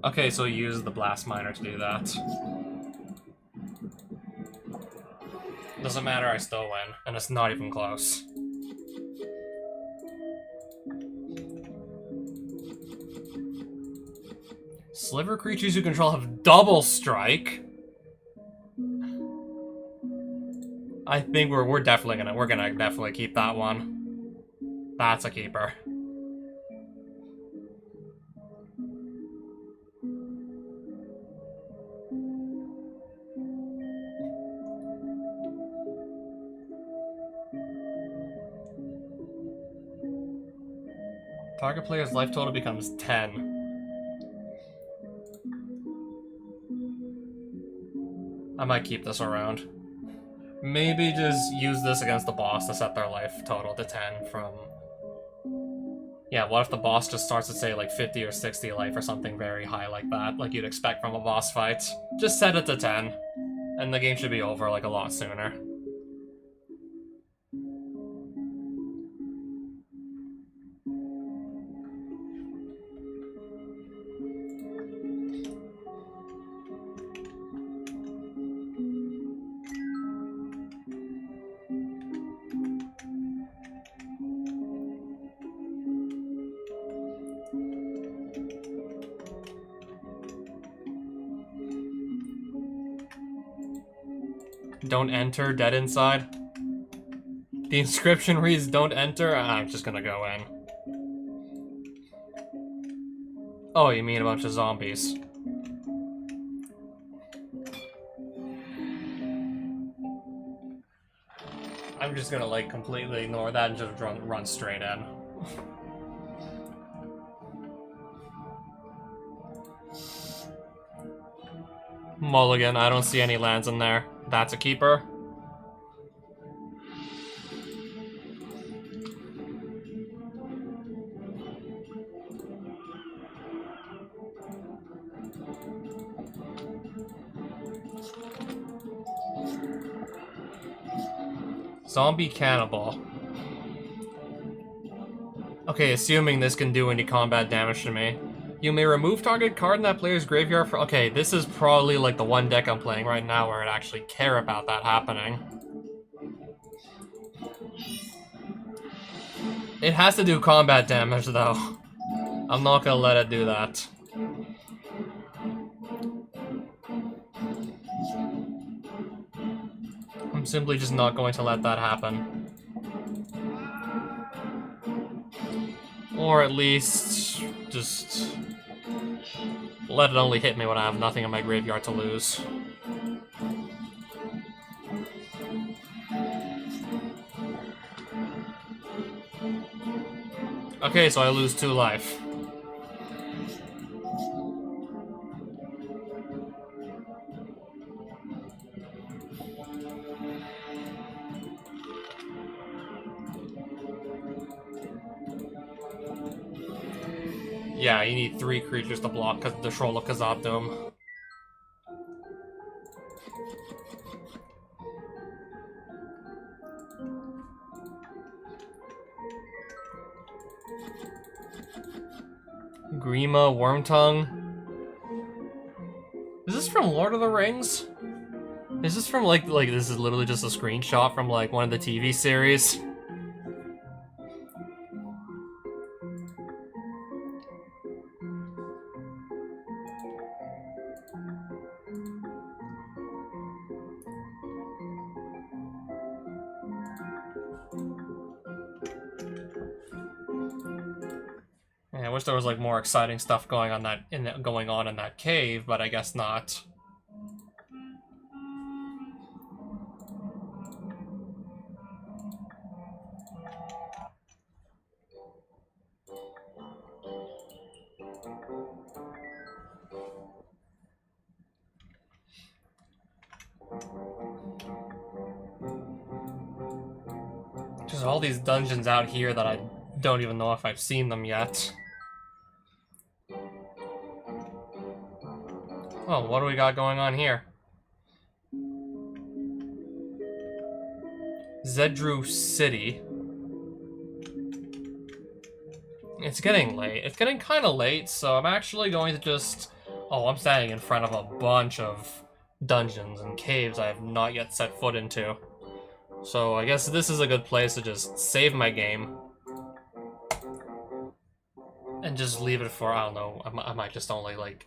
Okay, so you use the Blast Miner to do that. Doesn't matter, I still win, and it's not even close. Sliver creatures you control have double strike. I think we're definitely gonna definitely keep that one. That's a keeper. Target player's life total becomes 10. I might keep this around. Maybe just use this against the boss to set their life total to 10 from... Yeah, what if the boss just starts to say like 50 or 60 life or something very high like that, like you'd expect from a boss fight? Just set it to 10, and the game should be over like a lot sooner. Don't enter, dead inside. The inscription reads, don't enter. I'm just gonna go in. Oh, you mean a bunch of zombies. just gonna like completely ignore that and just run straight in. Mulligan, I don't see any lands in there. That's a keeper. Zombie Cannibal. Okay, assuming this can do any combat damage to me. You may remove target card in that player's graveyard for... Okay, this is probably like the one deck I'm playing right now where I'd actually care about that happening. It has to do combat damage, though. I'm not gonna let it do that. I'm simply just not going to let that happen. Or at least just let it only hit me when I have nothing in my graveyard to lose. Okay, so I lose 2 life. Yeah, you need 3 creatures to block the Troll of Khazad-dûm. Grima Wormtongue. Is this from Lord of the Rings? Is this from like this is literally just a screenshot from like one of the TV series? I wish there was like more exciting stuff going on in that cave, but I guess not. There's all these dungeons out here that I don't even know if I've seen them yet. Oh, what do we got going on here? Zedru City. It's getting late. It's getting kind of late, so I'm actually going to just... Oh, I'm standing in front of a bunch of dungeons and caves I have not yet set foot into. So I guess this is a good place to just save my game. And just leave it for, I don't know, I might just only like...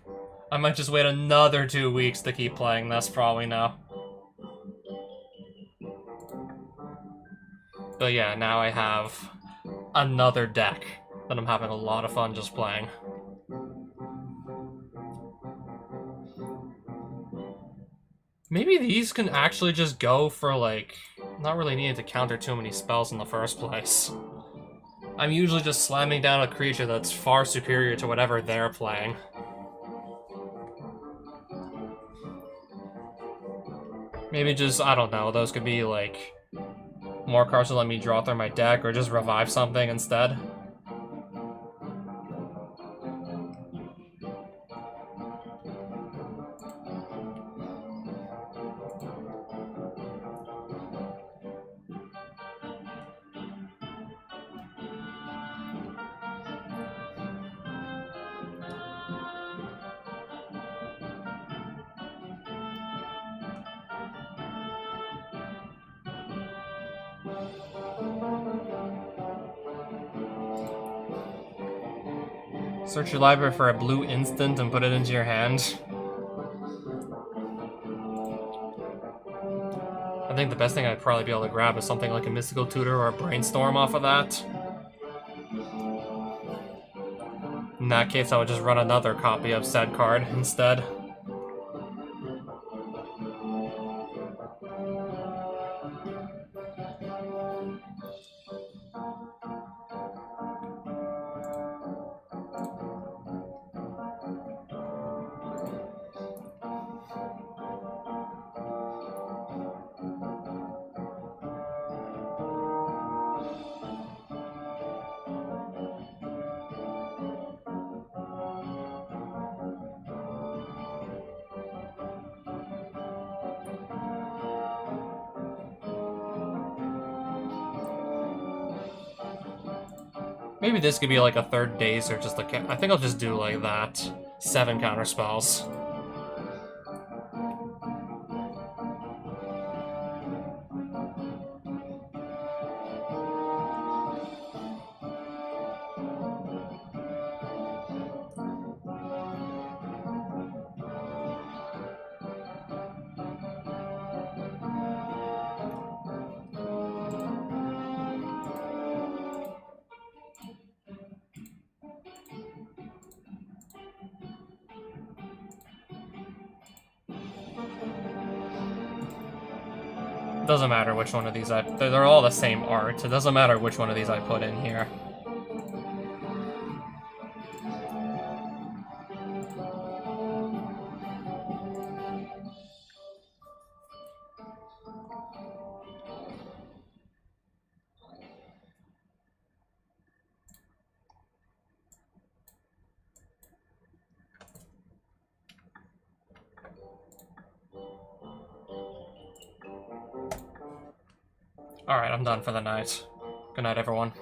I might just wait another 2 weeks to keep playing this, probably now. But yeah, now I have another deck that I'm having a lot of fun just playing. Maybe these can actually just go for, like, not really needing to counter too many spells in the first place. I'm usually just slamming down a creature that's far superior to whatever they're playing. Maybe just, I don't know, those could be, like, more cards to let me draw through my deck, or just revive something instead. Search your library for a blue instant and put it into your hand. I think the best thing I'd probably be able to grab is something like a Mystical Tutor or a Brainstorm off of that. In that case, I would just run another copy of said card instead. Maybe this could be like a third daze or just like I think I'll just do like that. 7 counter spells. Doesn't matter which one of these they're all the same art. It doesn't matter which one of these I put in here. Alright, I'm done for the night. Good night, everyone.